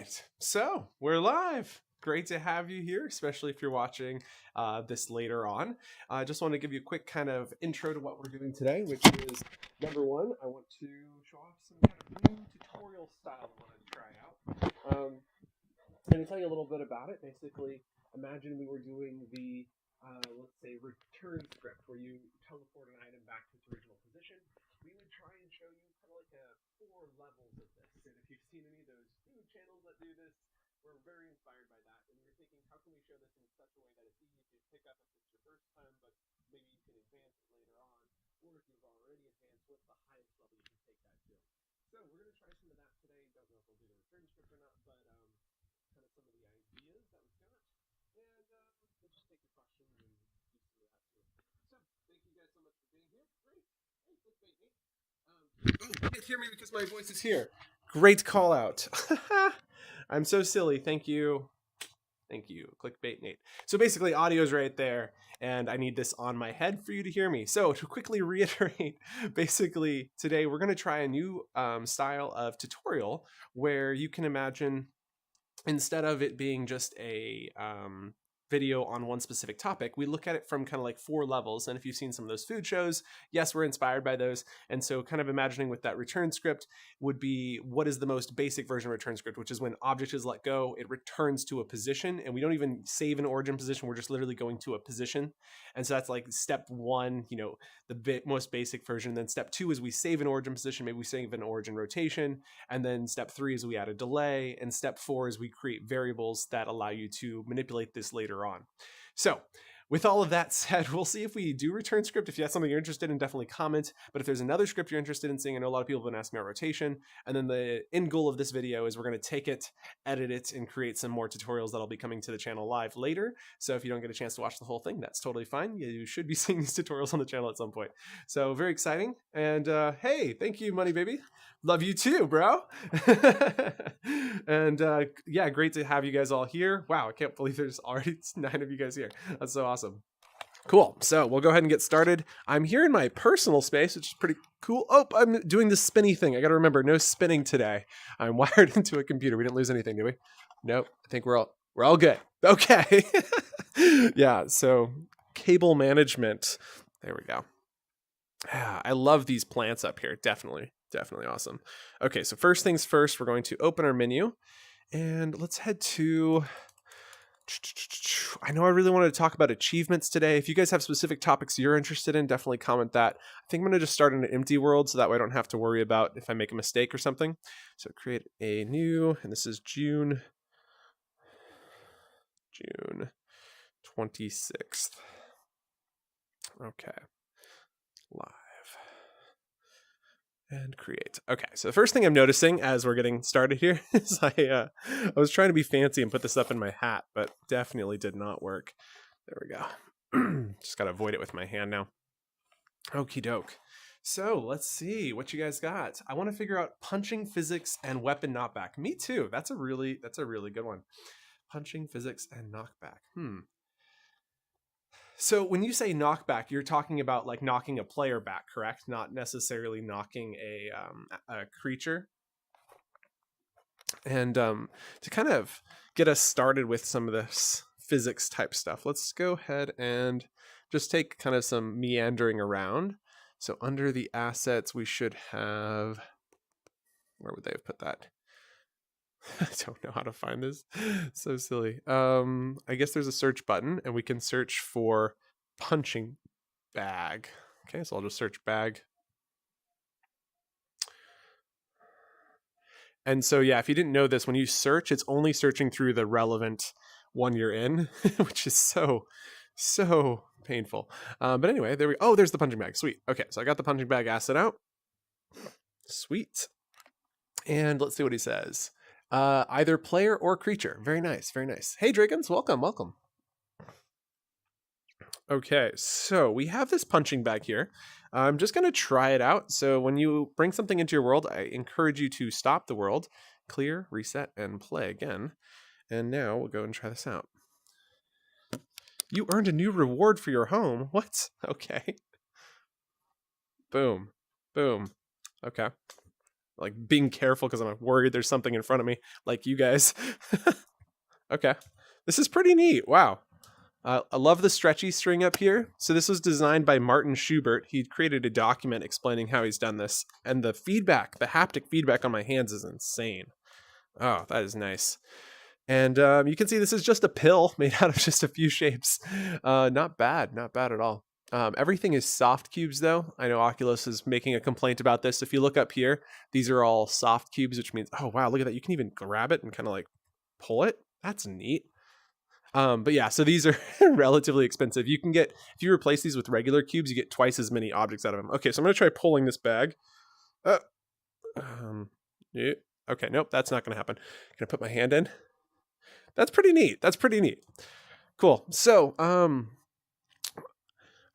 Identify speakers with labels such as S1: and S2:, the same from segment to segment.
S1: right, so we're live. Great to have you here, especially if you're watching this later on. I just want to give you a quick kind of intro to what we're doing today, which is number one, I want to show off some kind of new tutorial style I wanted to try out. And to tell you a little bit about it, basically, imagine we were doing the, let's say, return script where you teleport an item back to its original position. We would try and show you kind of like four levels of this. And if you've seen any of those new channels that do this, we're very inspired by that. And we were thinking, how can we show this in such a way that it's easy to pick up if it's your first time, but maybe you can advance it later on, or if you've already advanced, what's the highest level you can take that to? So we're going to try some of that today. Don't know if we'll do the return script or not, but kind of some of the ideas that would go it. And we'll just take your questions and do some of that too. So thank you guys so much for being here. Great. Hey, clickbait me. You can't hear me because my voice is here. Great call out. I'm so silly. Thank you. Thank you. Clickbait Nate. So basically audio's right there and I need this on my head for you to hear me. So to quickly reiterate, basically today we're going to try a new style of tutorial where you can imagine instead of it being just a video on one specific topic, we look at it from kind of like four levels. And if you've seen some of those food shows, yes, we're inspired by those. And so kind of imagining with that return script would be what is the most basic version of return script, which is when object is let go, it returns to a position and we don't even save an origin position. We're just literally going to a position. And so that's like step one, you know, the most basic version. Then step two is we save an origin position. Maybe we save an origin rotation. And then step three is we add a delay. And step four is we create variables that allow you to manipulate this later on. So with all of that said, we'll see if we do return script. If that's something you're interested in, definitely comment. But if there's another script you're interested in seeing, I know a lot of people have been asking about rotation. And then the end goal of this video is we're going to take it, edit it, and create some more tutorials that'll be coming to the channel live later. So if you don't get a chance to watch the whole thing, that's totally fine. You should be seeing these tutorials on the channel at some point. So very exciting. And hey, thank you, Money Baby. Love you too, bro. And yeah, great to have you guys all here. Wow, I can't believe there's already 9 of you guys here. That's so awesome. Cool. So we'll go ahead and get started. I'm here in my personal space, which is pretty cool. Oh, I'm doing the spinny thing. I got to remember, no spinning today. I'm wired into a computer. We didn't lose anything, did we? Nope. I think we're all good. Okay. Yeah. So cable management. There we go. I love these plants up here. Definitely awesome. Okay. So first things first, we're going to open our menu and let's head to, I know I really wanted to talk about achievements today. If you guys have specific topics you're interested in, definitely comment that. I think I'm going to just start in an empty world so that way I don't have to worry about if I make a mistake or something. So create a new, and this is June 26th. Okay. Live. And create. Okay, so the first thing I'm noticing as we're getting started here is I was trying to be fancy and put this up in my hat, but definitely did not work. There we go. Just got to avoid it with my hand now. Okie doke. So let's see what you guys got. I want to figure out punching physics and weapon knockback. Me too. That's a really good one. Punching physics and knockback. So when you say knockback, you're talking about like knocking a player back, correct? Not necessarily knocking a creature. And to kind of get us started with some of this physics type stuff, let's go ahead and just take kind of some meandering around. So under the assets, we should have, where would they have put that? I don't know how to find this. So silly. I guess there's a search button and we can search for punching bag. Okay, so I'll just search bag. And so, yeah, if you didn't know this, when you search, it's only searching through the relevant one you're in, which is so painful. But anyway, there's the punching bag. Sweet. Okay, so I got the punching bag asset out. Sweet. And let's see what he says. Either player or creature. Very nice. Hey, Dragons, welcome. Okay, so we have this punching bag here. I'm just going to try it out. So when you bring something into your world, I encourage you to stop the world, clear, reset, and play again. And now we'll go and try this out. You earned a new reward for your home. What? Okay. Boom. Okay. like being careful because I'm worried there's something in front of me, like you guys. Okay, this is pretty neat. Wow. I love the stretchy string up here. So this was designed by Martin Schubert. He created a document explaining how he's done this. And the feedback, the haptic feedback on my hands is insane. Oh, that is nice. And you can see this is just a pill made out of just a few shapes. Not bad at all. Everything is soft cubes though. I know Oculus is making a complaint about this. If you look up here, these are all soft cubes, which means, oh wow, look at that. You can even grab it and kind of like pull it. That's neat. But yeah, so these are relatively expensive. You can get, if you replace these with regular cubes, you get twice as many objects out of them. Okay, so I'm going to try pulling this bag. Yeah. Okay, nope, that's not going to happen. I'm going to put my hand in. That's pretty neat. Cool. So,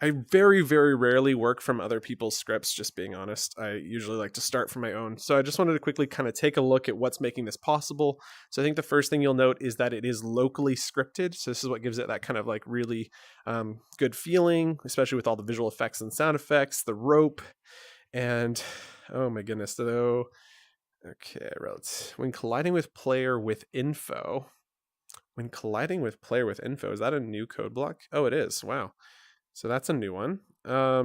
S1: I very, very rarely work from other people's scripts, just being honest. I usually like to start from my own. So I just wanted to quickly kind of take a look at what's making this possible. So I think the first thing you'll note is that it is locally scripted. So this is what gives it that kind of like really good feeling, especially with all the visual effects and sound effects, the rope, and oh my goodness, though. Okay, when colliding with player with info. When colliding with player with info, is that a new code block? Oh, it is. Wow. So that's a new one.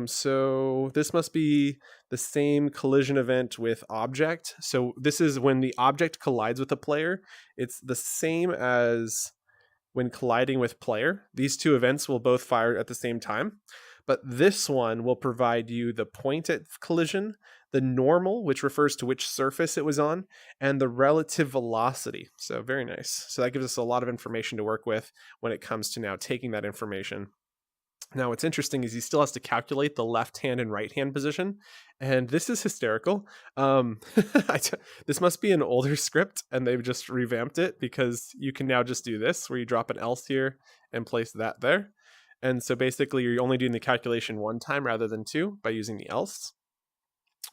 S1: So this must be the same collision event with object. So this is when the object collides with a player. It's the same as when colliding with player. These two events will both fire at the same time. But this one will provide you the point at collision, the normal, which refers to which surface it was on, and the relative velocity. So very nice. So that gives us a lot of information to work with when it comes to now taking that information. Now, what's interesting is he still has to calculate the left hand and right hand position. And this is hysterical. This must be an older script and they've just revamped it because you can now just do this where you drop an else here and place that there. And so basically you're only doing the calculation one time rather than two by using the else.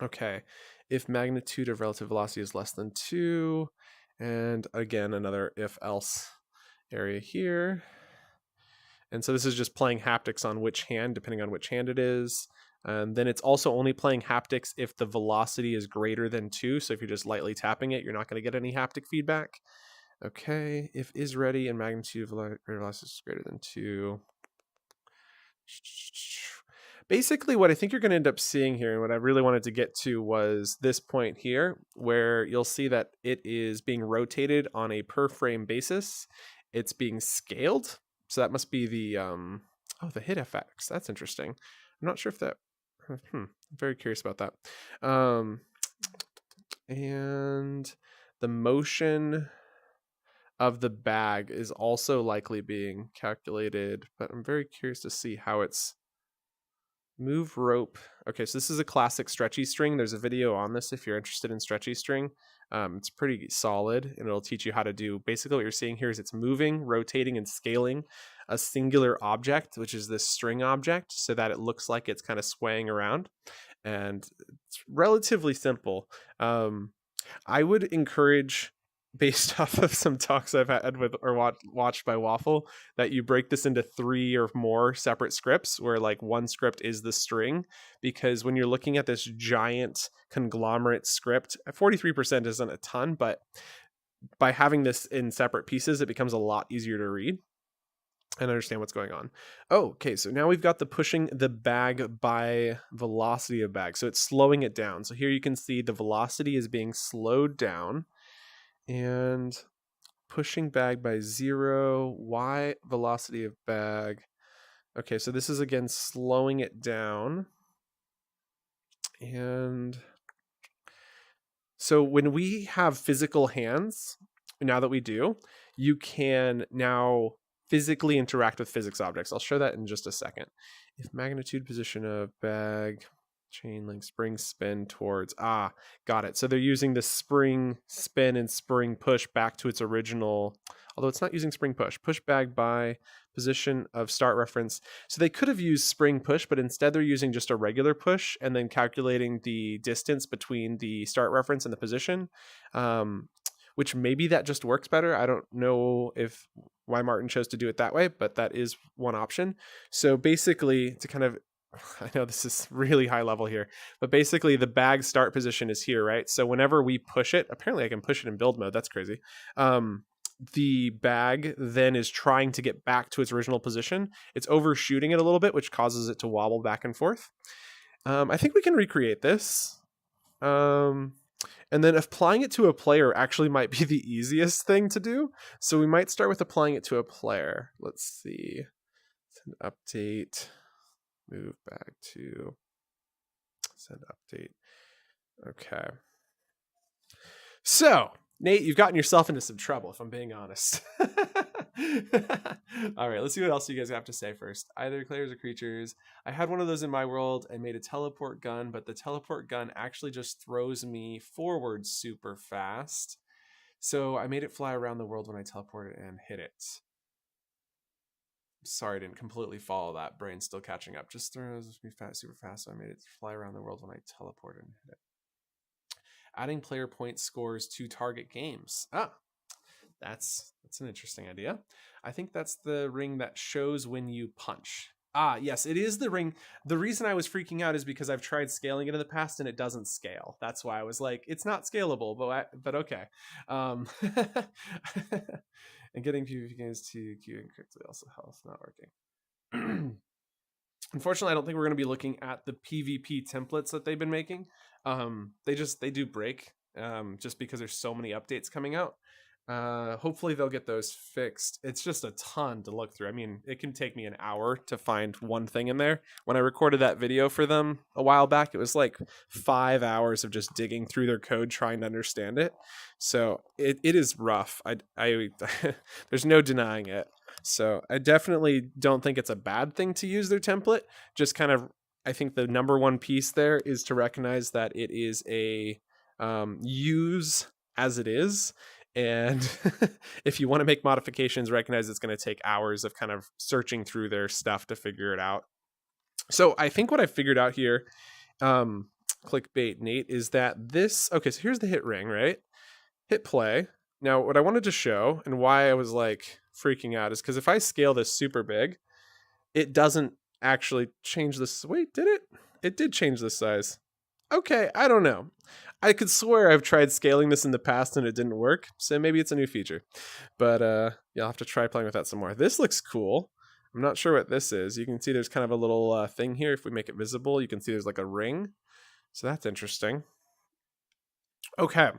S1: Okay, if magnitude of relative velocity is less than 2, and again, another if else area here. And so this is just playing haptics on which hand, depending on which hand it is. And then it's also only playing haptics if the velocity is greater than 2. So if you're just lightly tapping it, you're not going to get any haptic feedback. Okay, if is ready and magnitude of velocity is greater than 2. Basically, what I think you're going to end up seeing here, and what I really wanted to get to was this point here, where you'll see that it is being rotated on a per frame basis. It's being scaled. So that must be the, the hit FX. That's interesting. I'm not sure if that, I'm very curious about that. And the motion of the bag is also likely being calculated, but I'm very curious to see how it's move rope. Okay, so this is a classic stretchy string. There's a video on this if you're interested in stretchy string. It's pretty solid and it'll teach you how to do basically what you're seeing here is it's moving, rotating, and scaling a singular object, which is this string object, so that it looks like it's kind of swaying around. And it's relatively simple. I would encourage, based off of some talks I've had with or watched by Waffle, that you break this into 3 or more separate scripts where like one script is the string, because when you're looking at this giant conglomerate script, 43% isn't a ton, but by having this in separate pieces, it becomes a lot easier to read and understand what's going on. Oh, okay, so now we've got the pushing the bag by velocity of bag. So it's slowing it down. So here you can see the velocity is being slowed down. And pushing bag by 0, y velocity of bag. Okay, so this is again slowing it down. And so when we have physical hands, now that we do, you can now physically interact with physics objects. I'll show that in just a second. If magnitude position of bag, chain link, spring spin towards, got it. So they're using the spring spin and spring push back to its original, although it's not using spring push bag by position of start reference. So they could have used spring push, but instead they're using just a regular push and then calculating the distance between the start reference and the position, which maybe that just works better. I don't know why Martin chose to do it that way, but that is one option. So basically, to kind of I know this is really high level here, but basically the bag start position is here, right? So whenever we push it, apparently I can push it in build mode. That's crazy. The bag then is trying to get back to its original position. It's overshooting it a little bit, which causes it to wobble back and forth. I think we can recreate this. And then applying it to a player actually might be the easiest thing to do. So we might start with applying it to a player. Let's see. Send update. Move back to send update. Okay. So, Nate, you've gotten yourself into some trouble, if I'm being honest. All right, let's see what else you guys have to say first. Either players or creatures. I had one of those in my world and made a teleport gun, but the teleport gun actually just throws me forward super fast. So I made it fly around the world when I teleported and hit it. Sorry, I didn't completely follow that. Brain's still catching up. Just throws me fast, super fast, so I made it fly around the world when I teleported and hit it. Adding player point scores to target games. That's an interesting idea. I think that's the ring that shows when you punch. Yes, it is the ring. The reason I was freaking out is because I've tried scaling it in the past and it doesn't scale. That's why I was like, it's not scalable, but okay. And getting PvP games to queuing quickly also helps. Not working. Unfortunately, I don't think we're going to be looking at the PvP templates that they've been making. They do break just because there's so many updates coming out. Hopefully they'll get those fixed. It's just a ton to look through. I mean, it can take me an hour to find one thing in there. When I recorded that video for them a while back, it was like 5 hours of just digging through their code trying to understand it. So it is rough. I there's no denying it. So I definitely don't think it's a bad thing to use their template. Just kind of, I think the number one piece there is to recognize that it is a use as it is. And if you want to make modifications, recognize it's going to take hours of kind of searching through their stuff to figure it out. So I think what I figured out here, clickbait Nate, is that this, okay, so here's the hit ring, right? Hit play. Now, what I wanted to show and why I was like freaking out is because if I scale this super big, it doesn't actually change this. Wait, did it? It did change the size. Okay, I don't know. I could swear I've tried scaling this in the past and it didn't work, so maybe it's a new feature. But yeah, I'll have to try playing with that some more. This looks cool. I'm not sure what this is. You can see there's kind of a little thing here. If we make it visible, you can see there's like a ring. So that's interesting. Okay.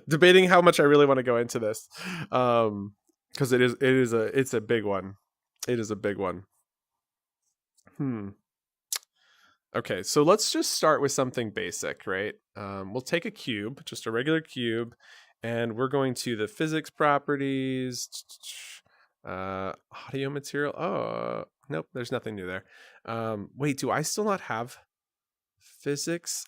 S1: Debating how much I really want to go into this. Because it's a big one. It is a big one. Okay, so let's just start with something basic, right? We'll take a cube, just a regular cube, and we're going to the physics properties, audio material. Oh, nope, there's nothing new there. Wait, do I still not have physics?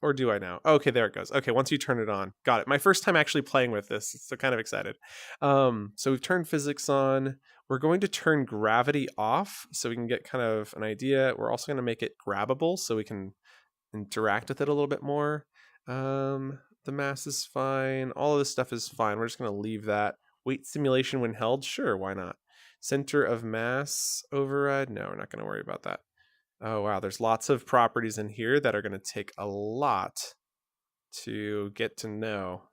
S1: Or do I now? Okay, there it goes. Okay, once you turn it on. Got it. My first time actually playing with this, so kind of excited. So we've turned physics on. We're going to turn gravity off so we can get kind of an idea. We're also going to make it grabbable so we can interact with it a little bit more. The mass is fine. All of this stuff is fine. We're just going to leave that. Weight simulation when held? Sure, why not? Center of mass override? No, we're not going to worry about that. Oh, wow. There's lots of properties in here that are going to take a lot to get to know.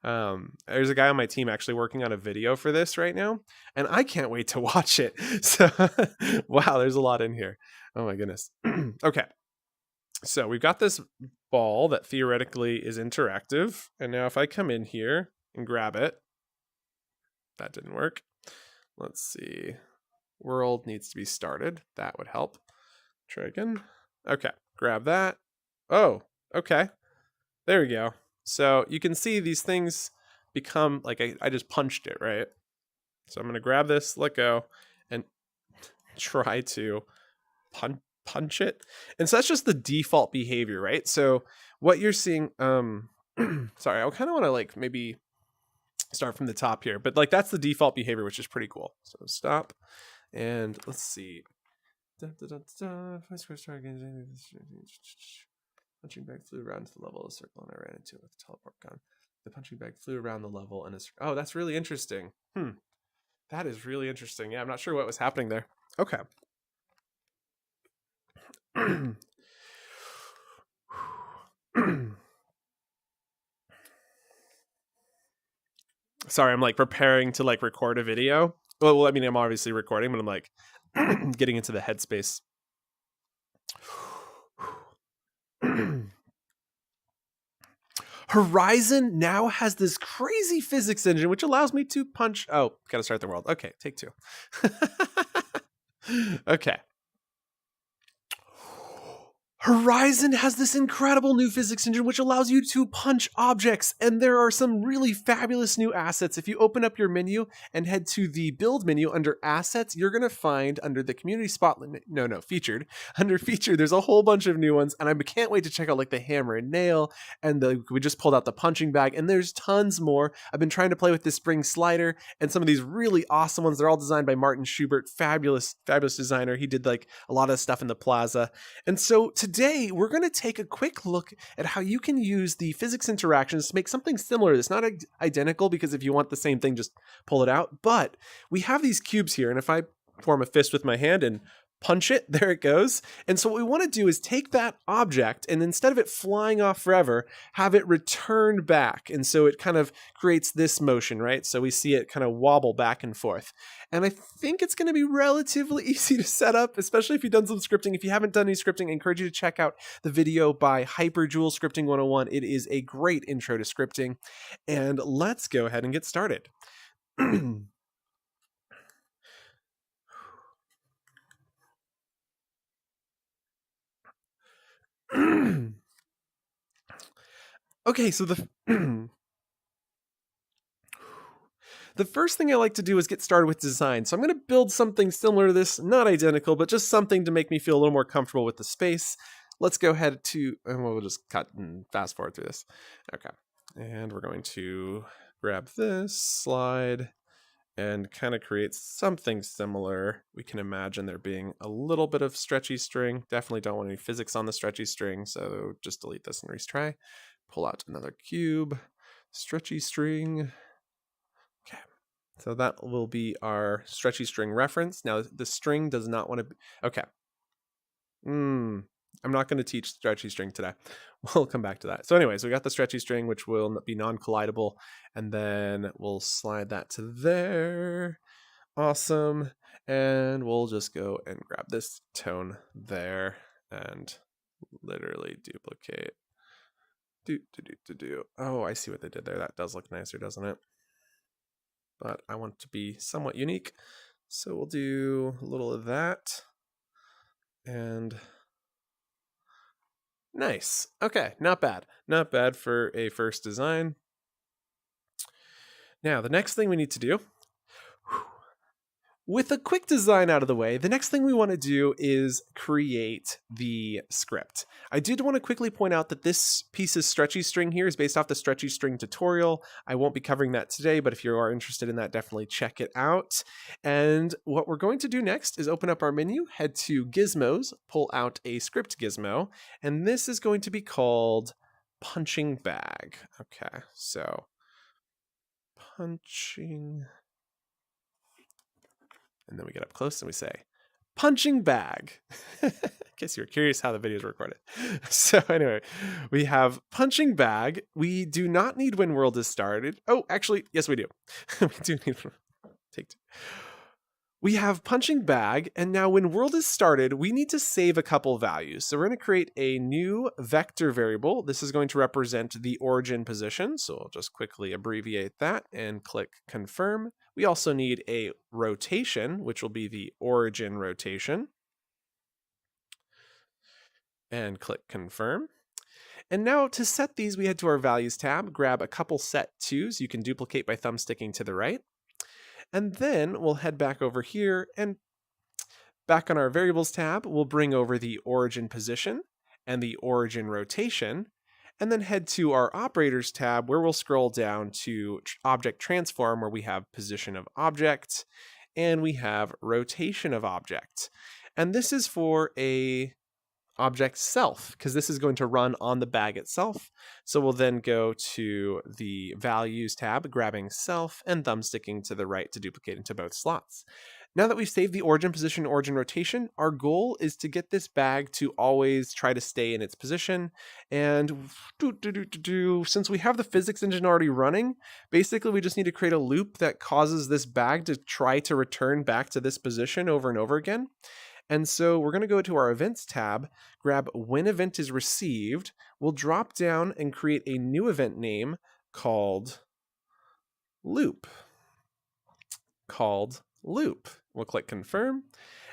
S1: There's a guy on my team actually working on a video for this right now, and I can't wait to watch it. So, wow, there's a lot in here. Oh, my goodness. Okay. So we've got this ball that theoretically is interactive. And now if I come in here and grab it, that didn't work. Let's see. World needs to be started. That would help. Try again. Okay, grab that. Oh, okay. There we go. So you can see these things become like I just punched it, right? So I'm going to grab this, let go, and try to punch it. And so that's just the default behavior, right? So what you're seeing, sorry, I kind of want to like maybe start from the top here, but like that's the default behavior, which is pretty cool. So stop, and let's see. Punching bag flew around to the level of the circle, and I ran into it with a teleport gun. The punching bag flew around the level, and oh, that's really interesting. That is really interesting. Yeah, I'm not sure what was happening there. Okay. Sorry, I'm like preparing to like record a video. Well, I mean, I'm obviously recording, but I'm like getting into the headspace. Horizon now has this crazy physics engine which allows me to punch. Oh, gotta start the world. Okay, take two. Okay. Horizon has this incredible new physics engine which allows you to punch objects, and there are some really fabulous new assets. If you open up your menu and head to the build menu under assets, you're going to find under the community spotlight, featured, under featured, there's a whole bunch of new ones, and I can't wait to check out like the hammer and nail, and we just pulled out the punching bag, and there's tons more. I've been trying to play with this spring slider and some of these really awesome ones. They're all designed by Martin Schubert, fabulous designer. He did like a lot of stuff in the plaza. And so today we're going to take a quick look at how you can use the physics interactions to make something similar. It's not identical, because if you want the same thing, just pull it out. But we have these cubes here, and if I form a fist with my hand and punch it, there it goes. And so what we want to do is take that object, and instead of it flying off forever, have it return back. And so it kind of creates this motion, right? So we see it kind of wobble back and forth. And I think it's going to be relatively easy to set up, especially if you've done some scripting. If you haven't done any scripting, I encourage you to check out the video by Hyperjewel Scripting 101. It is a great intro to scripting. And let's go ahead and get started. Okay, so the first thing I like to do is get started with design. So I'm going to build something similar to this, not identical, but just something to make me feel a little more comfortable with the space. Let's go ahead and we'll just cut and fast forward through this. Okay, and we're going to grab this slide and kind of create something similar. We can imagine there being a little bit of stretchy string. Definitely don't want any physics on the stretchy string, so just delete this and retry. Pull out another cube, stretchy string. Okay, so that will be our stretchy string reference. Now the string does not want to be, okay. I'm not going to teach stretchy string today. We'll come back to that. So anyways, we got the stretchy string, which will be non-collidable, and then we'll slide that to there. Awesome. And we'll just go and grab this tone there and literally duplicate. Oh, I see what they did there. That does look nicer, doesn't it? But I want to be somewhat unique, so we'll do a little of that. And nice. Okay, not bad. Not bad for a first design. Now, the next thing we need to do, with a quick design out of the way, the next thing we want to do is create the script. I did want to quickly point out that this piece's stretchy string here is based off the stretchy string tutorial. I won't be covering that today, but if you are interested in that, definitely check it out. And what we're going to do next is open up our menu, head to Gizmos, pull out a script gizmo, and this is going to be called punching bag. Okay, so punching. And then we get up close and we say, punching bag. In case you were curious how the video is recorded. So anyway, we have punching bag. We do not need when world is started. Oh, actually, yes, we do. We do need, take two. We have punching bag, and now when world is started, we need to save a couple values. So we're going to create a new vector variable. This is going to represent the origin position. So I'll just quickly abbreviate that and click confirm. We also need a rotation, which will be the origin rotation. And click confirm. And now to set these, we head to our values tab, grab a couple set twos. You can duplicate by thumbsticking to the right. And then we'll head back over here, and back on our variables tab, we'll bring over the origin position and the origin rotation, and then head to our operators tab, where we'll scroll down to object transform, where we have position of object and we have rotation of object. And this is for a object self, because this is going to run on the bag itself. So we'll then go to the values tab, grabbing self and thumbsticking to the right to duplicate into both slots. Now that we've saved the origin position, origin rotation, our goal is to get this bag to always try to stay in its position. And since we have the physics engine already running, basically we just need to create a loop that causes this bag to try to return back to this position over and over again. And so we're going to go to our events tab, grab when event is received. We'll drop down and create a new event name called loop. We'll click confirm.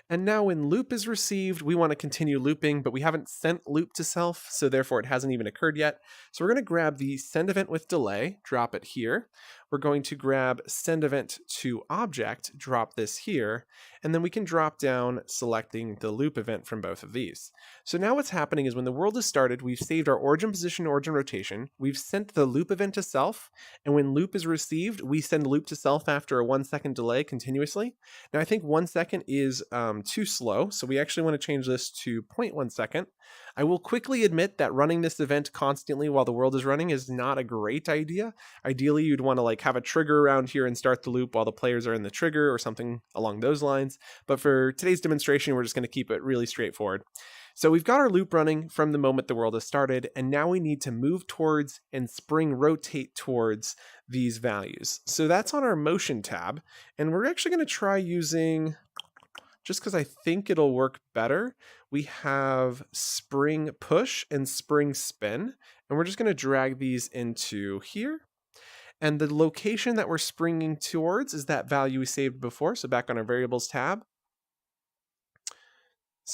S1: And now when loop is received, we want to continue looping, but we haven't sent loop to self, so therefore it hasn't even occurred yet. So we're going to grab the send event with delay, drop it here. We're going to grab send event to object, drop this here, and then we can drop down selecting the loop event from both of these. So now what's happening is when the world is started, we've saved our origin position, origin rotation, we've sent the loop event to self, and when loop is received, we send loop to self after a 1 second delay continuously. Now I think 1 second is too slow, so we actually want to change this to 0.1 second. I will quickly admit that running this event constantly while the world is running is not a great idea. Ideally, you'd want to like have a trigger around here and start the loop while the players are in the trigger or something along those lines. But for today's demonstration, we're just going to keep it really straightforward. So we've got our loop running from the moment the world has started, and now we need to move towards and spring rotate towards these values. So that's on our motion tab, and we're actually going to try using, just because I think it'll work better, we have spring push and spring spin, and we're just going to drag these into here. And the location that we're springing towards is that value we saved before. So back on our variables tab.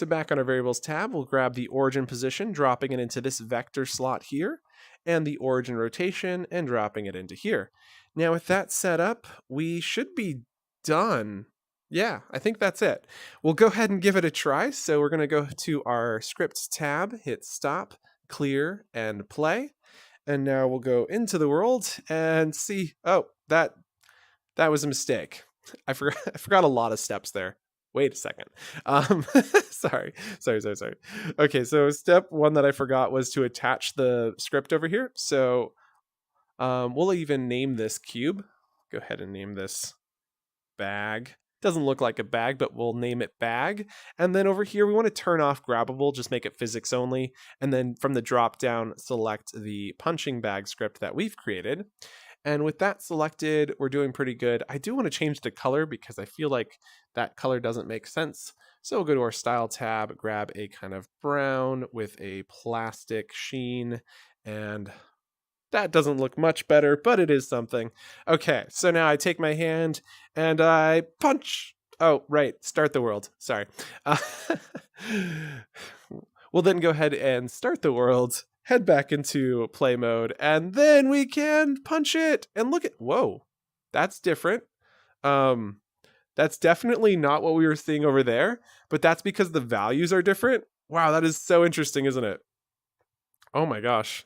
S1: We'll grab the origin position, dropping it into this vector slot here, and the origin rotation and dropping it into here. Now with that set up, we should be done. Yeah, I think that's it. We'll go ahead and give it a try. So we're going to go to our scripts tab, hit stop, clear, and play. And now we'll go into the world and see, oh, that was a mistake. I forgot a lot of steps there. Wait a second. Sorry. Okay, so step one that I forgot was to attach the script over here. So we'll even name this cube. Go ahead and name this bag. Doesn't look like a bag, but we'll name it bag. And then over here, we want to turn off grabbable, just make it physics only. And then from the drop down, select the punching bag script that we've created. And with that selected, we're doing pretty good. I do want to change the color because I feel like that color doesn't make sense. So we'll go to our style tab, grab a kind of brown with a plastic sheen, and that doesn't look much better, but it is something. Okay, so now I take my hand and I punch. Oh, right, start the world. Sorry. We'll then go ahead and start the world, head back into play mode, and then we can punch it. And look at, whoa, that's different. That's definitely not what we were seeing over there, but that's because the values are different. Wow, that is so interesting, isn't it? Oh my gosh.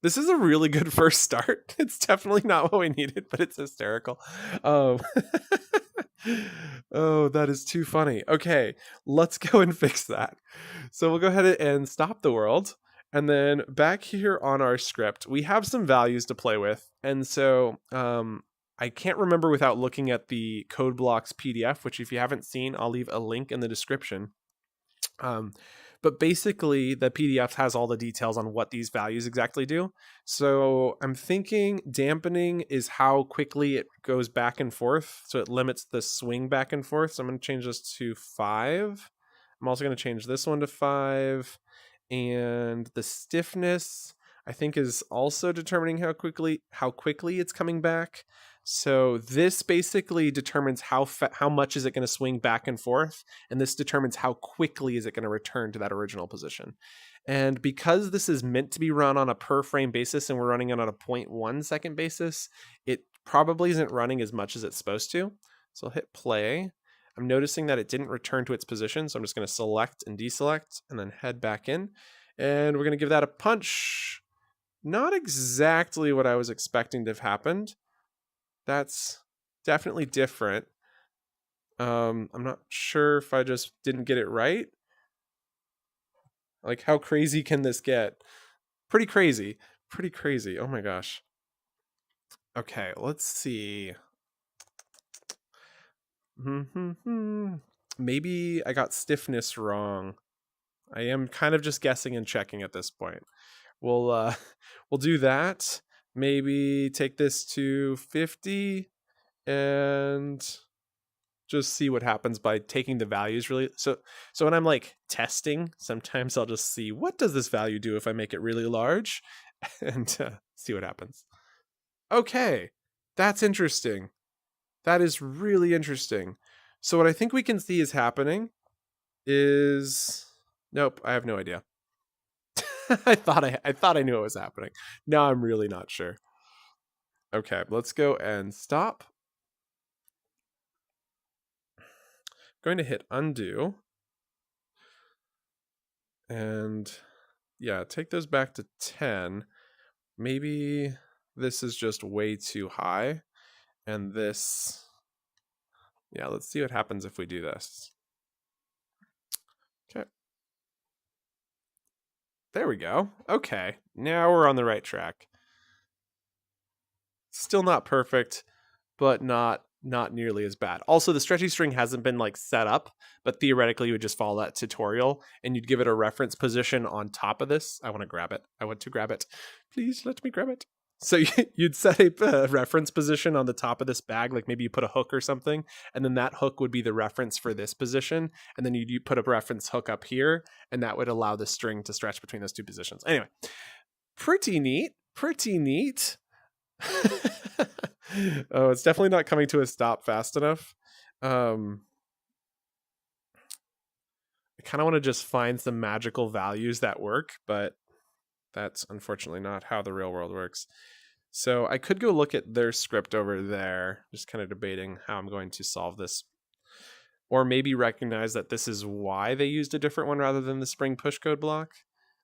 S1: This is a really good first start. It's definitely not what we needed, but it's hysterical. Oh, that is too funny. Okay, let's go and fix that. So we'll go ahead and stop the world. And then back here on our script, we have some values to play with. And so I can't remember without looking at the code blocks PDF, which if you haven't seen, I'll leave a link in the description. But basically the PDF has all the details on what these values exactly do. So I'm thinking dampening is how quickly it goes back and forth. So it limits the swing back and forth. So I'm going to change this to 5. I'm also going to change this one to 5. And the stiffness, I think, is also determining how quickly it's coming back. So this basically determines how much is it going to swing back and forth, and this determines how quickly is it going to return to that original position. And because this is meant to be run on a per frame basis and we're running it on a 0.1 second basis, it probably isn't running as much as it's supposed to. So I'll hit play. I'm noticing that it didn't return to its position, so I'm just going to select and deselect and then head back in. And we're going to give that a punch. Not exactly what I was expecting to have happened. That's definitely different. I'm not sure if I just didn't get it right. Like, how crazy can this get? Pretty crazy. Pretty crazy. Oh my gosh. Okay, let's see. Maybe I got stiffness wrong. I am kind of just guessing and checking at this point. We'll we'll do that. Maybe take this to 50 and just see what happens by taking the values really. So when I'm like testing, sometimes I'll just see what does this value do if I make it really large and see what happens. Okay, that's interesting. That is really interesting. So what I think we can see is happening is, nope, I have no idea. I thought I knew what was happening. Now I'm really not sure. Okay, let's go and stop. Going to hit undo. And yeah, take those back to 10. Maybe this is just way too high. And this, yeah, let's see what happens if we do this. Okay. There we go. Okay, now we're on the right track. Still not perfect, but not nearly as bad. Also, the stretchy string hasn't been like set up, but theoretically you would just follow that tutorial and you'd give it a reference position on top of this. I want to grab it. I want to grab it. Please let me grab it. So you'd set a reference position on the top of this bag, like maybe you put a hook or something, and then that hook would be the reference for this position, and then you put a reference hook up here, and that would allow the string to stretch between those two positions. Anyway, pretty neat, pretty neat. Oh, it's definitely not coming to a stop fast enough. I kind of want to just find some magical values that work, but that's unfortunately not how the real world works. So I could go look at their script over there, just kind of debating how I'm going to solve this. Or maybe recognize that this is why they used a different one rather than the spring push code block.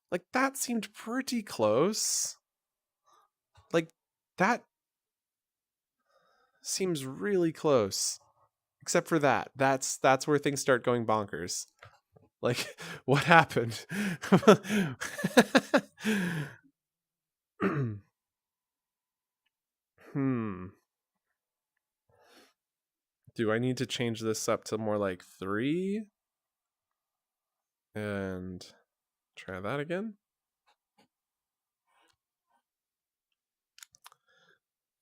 S1: Like, that seemed pretty close. Like, that seems really close. Except for that. That's where things start going bonkers. Like, what happened? Do I need to change this up to more like 3? And try that again?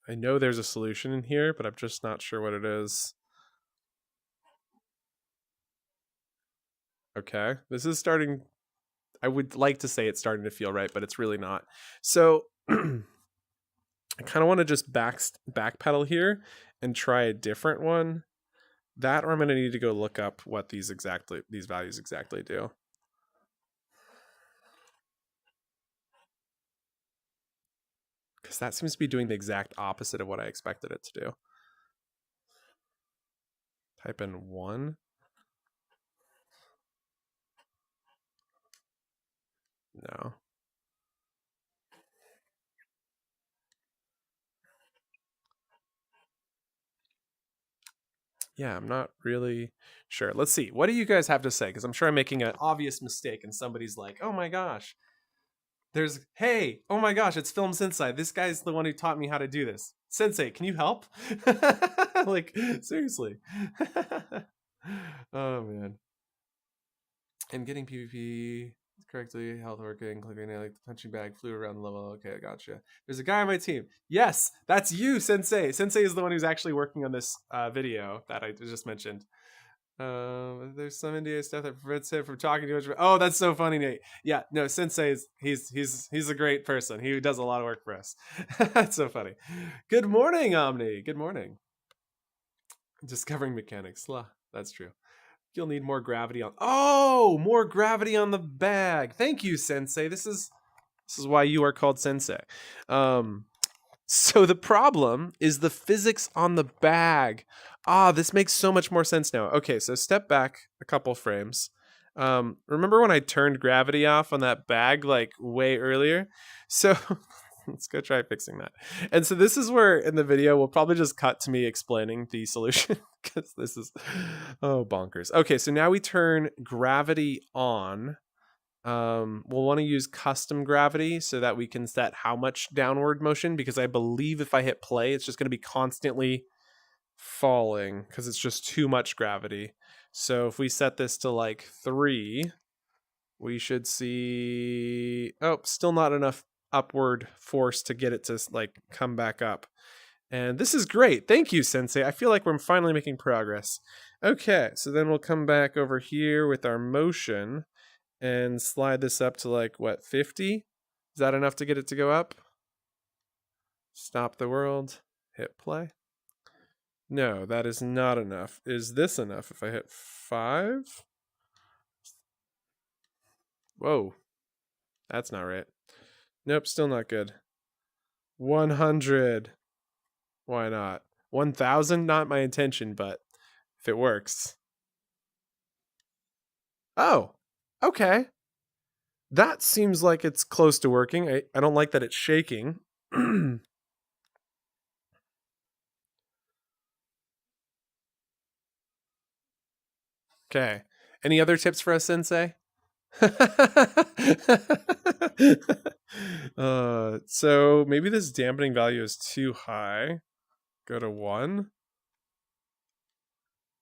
S1: I know there's a solution in here, but I'm just not sure what it is. Okay, this is starting. I would like to say it's starting to feel right, but it's really not. So I kind of want to just backpedal here and try a different one. That, or I'm going to need to go look up what these values exactly do. Because that seems to be doing the exact opposite of what I expected it to do. Type in 1. No. Yeah, I'm not really sure. Let's see. What do you guys have to say? Because I'm sure I'm making an obvious mistake and somebody's like, oh my gosh. Hey, oh my gosh, it's Film Sensei. This guy's the one who taught me how to do this. Sensei, can you help? Like, seriously. Oh, man. And getting PvP correctly, health working, clicking like the punching bag flew around the level. Okay, I gotcha. There's a guy on my team. Yes, that's you, Sensei. Sensei is the one who's actually working on this video that I just mentioned. There's some NDA stuff that prevents him from talking too much. Oh, that's so funny, Nate. Yeah, no, Sensei is he's a great person. He does a lot of work for us. That's so funny. Good morning, Omni. Good morning. Discovering mechanics. That's true. You'll need more gravity on. Oh, more gravity on the bag. Thank you, Sensei. This is why you are called Sensei. So the problem is the physics on the bag. This makes so much more sense now. Okay, so step back a couple frames. Remember when I turned gravity off on that bag like way earlier? So let's go try fixing that. And so this is where in the video we'll probably just cut to me explaining the solution because this is bonkers. Okay, so now we turn gravity on we'll want to use custom gravity so that we can set how much downward motion, because I believe if I hit play, it's just going to be constantly falling because it's just too much gravity. So if we set this to like 3, we should see, oh, still not enough upward force to get it to like come back up. And this is great. Thank you, Sensei. I feel like we're finally making progress. Okay, so then we'll come back over here with our motion and slide this up to like, what, 50? Is that enough to get it to go up? Stop the world. Hit play. No, that is not enough. Is this enough if I hit 5? Whoa. That's not right. Nope, still not good. 100. Why not? 1,000? Not my intention, but if it works. Oh, okay. That seems like it's close to working. I don't like that it's shaking. Okay. Any other tips for us, Sensei? So maybe this dampening value is too high. Go to 1.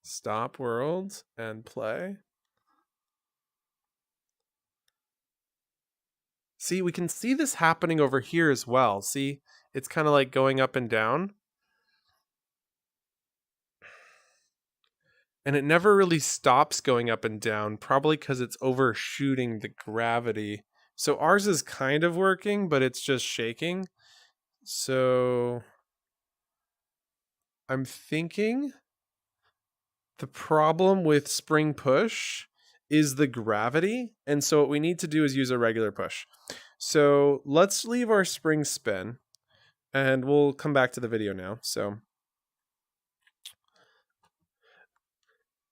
S1: Stop world and play. See, we can see this happening over here as well. See, it's kind of like going up and down. And it never really stops going up and down, probably because it's overshooting the gravity. So ours is kind of working, but it's just shaking. So I'm thinking the problem with spring push is the gravity. And so what we need to do is use a regular push. So let's leave our spring spin and we'll come back to the video now. So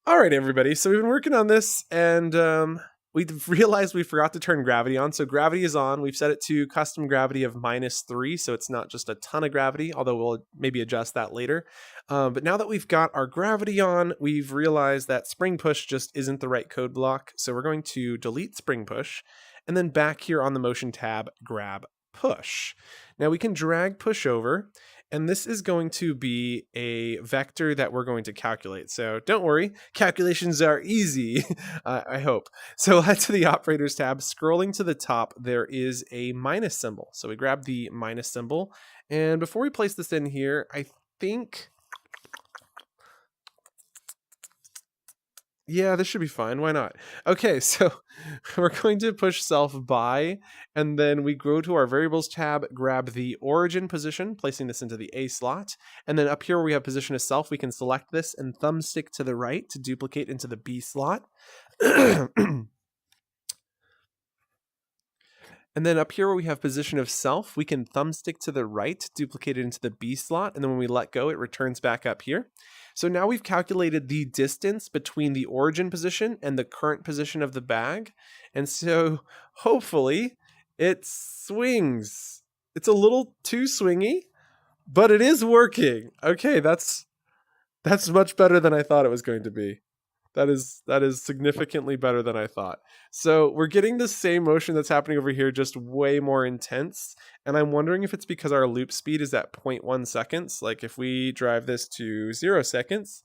S1: all right, everybody. So we've been working on this, and we realized we forgot to turn gravity on. So gravity is on. We've set it to custom gravity of -3, so it's not just a ton of gravity, although we'll maybe adjust that later. But now that we've got our gravity on, we've realized that spring push just isn't the right code block. So we're going to delete spring push, and then back here on the motion tab, grab push. Now we can drag push over, and this is going to be a vector that we're going to calculate. So don't worry, calculations are easy, I hope. So head to the operators tab, scrolling to the top, there is a minus symbol. So we grab the minus symbol. And before we place this in here, I think, yeah, this should be fine. Why not? Okay, so we're going to push self by, and then we go to our variables tab, grab the origin position, placing this into the A slot. And then up here where we have position of self, we can select this and thumbstick to the right to duplicate into the B slot. And then up here where we have position of self, we can thumbstick to the right, duplicate it into the B slot, and then when we let go, it returns back up here. So now we've calculated the distance between the origin position and the current position of the bag. And so hopefully it swings. It's a little too swingy, but it is working. Okay, that's much better than I thought it was going to be. That is significantly better than I thought. So we're getting the same motion that's happening over here, just way more intense. And I'm wondering if it's because our loop speed is at 0.1 seconds. Like if we drive this to 0 seconds,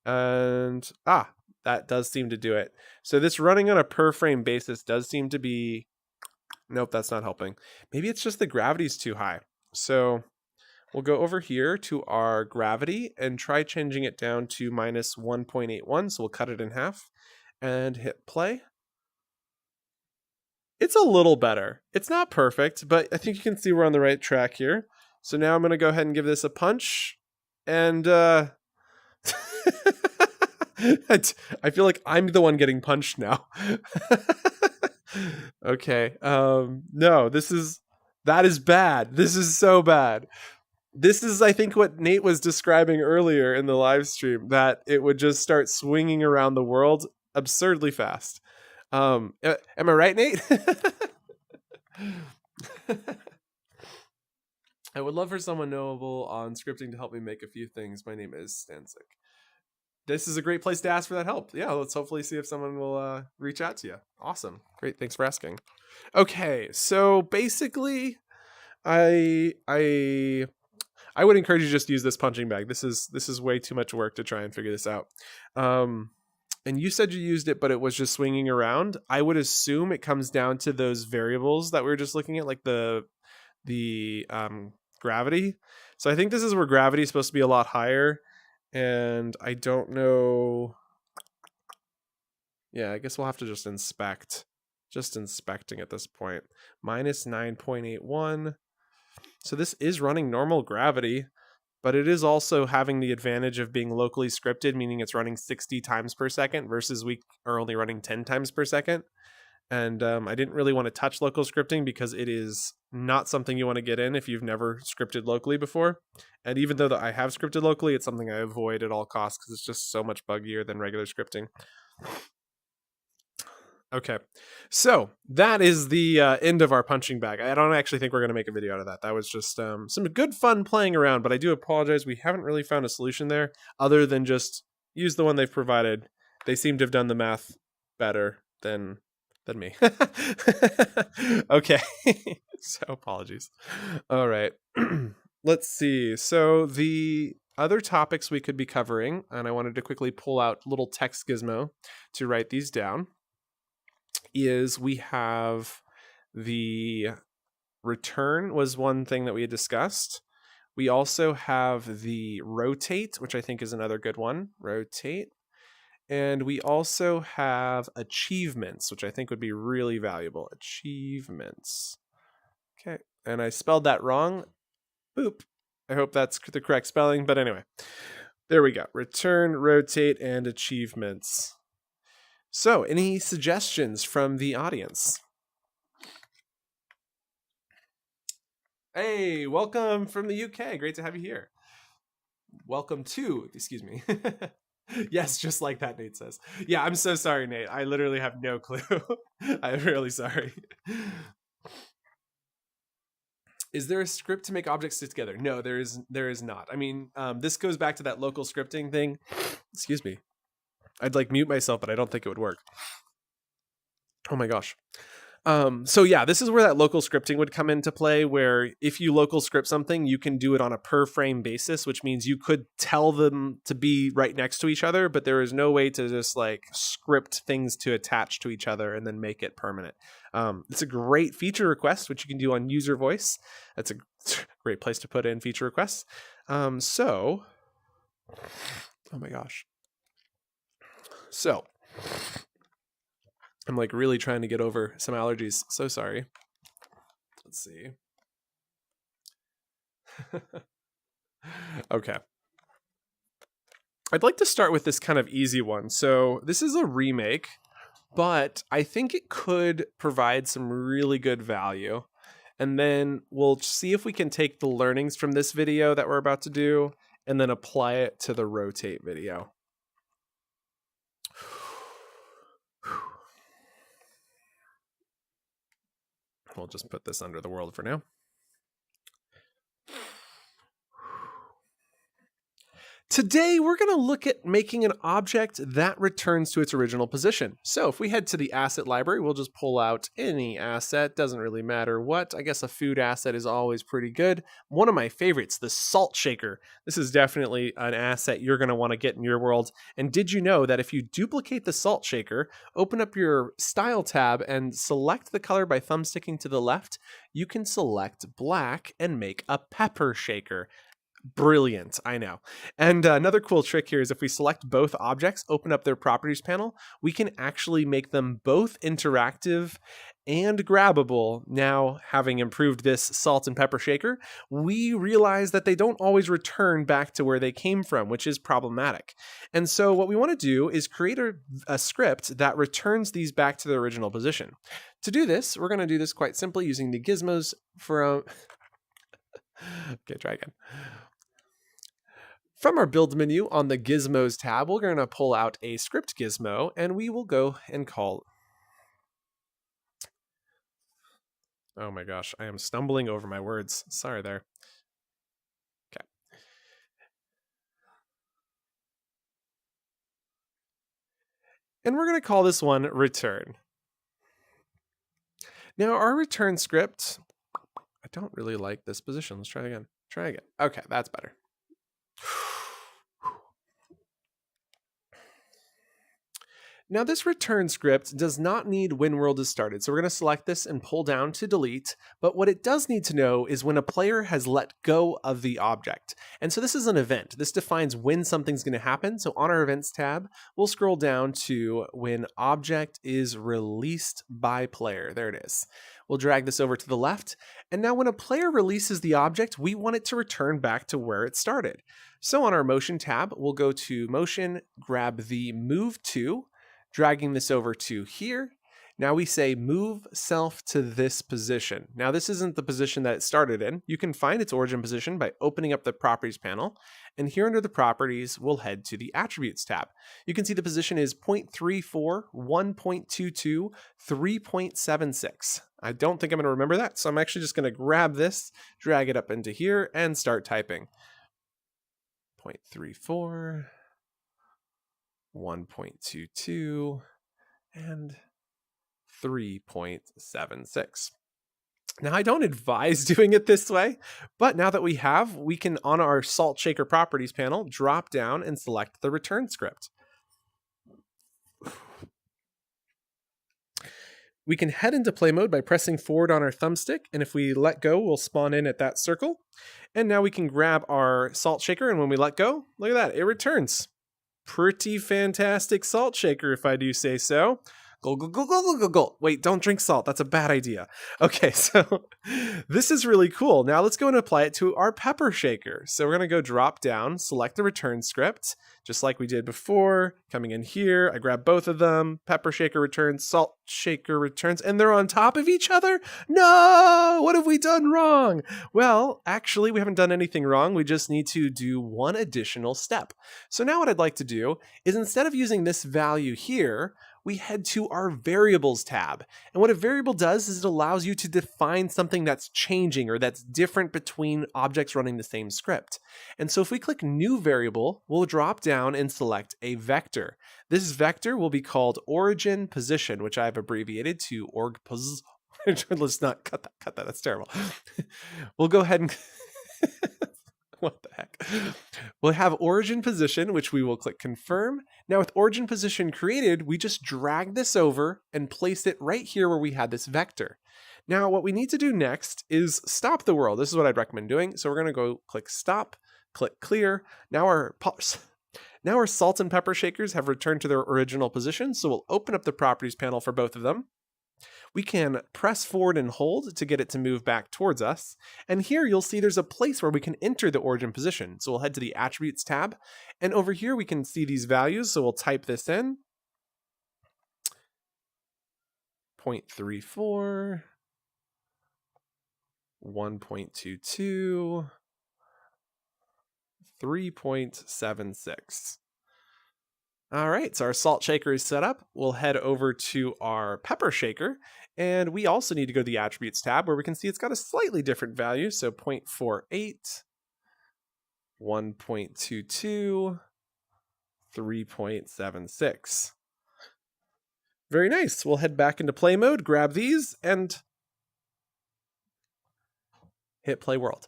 S1: and that does seem to do it. So this running on a per frame basis does seem to be, nope, that's not helping. Maybe it's just the gravity's too high. So we'll go over here to our gravity and try changing it down to -1.81. So we'll cut it in half and hit play. It's a little better. It's not perfect, but I think you can see we're on the right track here. So now I'm going to go ahead and give this a punch. And I feel like I'm the one getting punched now. Okay. No, that is bad. This is so bad. This is, I think, what Nate was describing earlier in the live stream, that it would just start swinging around the world absurdly fast. Am I right, Nate? I would love for someone knowable on scripting to help me make a few things. My name is Stancic. this is a great place to ask for that help. Yeah, let's hopefully see if someone will reach out to you. Awesome. Great. Thanks for asking. Okay, so basically, I would encourage you to just use this punching bag. This is way too much work to try and figure this out. And you said you used it, but it was just swinging around. I would assume it comes down to those variables that we were just looking at, like the gravity. So I think this is where gravity is supposed to be a lot higher, and I don't know. Yeah, I guess we'll have to just inspect. Just inspecting at this point. Minus 9.81. So this is running normal gravity, but it is also having the advantage of being locally scripted, meaning it's running 60 times per second versus we are only running 10 times per second. And I didn't really want to touch local scripting because it is not something you want to get in if you've never scripted locally before. And even though I have scripted locally, it's something I avoid at all costs because it's just so much buggier than regular scripting. Okay, so that is the end of our punching bag. I don't actually think we're going to make a video out of that. That was just some good fun playing around, but I do apologize. We haven't really found a solution there other than just use the one they've provided. They seem to have done the math better than me. Okay, so apologies. All right, let's see. So the other topics we could be covering, and I wanted to quickly pull out little text gizmo to write these down, is we have the return was one thing that we had discussed. We also have the rotate, which I think is another good one. Rotate. And we also have achievements, which I think would be really valuable. Achievements. Okay. And I spelled that wrong. Boop. I hope that's the correct spelling. But anyway, there we go. Return, rotate, and achievements. So, any suggestions from the audience? Hey, welcome from the UK. Great to have you here. Welcome to, excuse me. Yes, just like that, Nate says. Yeah, I'm so sorry, Nate. I literally have no clue. I'm really sorry. Is there a script to make objects stick together? No, there is not. I mean, this goes back to that local scripting thing. Excuse me. I'd like mute myself, but I don't think it would work. Oh my gosh. So yeah, this is where that local scripting would come into play, where if you local script something, you can do it on a per frame basis, which means you could tell them to be right next to each other, but there is no way to just like script things to attach to each other and then make it permanent. It's a great feature request, which you can do on user voice. That's a great place to put in feature requests. Oh my gosh. So I'm like really trying to get over some allergies. So sorry. Let's see. Okay. I'd like to start with this kind of easy one. So this is a remake, but I think it could provide some really good value. And then we'll see if we can take the learnings from this video that we're about to do and then apply it to the rotate video. We'll just put this under the world for now. Today, we're going to look at making an object that returns to its original position. So if we head to the asset library, we'll just pull out any asset. Doesn't really matter what. I guess a food asset is always pretty good. One of my favorites, the salt shaker. This is definitely an asset you're going to want to get in your world. And did you know that if you duplicate the salt shaker, open up your style tab and select the color by thumbsticking to the left, you can select black and make a pepper shaker. Brilliant, I know. And another cool trick here is if we select both objects, open up their properties panel, we can actually make them both interactive and grabbable. Now, having improved this salt and pepper shaker, we realize that they don't always return back to where they came from, which is problematic. And so what we want to do is create a script that returns these back to their original position. To do this, we're going to do this quite simply using the gizmos from... Okay, try again. From our build menu on the gizmos tab, we're going to pull out a script gizmo and we will go and call. Oh my gosh, I am stumbling over my words. Sorry there. Okay. And we're going to call this one return. Now our return script, I don't really like this position. Let's try again. Try again. Okay, that's better. Now this return script does not need when world is started, so we're going to select this and pull down to delete, but what it does need to know is when a player has let go of the object. And so this is an event. This defines when something's going to happen. So on our events tab, we'll scroll down to when object is released by player. There it is. We'll drag this over to the left, and now when a player releases the object, we want it to return back to where it started. So on our motion tab, we'll go to motion, grab the move to, dragging this over to here. Now we say move self to this position. Now this isn't the position that it started in. You can find its origin position by opening up the properties panel. And here under the properties, we'll head to the attributes tab. You can see the position is 0.34, 1.22, 3.76. I don't think I'm going to remember that. So I'm actually just going to grab this, drag it up into here and start typing. 0.34. 1.22 and 3.76. Now I don't advise doing it this way, but now that we have, we can on our salt shaker properties panel, drop down and select the return script. We can head into play mode by pressing forward on our thumbstick, and if we let go, we'll spawn in at that circle. And now we can grab our salt shaker, and when we let go, look at that, it returns. Pretty fantastic salt shaker, if I do say so. Go, go, go, go, go, go, go. Wait, don't drink salt. That's a bad idea. Okay, so this is really cool. Now let's go and apply it to our pepper shaker. So we're going to go drop down, select the return script, just like we did before. Coming in here, I grab both of them. Pepper shaker returns, salt shaker returns, and they're on top of each other? No! What have we done wrong? Well, actually, we haven't done anything wrong. We just need to do one additional step. So now what I'd like to do is instead of using this value here, we head to our variables tab. And what a variable does is it allows you to define something that's changing or that's different between objects running the same script. And so if we click new variable, we'll drop down and select a vector. This vector will be called origin position, which I've abbreviated to orgpos. Let's not cut that. That's terrible. We'll go ahead and what the heck? We'll have origin position, which we will click confirm. Now with origin position created, we just drag this over and place it right here where we had this vector. Now what we need to do next is stop the world. This is what I'd recommend doing. So we're going to go click stop, click clear. Now our salt and pepper shakers have returned to their original position. So we'll open up the properties panel for both of them. We can press forward and hold to get it to move back towards us. And here you'll see there's a place where we can enter the origin position. So we'll head to the attributes tab. And over here we can see these values. So we'll type this in. 0.34, 1.22, 3.76. All right, so our salt shaker is set up. We'll head over to our pepper shaker, and we also need to go to the attributes tab where we can see it's got a slightly different value. So 0.48, 1.22, 3.76. Very nice. We'll head back into play mode, grab these, and hit play world.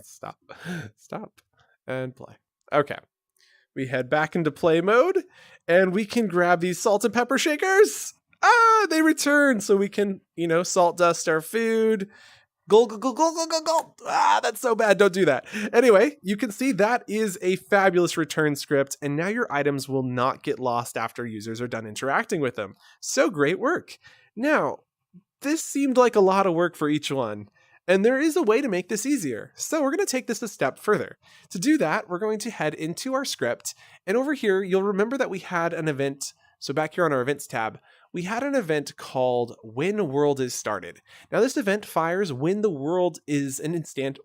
S1: Stop, and play. Okay. We head back into play mode, and we can grab these salt and pepper shakers. Ah, they return, so we can, salt dust our food. Go, go, go, go, go, go, go. Ah, that's so bad. Don't do that. Anyway, you can see that is a fabulous return script, and now your items will not get lost after users are done interacting with them. So great work. Now, this seemed like a lot of work for each one. And there is a way to make this easier. So we're going to take this a step further. To do that, we're going to head into our script. And over here, you'll remember that we had an event. So back here on our events tab, we had an event called When World is Started. Now this event fires when the world is an instant,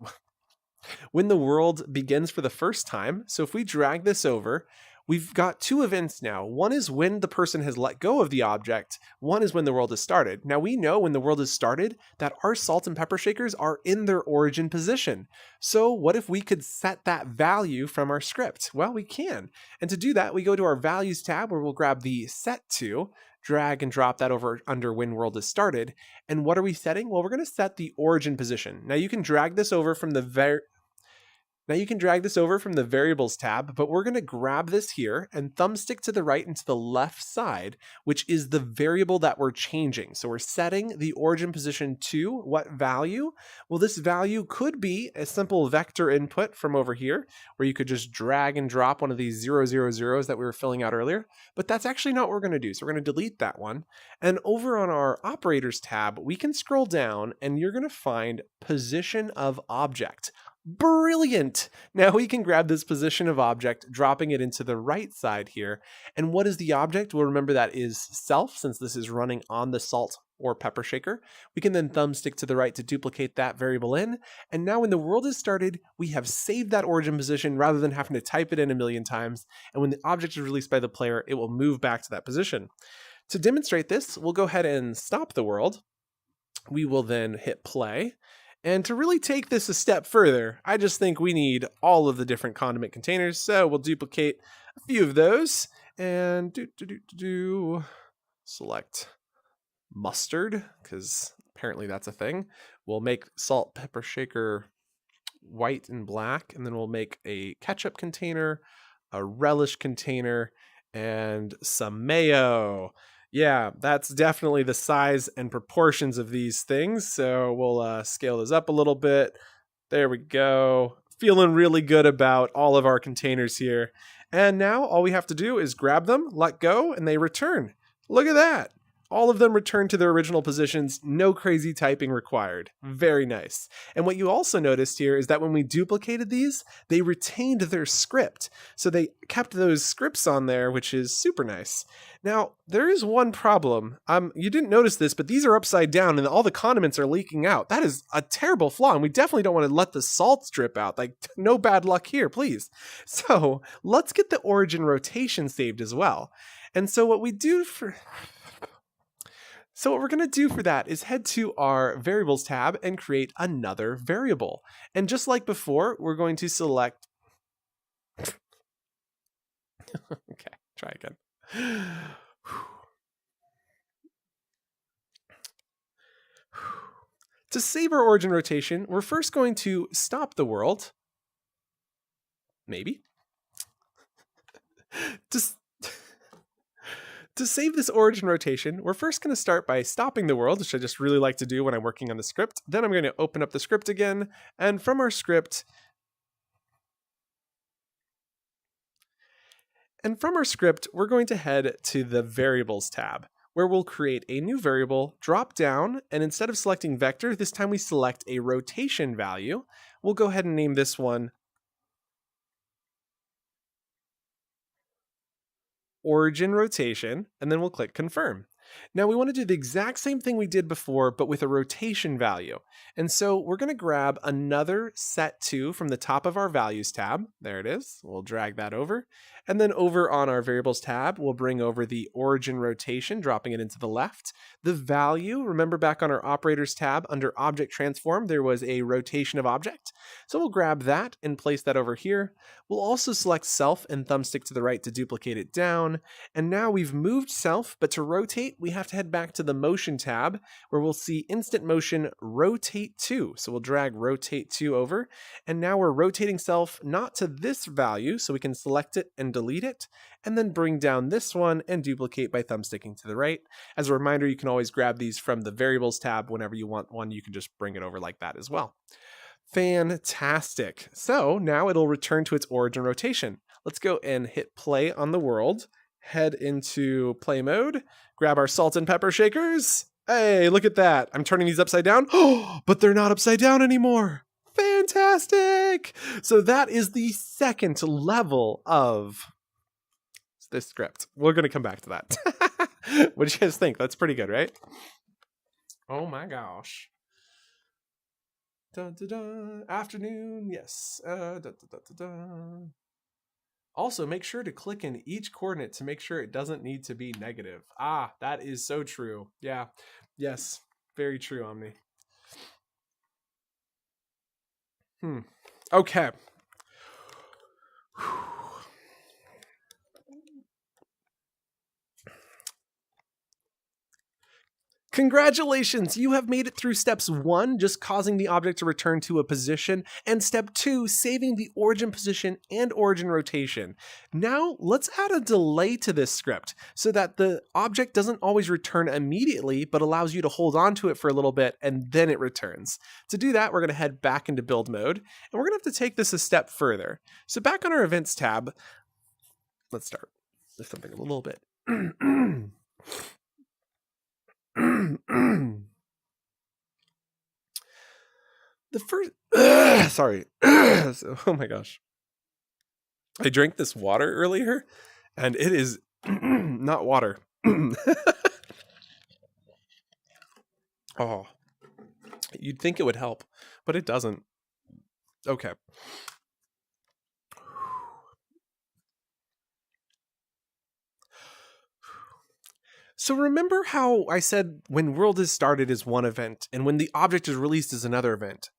S1: when the world begins for the first time. So if we drag this over, we've got two events now. One is when the person has let go of the object. One is when the world has started. Now we know when the world has started that our salt and pepper shakers are in their origin position. So what if we could set that value from our script? Well, we can. And to do that, we go to our values tab where we'll grab the set to, drag and drop that over under when world has started. And what are we setting? Well, we're going to set the origin position. Now you can drag this over from the variables tab, but we're going to grab this here and thumbstick to the right and to the left side, which is the variable that we're changing. So we're setting the origin position to what value? Well, this value could be a simple vector input from over here, where you could just drag and drop one of these 0, 0, 0s that we were filling out earlier, but that's actually not what we're going to do. So we're going to delete that one. And over on our operators tab, we can scroll down and you're going to find position of object. Brilliant! Now we can grab this position of object, dropping it into the right side here. And what is the object? Well, remember that is self, since this is running on the salt or pepper shaker. We can then thumbstick to the right to duplicate that variable in. And now when the world is started, we have saved that origin position rather than having to type it in a million times. And when the object is released by the player, it will move back to that position. To demonstrate this, we'll go ahead and stop the world. We will then hit play. And to really take this a step further, I just think we need all of the different condiment containers. So we'll duplicate a few of those and select mustard, because apparently that's a thing. We'll make salt, pepper shaker white and black, and then we'll make a ketchup container, a relish container, and some mayo. Yeah, that's definitely the size and proportions of these things. So we'll scale those up a little bit. There we go. Feeling really good about all of our containers here. And now all we have to do is grab them, let go, and they return. Look at that. All of them return to their original positions, no crazy typing required. Very nice. And what you also noticed here is that when we duplicated these, they retained their script. So they kept those scripts on there, which is super nice. Now, there is one problem. You didn't notice this, but these are upside down and all the condiments are leaking out. That is a terrible flaw, and we definitely don't want to let the salt drip out. Like, no bad luck here, please. So let's get the origin rotation saved as well. And so what we're going to do for that is head to our variables tab and create another variable. And just like before, we're going to select... Okay, try again. To save our origin rotation, we're first going to stop the world. Maybe. To save this origin rotation, we're first going to start by stopping the world, which I just really like to do when I'm working on the script. Then I'm going to open up the script again, and from our script, we're going to head to the variables tab, where we'll create a new variable, drop down, and instead of selecting vector, this time we select a rotation value. We'll go ahead and name this one origin rotation, and then we'll click confirm. Now we want to do the exact same thing we did before, but with a rotation value. And so we're going to grab another set to from the top of our values tab. There it is. We'll drag that over. And then over on our variables tab, we'll bring over the origin rotation, dropping it into the left. The value, remember back on our operators tab under object transform, there was a rotation of object. So we'll grab that and place that over here. We'll also select self and thumbstick to the right to duplicate it down. And now we've moved self, but to rotate, we have to head back to the motion tab where we'll see instant motion rotate to. So we'll drag rotate to over. And now we're rotating self not to this value, so we can select it and delete it, and then bring down this one and duplicate by thumbsticking to the right. As a reminder, you can always grab these from the variables tab. Whenever you want one, you can just bring it over like that as well. Fantastic. So now it'll return to its origin rotation. Let's go and hit play on the world, head into play mode, grab our salt and pepper shakers. Hey, look at that. I'm turning these upside down. Oh, but they're not upside down anymore. Fantastic. So that is the second level of this script. We're going to come back to that. What do you guys think? That's pretty good, right? Oh my gosh. Dun, dun, dun. Afternoon, yes. Dun, dun, dun, dun, dun. Also, make sure to click in each coordinate to make sure it doesn't need to be negative. Ah, that is so true. Yeah. Yes. Very true, Omni. Okay. Congratulations! You have made it through steps 1, just causing the object to return to a position, and step 2, saving the origin position and origin rotation. Now, let's add a delay to this script so that the object doesn't always return immediately, but allows you to hold on to it for a little bit and then it returns. To do that, we're going to head back into build mode, and we're going to have to take this a step further. So back on our events tab, let's start with something a little bit. The first sorry. Oh my gosh. I drank this water earlier and it is not water. Oh. You'd think it would help, but it doesn't. Okay. So remember how I said when world is started is one event and when the object is released is another event?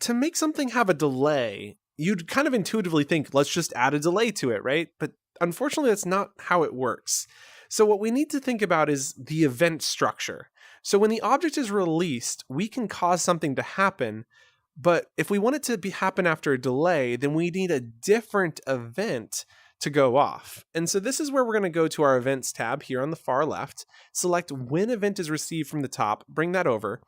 S1: To make something have a delay, you'd kind of intuitively think, let's just add a delay to it, right? But unfortunately, that's not how it works. So what we need to think about is the event structure. So when the object is released, we can cause something to happen, but if we want it to happen after a delay, then we need a different event to go off. And so this is where we're going to go to our events tab here on the far left, select when event is received from the top, bring that over.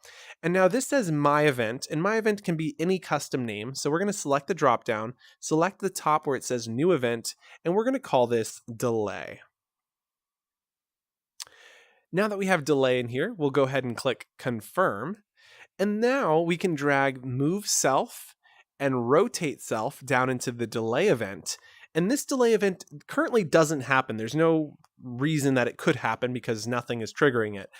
S1: And now this says my event, and my event can be any custom name. So we're going to select the drop down, select the top where it says new event, and we're going to call this delay. Now that we have delay in here, we'll go ahead and click confirm. And now we can drag move self and rotate self down into the delay event. And this delay event currently doesn't happen. There's no reason that it could happen because nothing is triggering it.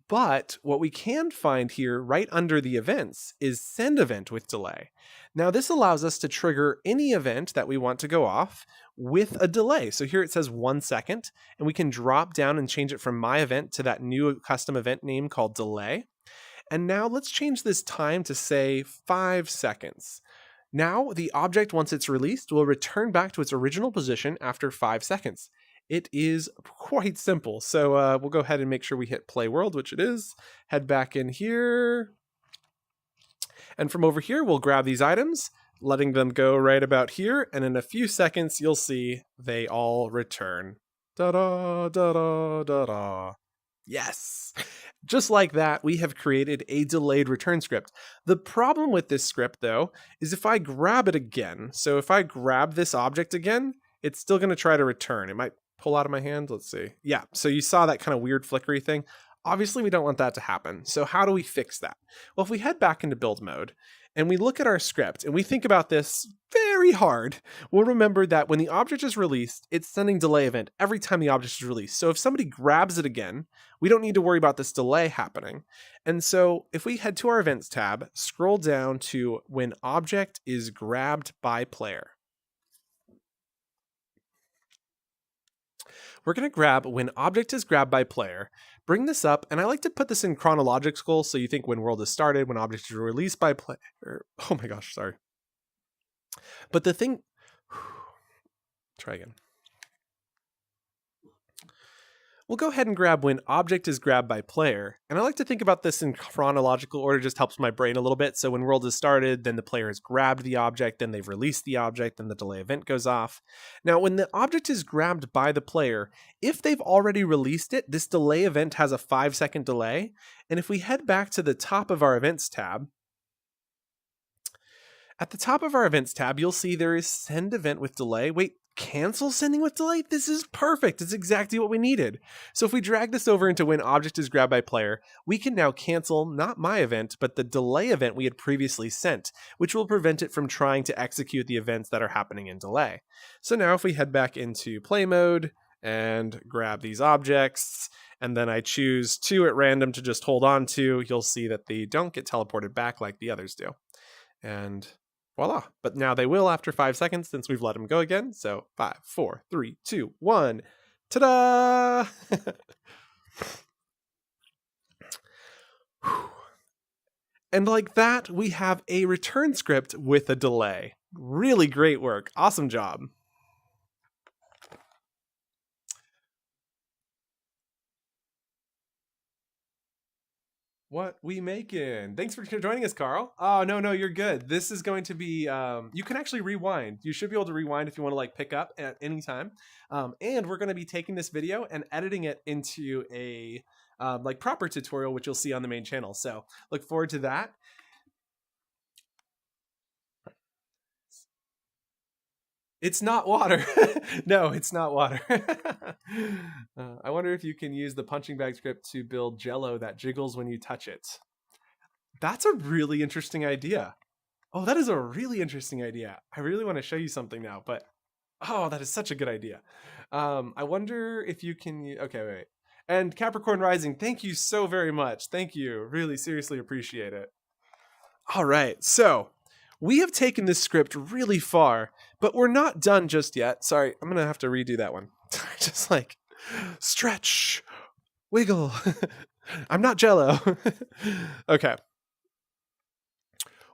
S1: But what we can find here right under the events is send event with delay. Now this allows us to trigger any event that we want to go off with a delay. So here it says 1 second, and we can drop down and change it from my event to that new custom event name called delay. And now let's change this time to say 5 seconds. Now, the object, once it's released, will return back to its original position after 5 seconds. It is quite simple. So we'll go ahead and make sure we hit play world, which it is. Head back in here. And from over here, we'll grab these items, letting them go right about here. And in a few seconds, you'll see they all return. Da-da, da-da, da-da. Yes. Just like that, we have created a delayed return script. The problem with this script, though, is if I grab it again, so if I grab this object again, it's still going to try to return. It might pull out of my hand. Let's see. Yeah, so you saw that kind of weird flickery thing. Obviously, we don't want that to happen. So how do we fix that? Well, if we head back into build mode and we look at our script and we think about this very hard, we'll remember that when the object is released, it's sending delay event every time the object is released. So if somebody grabs it again, we don't need to worry about this delay happening. And so if we head to our events tab, scroll down to when object is grabbed by player. We're going to grab when object is grabbed by player, bring this up, and I like to put this in chronological so you think when world is started, when object is released by player. Oh my gosh, sorry. But the thing, try again. We'll go ahead and grab when object is grabbed by player. And I like to think about this in chronological order, just helps my brain a little bit. So when world is started, then the player has grabbed the object, then they've released the object, then the delay event goes off. Now, when the object is grabbed by the player, if they've already released it, this delay event has a 5-second delay. And if we head back to the top of our events tab, at the top of our events tab, you'll see there is send event with delay. Wait, cancel sending with delay? This is perfect. It's exactly what we needed. So if we drag this over into when object is grabbed by player, we can now cancel not my event, but the delay event we had previously sent, which will prevent it from trying to execute the events that are happening in delay. So now if we head back into play mode and grab these objects, and then I choose 2 at random to just hold on to, you'll see that they don't get teleported back like the others do. And Voila. But now they will after 5 seconds since we've let them go again. So 5, 4, 3, 2, 1. Ta-da! And like that, we have a return script with a delay. Really great work. Awesome job. What we making? Thanks for joining us, Carl. Oh, no, you're good. This is going to be, you can actually rewind. You should be able to rewind if you want to like pick up at any time. And we're going to be taking this video and editing it into a like proper tutorial, which you'll see on the main channel. So look forward to that. It's not water. No, it's not water. I wonder if you can use the punching bag script to build Jello that jiggles when you touch it. That's a really interesting idea. Oh, that is a really interesting idea. I really want to show you something now, but oh, that is such a good idea. I wonder if you can. Okay, wait. And Capricorn Rising, thank you so very much. Thank you. Really, seriously appreciate it. All right, so we have taken this script really far, but we're not done just yet. Sorry, I'm gonna have to redo that one. Just like stretch, wiggle. I'm not Jello. Okay.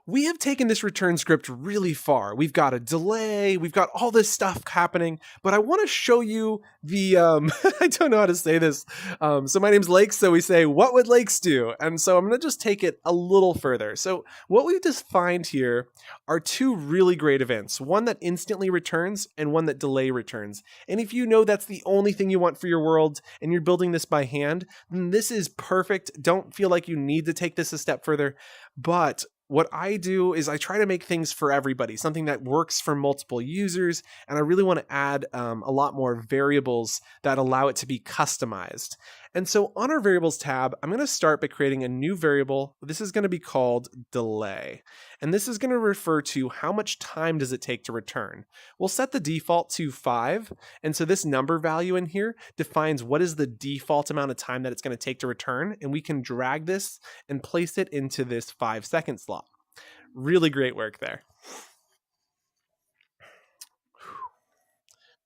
S1: We have taken this return script really far. We've got a delay, we've got all this stuff happening, but I want to show you the, I don't know how to say this. So my name's Lakes, so we say, what would Lakes do? And so I'm going to just take it a little further. So what we've defined here are two really great events, one that instantly returns and one that delay returns. And if you know that's the only thing you want for your world and you're building this by hand, then this is perfect. Don't feel like you need to take this a step further, but what I do is I try to make things for everybody, something that works for multiple users, and I really want to add a lot more variables that allow it to be customized. And so on our variables tab, I'm going to start by creating a new variable. This is going to be called delay. And this is going to refer to how much time does it take to return. We'll set the default to 5. And so this number value in here defines what is the default amount of time that it's going to take to return. And we can drag this and place it into this 5-second slot. Really great work there.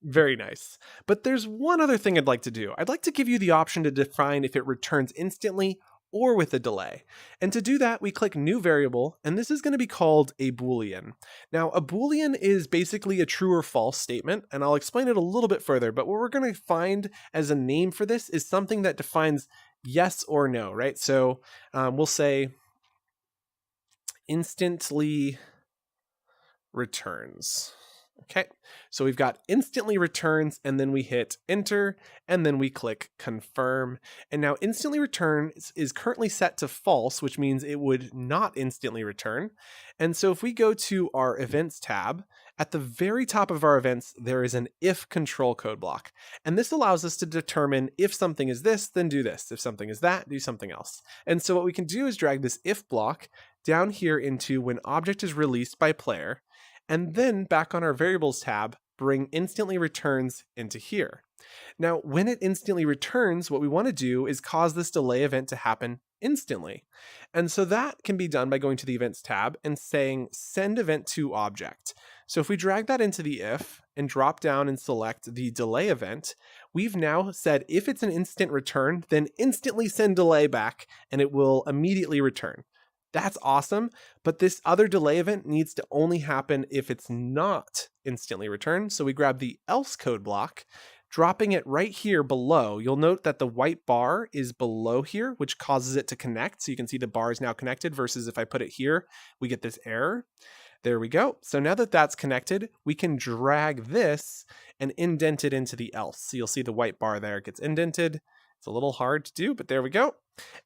S1: Very nice. But there's one other thing I'd like to do. I'd like to give you the option to define if it returns instantly or with a delay. And to do that, we click New Variable, and this is going to be called a Boolean. Now, a Boolean is basically a true or false statement, and I'll explain it a little bit further, but what we're going to find as a name for this is something that defines yes or no, right? So we'll say instantly returns. Okay, so we've got instantly returns, and then we hit enter, and then we click confirm. And now instantly return is currently set to false, which means it would not instantly return. And so if we go to our events tab, at the very top of our events, there is an if control code block. And this allows us to determine if something is this, then do this. If something is that, do something else. And so what we can do is drag this if block down here into when object is released by player, and then back on our variables tab, bring instantly returns into here. Now, when it instantly returns, what we want to do is cause this delay event to happen instantly. And so that can be done by going to the events tab and saying send event to object. So if we drag that into the if and drop down and select the delay event, we've now said if it's an instant return, then instantly send delay back and it will immediately return. That's awesome, but this other delay event needs to only happen if it's not instantly returned. So we grab the else code block, dropping it right here below. You'll note that the white bar is below here, which causes it to connect. So you can see the bar is now connected versus if I put it here, we get this error. There we go. So now that that's connected, we can drag this and indent it into the else. So you'll see the white bar there gets indented. It's a little hard to do, but there we go.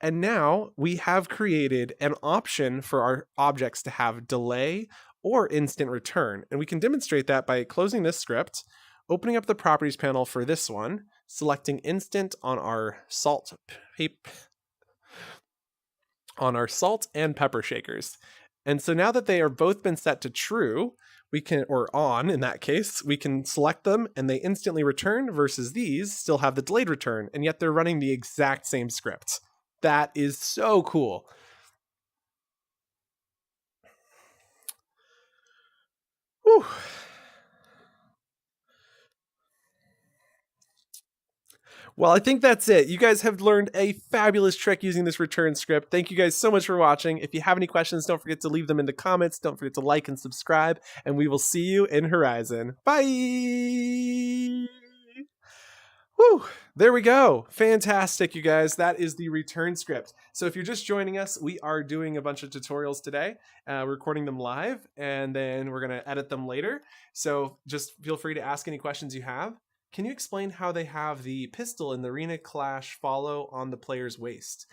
S1: And now we have created an option for our objects to have delay or instant return. And we can demonstrate that by closing this script, opening up the properties panel for this one, selecting instant on our salt and pepper shakers. And so now that they are both been set to true, we can, or on in that case, we can select them and they instantly return versus these still have the delayed return, and yet they're running the exact same script. That is so cool. Whew. Well, I think that's it. You guys have learned a fabulous trick using this return script. Thank you guys so much for watching. If you have any questions, don't forget to leave them in the comments. Don't forget to like and subscribe, and we will see you in Horizon. Bye! Whew, there we go. Fantastic, you guys. That is the return script. So if you're just joining us, we are doing a bunch of tutorials today. We're recording them live, and then we're going to edit them later. So just feel free to ask any questions you have. Can you explain how they have the pistol in the arena clash follow on the player's waist?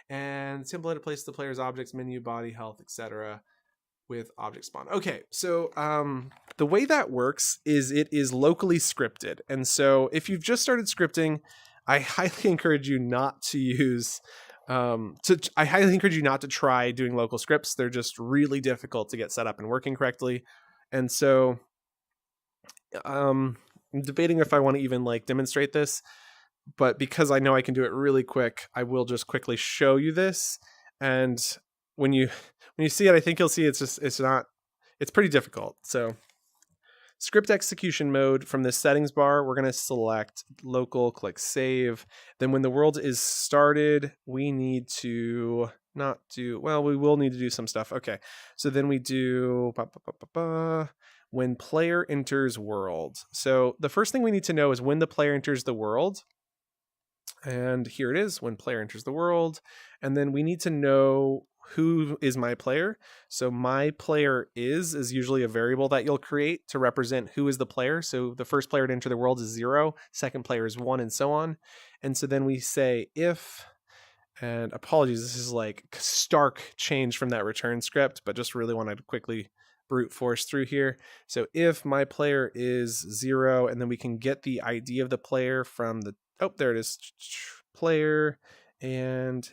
S1: And simple way to place the player's objects, menu, body, health, etc. with object spawn. Okay, so the way that works is it is locally scripted. And so if you've just started scripting, I highly encourage you not to use I highly encourage you not to try doing local scripts. They're just really difficult to get set up and working correctly. And so I'm debating if I want to even like demonstrate this, but because I know I can do it really quick, I will just quickly show you this. And when you see it, I think you'll see it's pretty difficult. So script execution mode, from the settings bar, we're going to select local, click save. Then when the world is started, we need to we will need to do some stuff. Okay. So then we do when player enters world. So the first thing we need to know is when the player enters the world. And here it is, when player enters the world. And then we need to know who is my player. So my player is usually a variable that you'll create to represent who is the player. So the first player to enter the world is 0, second player is 1, and so on. And so then we say if, and apologies, this is like stark change from that return script, but just really wanted to quickly brute force through here. So if my player is 0, and then we can get the ID of the player from the, oh, there it is, player, and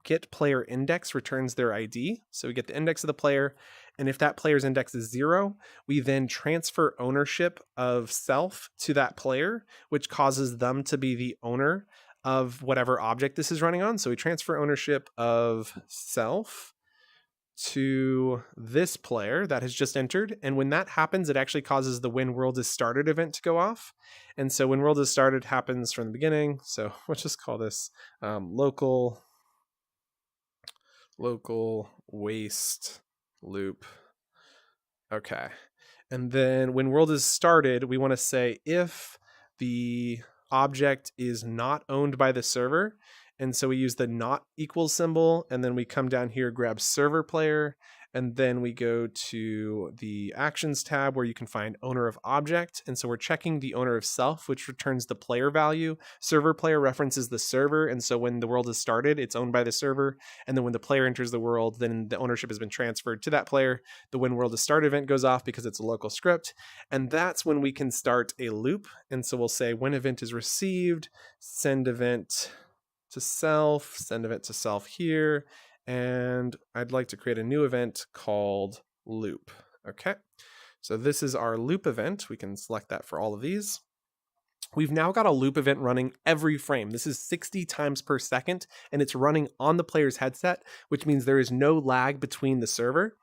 S1: get player index returns their ID. So we get the index of the player. And if that player's index is 0, we then transfer ownership of self to that player, which causes them to be the owner of whatever object this is running on. So we transfer ownership of self to this player that has just entered. And when that happens, it actually causes the when world is started event to go off. And so when world is started happens from the beginning. So let's just call this local waste loop. Okay. And then when world is started, we want to say if the object is not owned by the server. And so we use the not equals symbol, and then we come down here, grab server player, and then we go to the actions tab where you can find owner of object. And so we're checking the owner of self, which returns the player value. Server player references the server. And so when the world is started, it's owned by the server. And then when the player enters the world, then the ownership has been transferred to that player. The when world is started event goes off because it's a local script. And that's when we can start a loop. And so we'll say when event is received, send event to self, send event to self here. And I'd like to create a new event called loop. Okay, so this is our loop event. We can select that for all of these. We've now got a loop event running every frame. This is 60 times per second, and it's running on the player's headset, which means there is no lag between the server.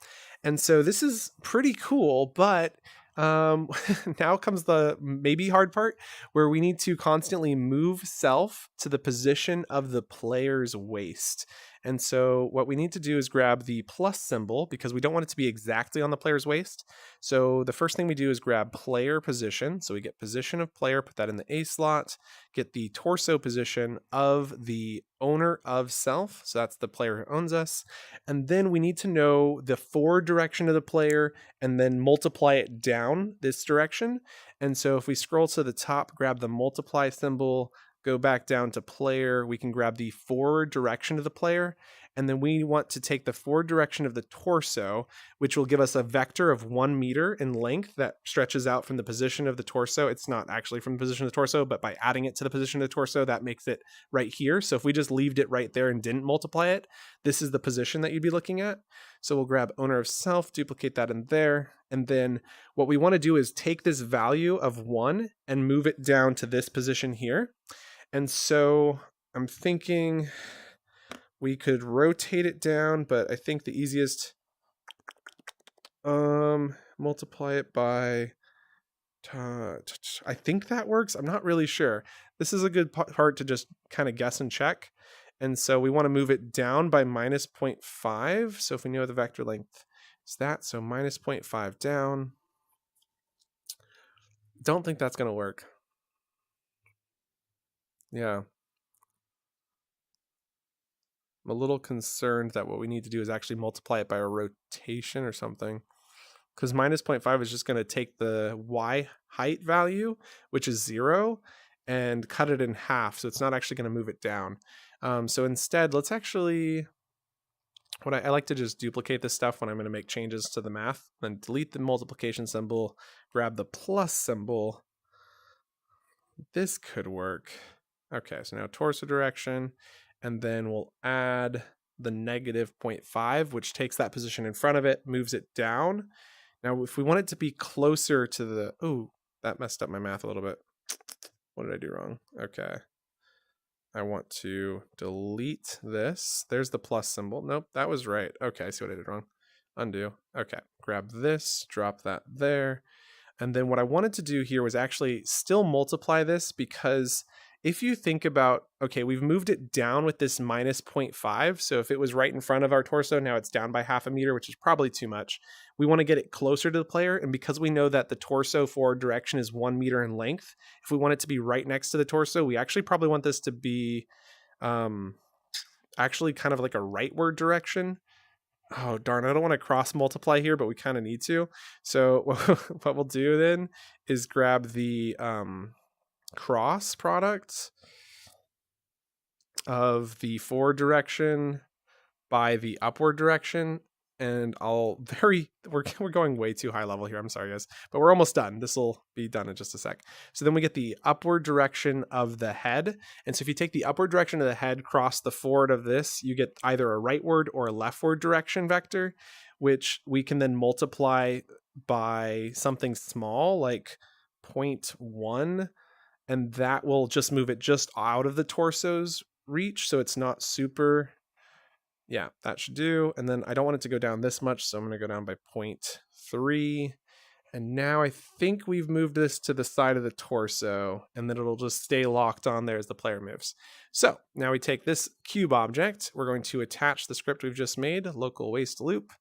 S1: And so this is pretty cool, but now comes the maybe hard part, where we need to constantly move self to the position of the player's waist. And so what we need to do is grab the plus symbol, because we don't want it to be exactly on the player's waist. So the first thing we do is grab player position. So we get position of player, put that in the A slot, get the torso position of the owner of self. So that's the player who owns us. And then we need to know the forward direction of the player and then multiply it down this direction. And so if we scroll to the top, grab the multiply symbol, go back down to player, we can grab the forward direction of the player, and then we want to take the forward direction of the torso, which will give us a vector of 1 meter in length that stretches out from the position of the torso. It's not actually from the position of the torso, but by adding it to the position of the torso, that makes it right here. So if we just leaved it right there and didn't multiply it, this is the position that you'd be looking at. So we'll grab owner of self, duplicate that in there. And then what we want to do is take this value of 1 and move it down to this position here. And so I'm thinking we could rotate it down, but I think the easiest, multiply it by, I think that works. I'm not really sure. This is a good part to just kind of guess and check. And so we want to move it down by minus 0.5. So if we know the vector length is that, so minus 0.5 down. Don't think that's going to work. Yeah. I'm a little concerned that what we need to do is actually multiply it by a rotation or something. Because minus 0.5 is just going to take the y height value, which is 0, and cut it in half. So it's not actually going to move it down. So instead, let's actually, I like to just duplicate this stuff when I'm going to make changes to the math. Then delete the multiplication symbol, grab the plus symbol. This could work. Okay, so now torso direction, and then we'll add the negative 0.5, which takes that position in front of it, moves it down. Now, if we want it to be closer to the, oh, that messed up my math a little bit. What did I do wrong? Okay. I want to delete this. There's the plus symbol. Nope, that was right. Okay, I see what I did wrong. Undo. Okay, grab this, drop that there. And then what I wanted to do here was actually still multiply this, because if you think about, okay, we've moved it down with this minus 0.5. So if it was right in front of our torso, now it's down by half a meter, which is probably too much. We want to get it closer to the player. And because we know that the torso forward direction is 1 meter in length, if we want it to be right next to the torso, we actually probably want this to be actually kind of like a rightward direction. Oh, darn, I don't want to cross multiply here, but we kind of need to. So what we'll do then is grab the cross product of the forward direction by the upward direction. And we're going way too high level here. I'm sorry, guys, but we're almost done. This will be done in just a sec. So then we get the upward direction of the head. And so if you take the upward direction of the head, cross the forward of this, you get either a rightward or a leftward direction vector, which we can then multiply by something small like 0.1. And that will just move it just out of the torso's reach. So it's not super. Yeah, that should do. And then I don't want it to go down this much, so I'm going to go down by 0.3. And now I think we've moved this to the side of the torso, and then it'll just stay locked on there as the player moves. So now we take this cube object. We're going to attach the script we've just made, local waist loop,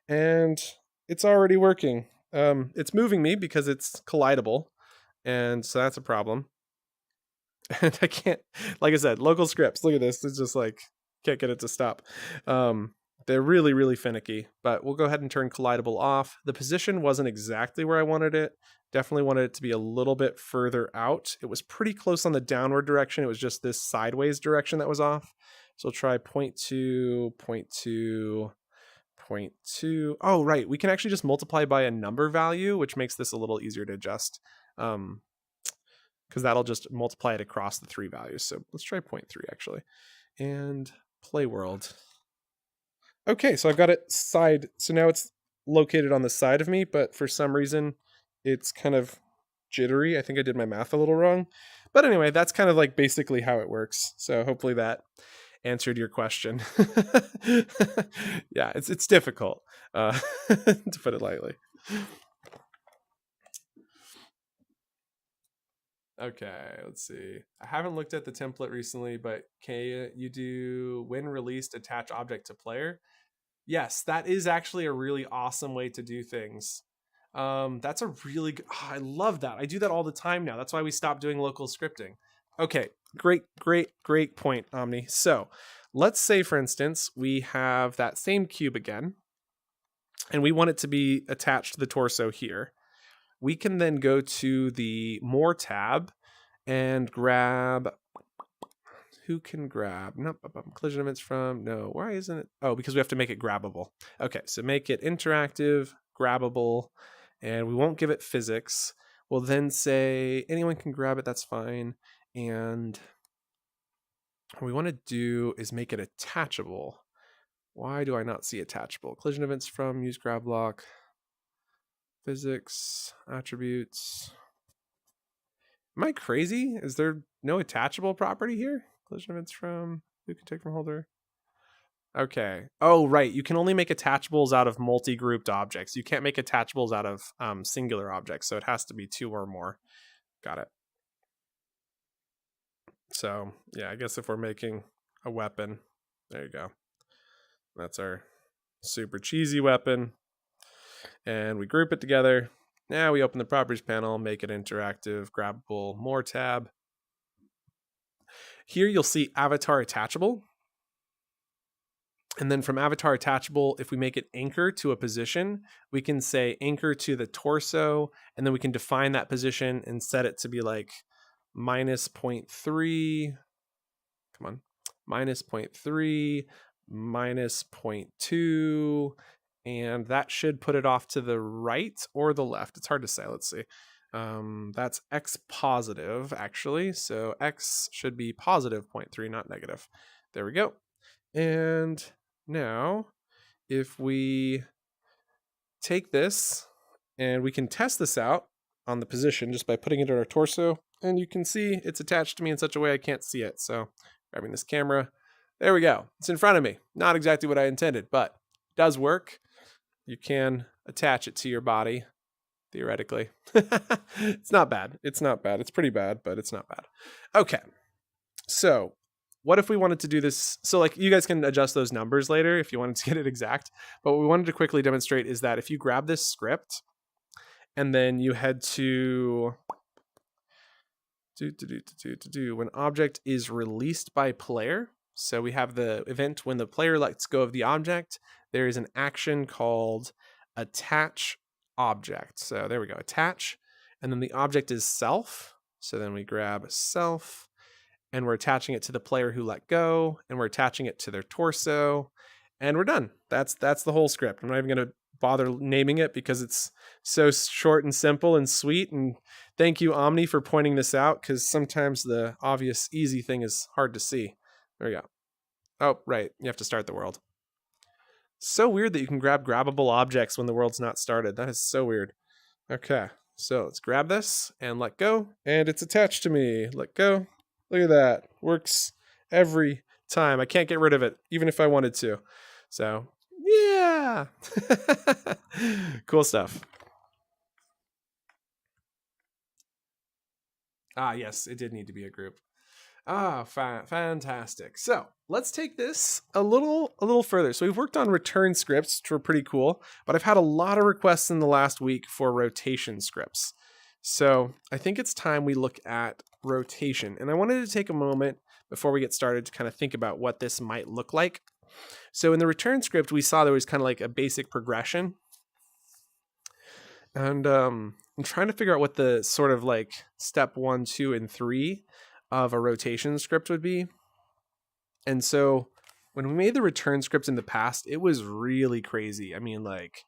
S1: and it's already working. It's moving me because it's collidable, and so that's a problem. And I can't, like I said, local scripts. Look at this. It's just like, can't get it to stop. They're really, really finicky, but we'll go ahead and turn collidable off. The position wasn't exactly where I wanted it. Definitely wanted it to be a little bit further out. It was pretty close on the downward direction. It was just this sideways direction that was off. So we'll try 0.2, 0.2, 0.2. Oh, right. We can actually just multiply by a number value, which makes this a little easier to adjust. Because that'll just multiply it across the 3 values. So let's try 0.3 actually. And play world. Okay, so I've got it side. So now it's located on the side of me, but for some reason it's kind of jittery. I think I did my math a little wrong. But anyway, that's kind of like basically how it works. So hopefully that answered your question. Yeah, it's difficult, to put it lightly. Okay, let's see. I haven't looked at the template recently, but can you do when released attach object to player? Yes, that is actually a really awesome way to do things. That's a really good, I love that. I do that all the time now. That's why we stopped doing local scripting. Okay, great point, Omni. So let's say, for instance, we have that same cube again, and we want it to be attached to the torso here. We can then go to the More tab and grab, who can grab? Nope, collision events from, no, why isn't it? Oh, because we have to make it grabbable. Okay, so make it interactive, grabbable, and we won't give it physics. We'll then say anyone can grab it, that's fine. And what we want to do is make it attachable. Why do I not see attachable? Collision events from, use grab block, physics, attributes. Am I crazy? Is there no attachable property here? Collision events from, who can take from holder? Okay. Oh, right. You can only make attachables out of multi-grouped objects. You can't make attachables out of singular objects. So it has to be 2 or more. Got it. So yeah, I guess if we're making a weapon, there you go. That's our super cheesy weapon. And we group it together. Now we open the properties panel, make it interactive, grabbable, more tab. Here you'll see avatar attachable. And then from avatar attachable, if we make it anchor to a position, we can say anchor to the torso, and then we can define that position and set it to be like minus 0.3. Come on, minus 0.3, minus 0.2, and that should put it off to the right or the left. It's hard to say. Let's see. That's x positive, actually. So x should be positive 0.3, not negative. There we go. And now, if we take this and we can test this out on the position just by putting it on our torso, and you can see it's attached to me in such a way I can't see it. So grabbing this camera, there we go. It's in front of me. Not exactly what I intended, but it does work. You can attach it to your body, theoretically. It's not bad. It's not bad. It's pretty bad, but it's not bad. Okay. So what if we wanted to do this? So like you guys can adjust those numbers later if you wanted to get it exact. But what we wanted to quickly demonstrate is that if you grab this script and then you head to when object is released by player. So we have the event when the player lets go of the object. There is an action called attach object. So there we go, attach. And then the object is self. So then we grab self and we're attaching it to the player who let go, and we're attaching it to their torso, and we're done. That's the whole script. I'm not even going to bother naming it because it's so short and simple and sweet. And thank you, Omni, for pointing this out, because sometimes the obvious easy thing is hard to see. There we go. Oh, right. You have to start the world. So weird that you can grab grabbable objects when the world's not started. That is so weird. Okay, so let's grab this and let go, and it's attached to me. Let go. Look at that. Works every time. I can't get rid of it, even if I wanted to. So, yeah. Cool stuff. Ah, yes, it did need to be a group. Ah, fantastic. So let's take this a little further. So we've worked on return scripts, which were pretty cool, but I've had a lot of requests in the last week for rotation scripts. So I think it's time we look at rotation. And I wanted to take a moment before we get started to kind of think about what this might look like. So in the return script, we saw there was kind of like a basic progression. And I'm trying to figure out what the sort of like step 1, 2, and 3 of a rotation script would be. And so when we made the return script in the past, it was really crazy. I mean, like,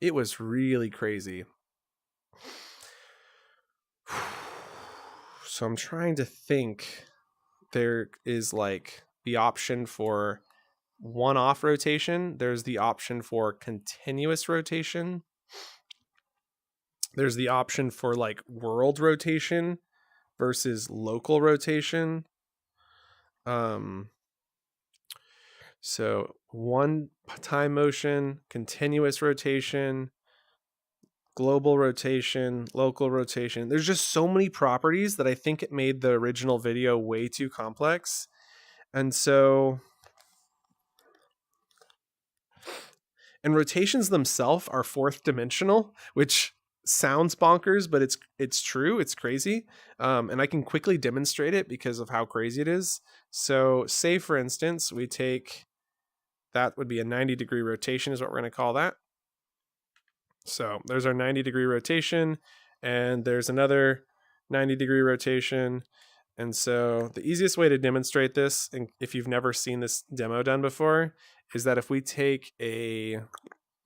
S1: it was really crazy. So I'm trying to think. There is like the option for one-off rotation. There's the option for continuous rotation. There's the option for like world rotation versus local rotation. So one time motion, continuous rotation, global rotation, local rotation. There's just so many properties that I think it made the original video way too complex. And rotations themselves are fourth dimensional, which sounds bonkers, but it's true. It's crazy. And I can quickly demonstrate it because of how crazy it is. So say, for instance, we take, that would be a 90-degree rotation is what we're going to call that. So there's our 90-degree rotation, and there's another 90-degree rotation. And so the easiest way to demonstrate this, and if you've never seen this demo done before, is that if we take a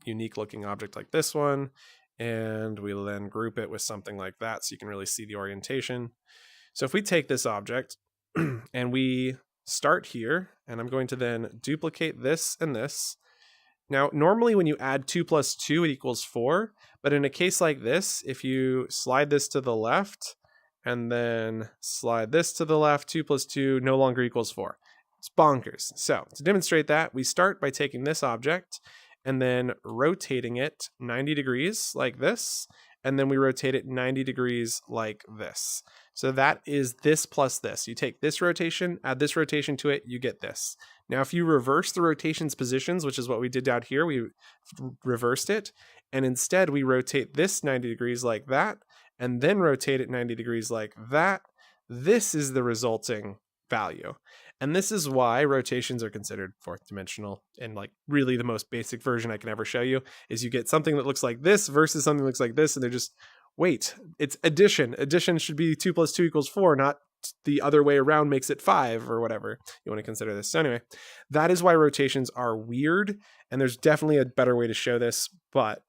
S1: unique looking object like this one, and we'll then group it with something like that so you can really see the orientation. So if we take this object and we start here, and I'm going to then duplicate this and this. Now, normally when you add 2 plus 2, it equals 4. But in a case like this, if you slide this to the left and then slide this to the left, 2 plus 2 no longer equals 4. It's bonkers. So to demonstrate that, we start by taking this object and then rotating it 90 degrees like this, and then we rotate it 90 degrees like this. So that is this plus this. You take this rotation, add this rotation to it, you get this. Now, if you reverse the rotation's positions, which is what we did down here, we reversed it, and instead we rotate this 90 degrees like that, and then rotate it 90 degrees like that, this is the resulting value. And this is why rotations are considered fourth dimensional. And like really the most basic version I can ever show you is you get something that looks like this versus something that looks like this. And they're just, wait, it's addition. Addition should be 2 + 2 = 4, not the other way around makes it 5 or whatever you want to consider this. So anyway, that is why rotations are weird. And there's definitely a better way to show this. But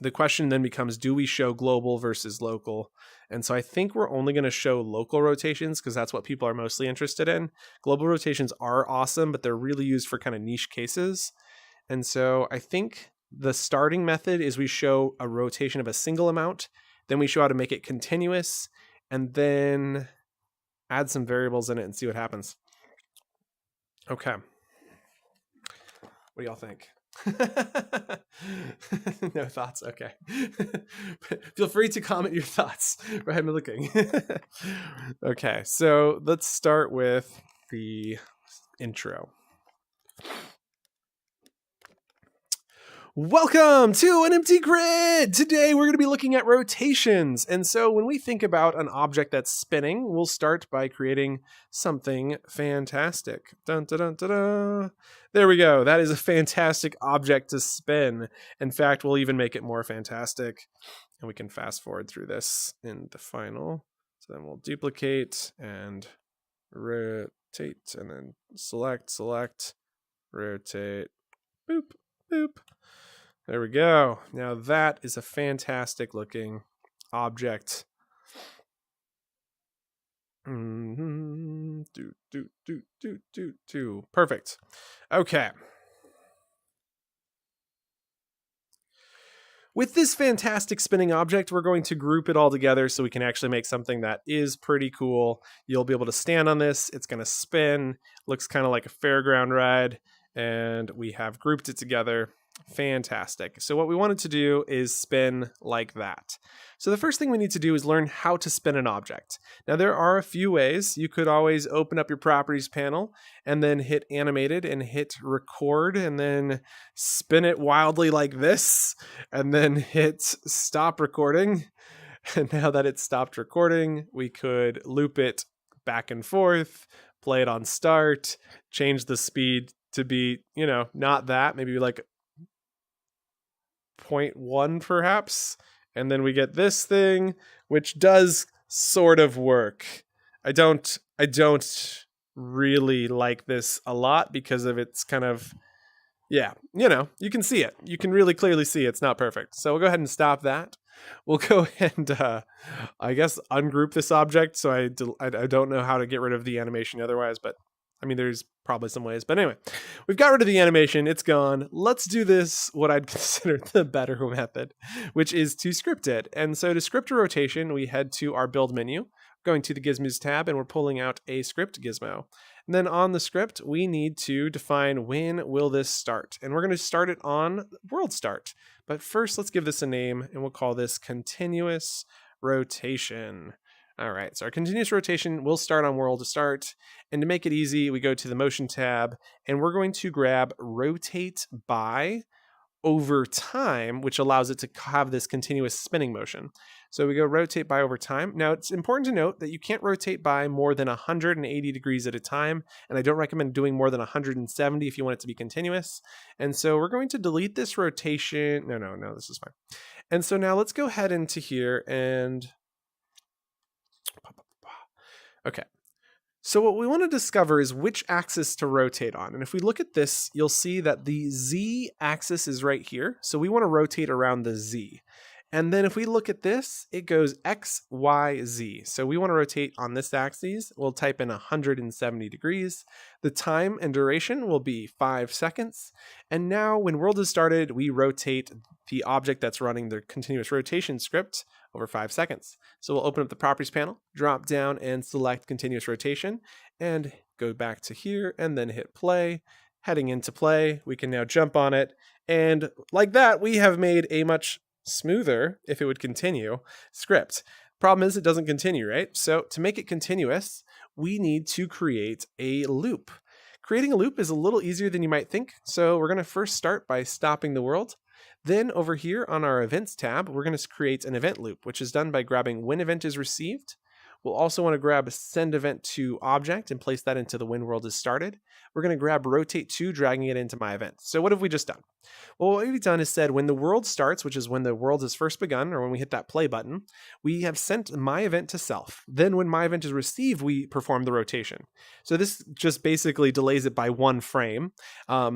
S1: the question then becomes, do we show global versus local? And so I think we're only going to show local rotations because that's what people are mostly interested in. Global rotations are awesome, but they're really used for kind of niche cases. And so I think the starting method is we show a rotation of a single amount, then we show how to make it continuous, and then add some variables in it and see what happens. Okay. What do y'all think? No thoughts? Okay. Feel free to comment your thoughts. Right, I'm looking. Okay, so let's start with the intro. Welcome to an empty grid! Today we're going to be looking at rotations. And so when we think about an object that's spinning, we'll start by creating something fantastic. Dun, dun, dun, dun, dun. There we go. That is a fantastic object to spin. In fact, we'll even make it more fantastic. And we can fast forward through this in the final. So then we'll duplicate and rotate and then select, rotate, boop, boop. There we go. Now that is a fantastic looking object. Perfect. Okay. With this fantastic spinning object, we're going to group it all together so we can actually make something that is pretty cool. You'll be able to stand on this. It's going to spin. Looks kind of like a fairground ride. And we have grouped it together. Fantastic. So what we wanted to do is spin like that. So the first thing we need to do is learn how to spin an object. Now there are a few ways. You could always open up your properties panel and then hit animated and hit record and then spin it wildly like this and then hit stop recording. And now that it's stopped recording, we could loop it back and forth, play it on start, change the speed to be, not that, maybe like 0.1 perhaps, and then we get this thing which does sort of work. I don't really like this a lot because of its kind of, you can see it. You can really clearly see it's not perfect. So we'll go ahead and stop that. We'll go ahead and I guess ungroup this object so I don't know how to get rid of the animation otherwise, but I mean, there's probably some ways. But anyway, we've got rid of the animation. It's gone. Let's do this, what I'd consider the better method, which is to script it. And so to script a rotation, we head to our build menu, going to the gizmos tab, and we're pulling out a script gizmo. And then on the script, we need to define when will this start. And we're going to start it on world start. But first, let's give this a name, and we'll call this continuous rotation. All right, so our continuous rotation will start on world to start. And to make it easy, we go to the motion tab and we're going to grab rotate by over time, which allows it to have this continuous spinning motion. So we go rotate by over time. Now it's important to note that you can't rotate by more than 180 degrees at a time. And I don't recommend doing more than 170 if you want it to be continuous. And so we're going to delete this rotation. No, this is fine. And so now let's go ahead into here and okay, so what we want to discover is which axis to rotate on. And if we look at this, you'll see that the Z axis is right here. So we want to rotate around the Z. And then if we look at this, it goes X, Y, Z. So we want to rotate on this axis. We'll type in 170 degrees. The time and duration will be 5 seconds. And now when world is started, we rotate the object that's running the continuous rotation script over 5 seconds. So we'll open up the properties panel, drop down and select continuous rotation and go back to here, and then hit play. Heading into play, we can now jump on it. And like that, we have made a much smoother, if it would continue, script. Problem is it doesn't continue, right? So to make it continuous, we need to create a loop. Creating a loop is a little easier than you might think. So we're going to first start by stopping the world. Then over here on our events tab, we're going to create an event loop, which is done by grabbing when event is received. We'll also want to grab send event to object and place that into the when world is started. We're going to grab rotate to, dragging it into my event. So what have we just done? Well, what we've done is said when the world starts, which is when the world is first begun, or when we hit that play button, we have sent my event to self. Then when my event is received, we perform the rotation. So this just basically delays it by 1 frame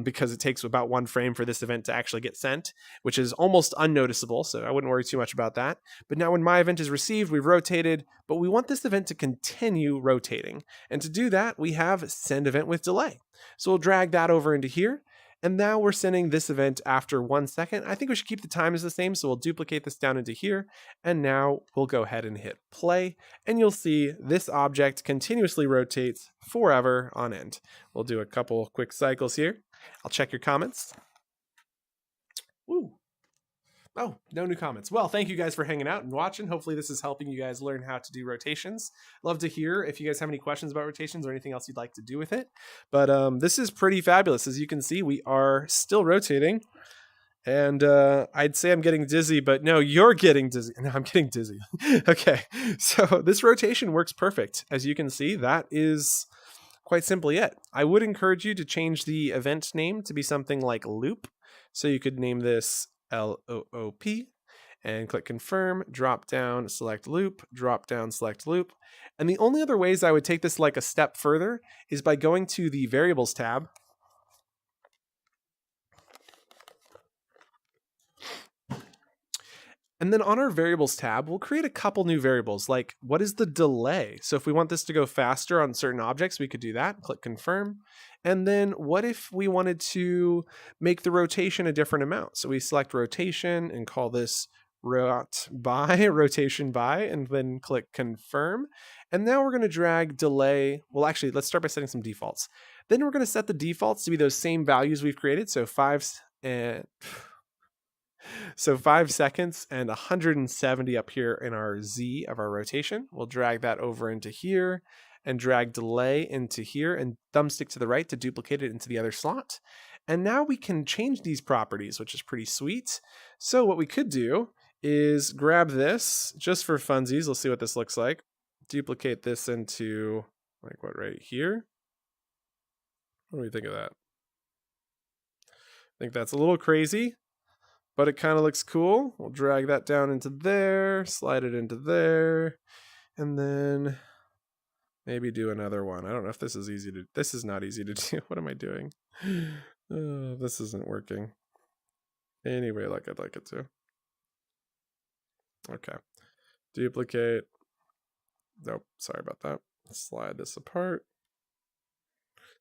S1: because it takes about 1 frame for this event to actually get sent, which is almost unnoticeable. So I wouldn't worry too much about that. But now when my event is received, we've rotated, but we want this event to continue rotating. And to do that, we have send event with delay. So we'll drag that over into here. And now we're sending this event after 1 second. I think we should keep the time as the same, so we'll duplicate this down into here. And now we'll go ahead and hit play. And you'll see this object continuously rotates forever on end. We'll do a couple quick cycles here. I'll check your comments. Woo. Oh, no new comments. Well, thank you guys for hanging out and watching. Hopefully this is helping you guys learn how to do rotations. Love to hear if you guys have any questions about rotations or anything else you'd like to do with it. But this is pretty fabulous. As you can see, we are still rotating. And I'd say I'm getting dizzy, but no, you're getting dizzy. No, I'm getting dizzy. Okay, so this rotation works perfect. As you can see, that is quite simply it. I would encourage you to change the event name to be something like loop. So you could name this LOOP and click confirm, drop down, select loop, drop down, select loop. And the only other ways I would take this like a step further is by going to the variables tab. And then on our variables tab, we'll create a couple new variables, like what is the delay? So if we want this to go faster on certain objects, we could do that, click confirm. And then what if we wanted to make the rotation a different amount? So we select rotation and call this rotation by, and then click confirm. And now we're going to drag delay. Well, actually, let's start by setting some defaults. Then we're going to set the defaults to be those same values we've created. So 5 seconds and 170 up here in our Z of our rotation. We'll drag that over into here and drag delay into here and thumbstick to the right to duplicate it into the other slot. And now we can change these properties, which is pretty sweet. So what we could do is grab this just for funsies. Let's see what this looks like. Duplicate this into like what, right here? What do we think of that? I think that's a little crazy, but it kind of looks cool. We'll drag that down into there, slide it into there, and then maybe do another one. I don't know if this is easy to, this is not easy to do. What am I doing? Oh, this isn't working. Anyway, like I'd like it to. Okay. Duplicate. Nope, sorry about that. Slide this apart.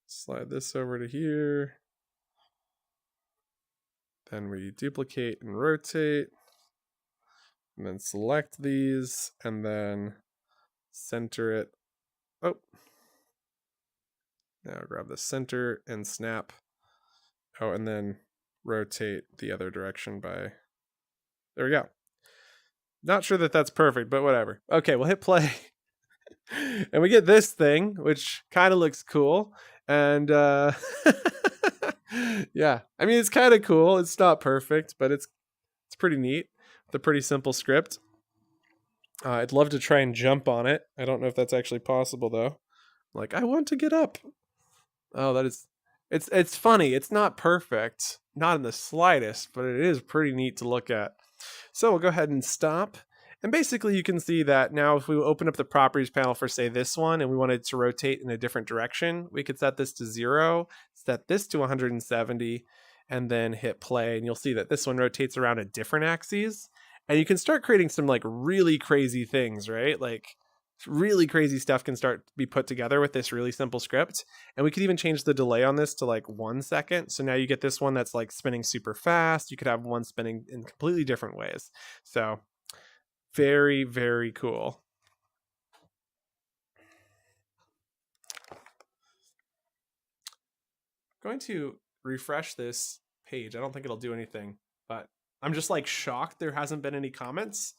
S1: Slide this over to here. Then we duplicate and rotate. And then select these and then center it. Oh. Now grab the center and snap. Oh, and then rotate the other direction by, there we go. Not sure that that's perfect, but whatever. Okay, we'll hit play. And we get this thing, which kind of looks cool. And yeah, I mean, it's kind of cool. It's not perfect, but it's pretty neat. It's a pretty simple script. I'd love to try and jump on it. I don't know if that's actually possible though. Like, I want to get up. Oh, that is, it's funny. It's not perfect, not in the slightest, but it is pretty neat to look at. So we'll go ahead and stop. And basically you can see that now if we open up the properties panel for say this one and we wanted to rotate in a different direction, we could set this to 0, set this to 170, and then hit play. And you'll see that this one rotates around a different axes. And you can start creating some like really crazy things, right? Like really crazy stuff can start to be put together with this really simple script. And we could even change the delay on this to like 1 second. So now you get this one that's like spinning super fast. You could have one spinning in completely different ways. So very, very cool. going to refresh this page. I don't think it'll do anything, but I'm just like shocked there hasn't been any comments.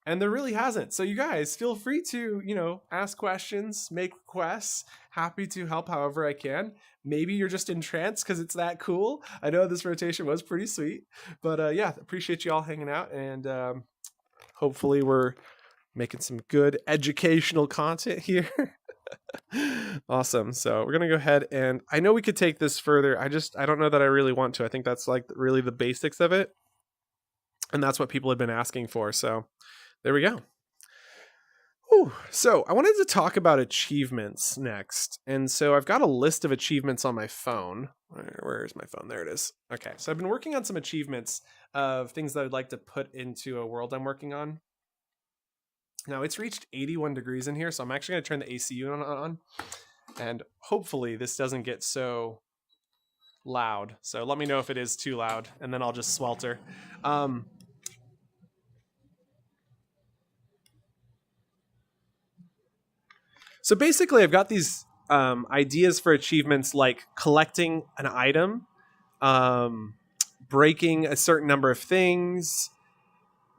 S1: And there really hasn't. So you guys feel free to, ask questions, make requests. Happy to help however I can. Maybe you're just entranced because it's that cool. I know this rotation was pretty sweet. But yeah, appreciate you all hanging out. And hopefully we're making some good educational content here. Awesome. So we're going to go ahead and I know we could take this further. I don't know that I really want to. I think that's like really the basics of it. And that's what people have been asking for. So there we go. Whew. So I wanted to talk about achievements next. And so I've got a list of achievements on my phone. Where's my phone? There it is. Okay. So I've been working on some achievements of things that I'd like to put into a world I'm working on. Now it's reached 81 degrees in here. So I'm actually going to turn the AC unit on. And hopefully this doesn't get so loud. So let me know if it is too loud and then I'll just swelter. So basically, I've got these ideas for achievements like collecting an item, breaking a certain number of things,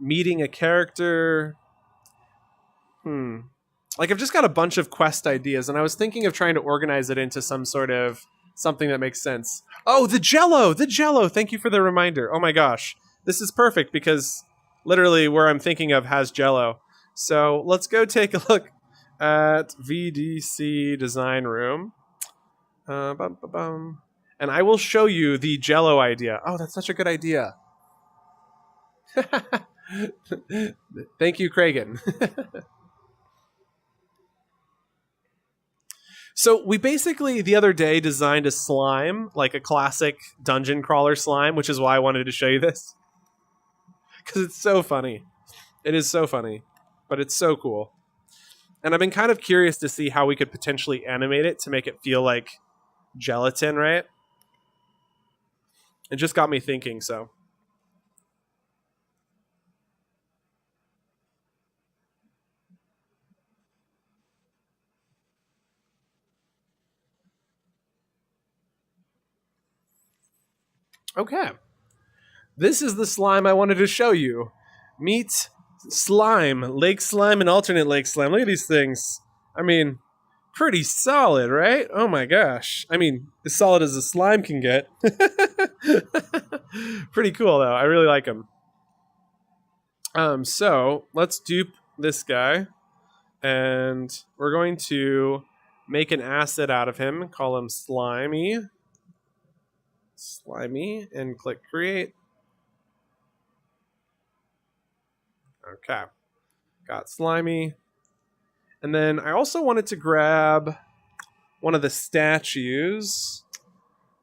S1: meeting a character. Like I've just got a bunch of quest ideas, and I was thinking of trying to organize it into some sort of something that makes sense. Oh, the Jello! Thank you for the reminder. Oh my gosh. This is perfect because literally where I'm thinking of has Jello. So let's go take a look at VDC design room. And I will show you the Jello idea. Oh, that's such a good idea. Thank you, Kragan. So we basically the other day designed a slime, like a classic dungeon crawler slime, which is why I wanted to show you this. Because it's so funny. It is so funny, but it's so cool. And I've been kind of curious to see how we could potentially animate it to make it feel like gelatin, right? It just got me thinking, so. Okay. This is the slime I wanted to show you. Meet slime, lake slime, and alternate lake slime. Look at these things. I mean, pretty solid, right? Oh my gosh. I mean, as solid as a slime can get. Pretty cool, though. I really like them. So let's dupe this guy. And we're going to make an asset out of him. Call him Slimy. And click create. Okay. Got Slimy. And then I also wanted to grab one of the statues.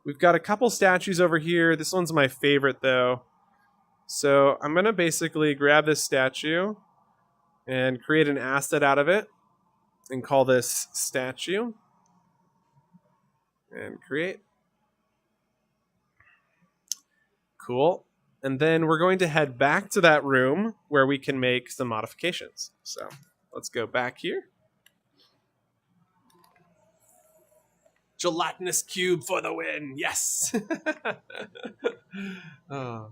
S1: We've got a couple statues over here. This one's my favorite, though. So I'm going to basically grab this statue and create an asset out of it and call this statue. And create. Cool. And then we're going to head back to that room where we can make some modifications. So let's go back here. Gelatinous cube for the win. Yes. Oh.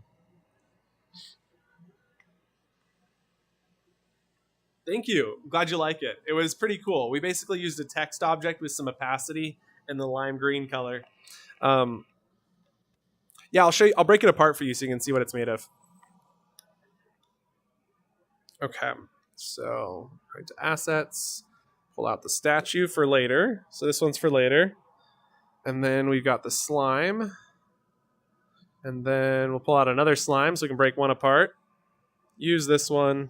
S1: Thank you. I'm glad you like it. It was pretty cool. We basically used a text object with some opacity and the lime green color. Yeah, I'll show you. I'll break it apart for you so you can see what it's made of. Okay, so right to assets, pull out the statue for later. So this one's for later. And then we've got the slime. And then we'll pull out another slime so we can break one apart. Use this one,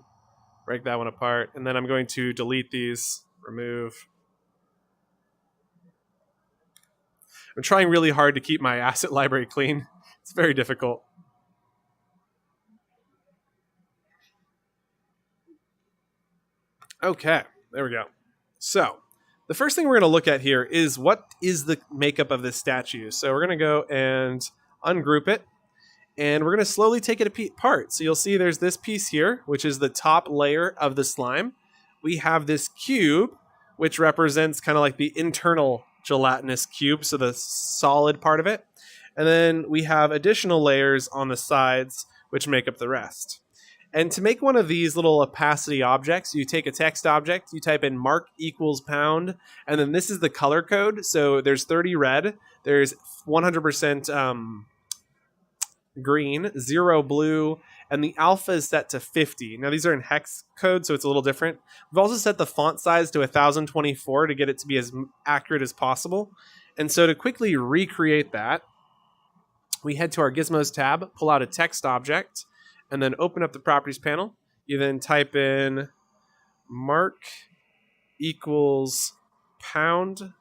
S1: break that one apart. And then I'm going to delete these, remove. I'm trying really hard to keep my asset library clean. It's very difficult. Okay, there we go. So the first thing we're going to look at here is what is the makeup of this statue. So we're going to go and ungroup it. And we're going to slowly take it apart. So you'll see there's this piece here, which is the top layer of the slime. We have this cube, which represents kind of like the internal gelatinous cube, so the solid part of it. And then we have additional layers on the sides, which make up the rest. And to make one of these little opacity objects, you take a text object, you type in mark equals pound, and then this is the color code. So there's 30 red, there's 100% green, 0 blue, and the alpha is set to 50. Now these are in hex code, so it's a little different. We've also set the font size to 1024 to get it to be as accurate as possible. And so to quickly recreate that, we head to our Gizmos tab, pull out a text object, and then open up the properties panel. You then type in mark equals pound,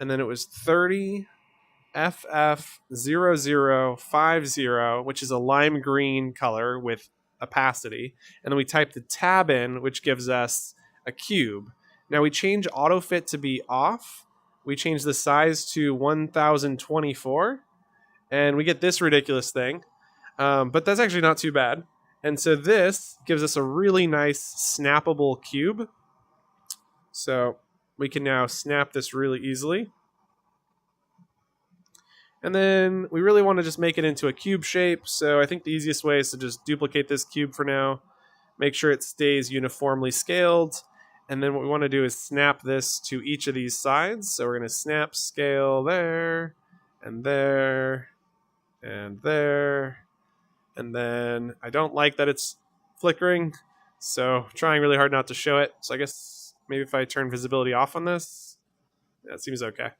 S1: and then it was 30 FF0050, which is a lime green color with opacity. And then we type the tab in, which gives us a cube. Now we change autofit to be off. We change the size to 1024, and we get this ridiculous thing. But that's actually not too bad. And so this gives us a really nice snappable cube. So we can now snap this really easily. And then we really want to just make it into a cube shape. So I think the easiest way is to just duplicate this cube for now. Make sure it stays uniformly scaled. And then what we want to do is snap this to each of these sides. So we're going to snap scale there, and there, and there. And then I don't like that it's flickering, so trying really hard not to show it. So I guess maybe if I turn visibility off on this, that seems okay.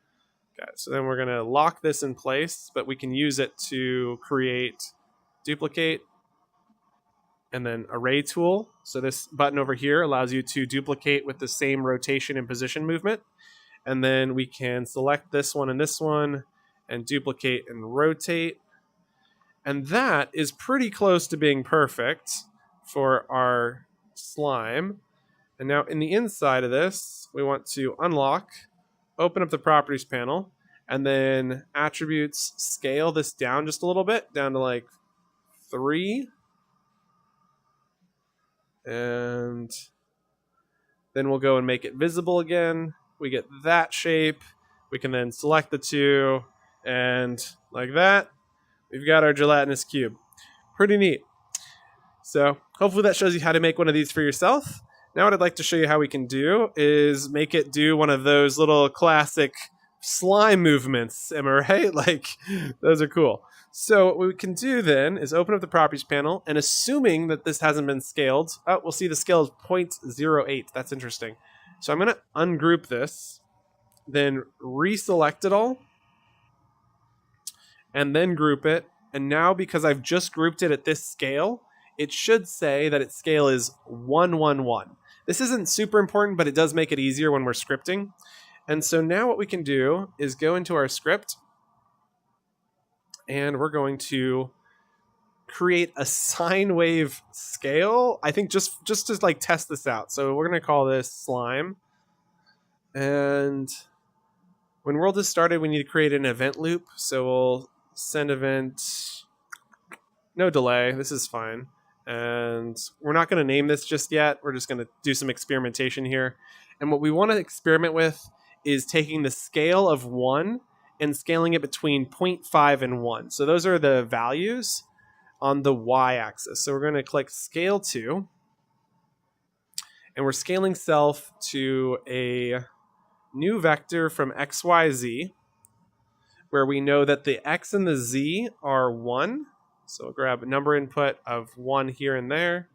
S1: Okay, so then we're going to lock this in place, but we can use it to create duplicate and then array tool. So this button over here allows you to duplicate with the same rotation and position movement. And then we can select this one and duplicate and rotate. And that is pretty close to being perfect for our slime. And now in the inside of this, we want to unlock, open up the properties panel, and then attributes, scale this down just a little bit, down to like 3. And then we'll go and make it visible again. We get that shape. We can then select the 2, and like that, we've got our gelatinous cube. Pretty neat. So hopefully that shows you how to make one of these for yourself. Now what I'd like to show you how we can do is make it do one of those little classic slime movements. Am I right? Like, those are cool. So what we can do then is open up the properties panel, and assuming that this hasn't been scaled, we'll see the scale is 0.08. That's interesting. So I'm going to ungroup this, then reselect it all, and then group it. And now because I've just grouped it at this scale, it should say that its scale is 111. This isn't super important, but it does make it easier when we're scripting. And so now what we can do is go into our script, and we're going to create a sine wave scale. I think just to like test this out. So we're going to call this slime. And when world is started, we need to create an event loop. So we'll send event, no delay. This is fine. And we're not going to name this just yet. We're just going to do some experimentation here. And what we want to experiment with is taking the scale of 1 and scaling it between 0.5 and 1. So those are the values on the y-axis. So we're going to click scale to, and we're scaling self to a new vector from XYZ, where we know that the X and the Z are 1. So we'll grab a number input of 1 here and there,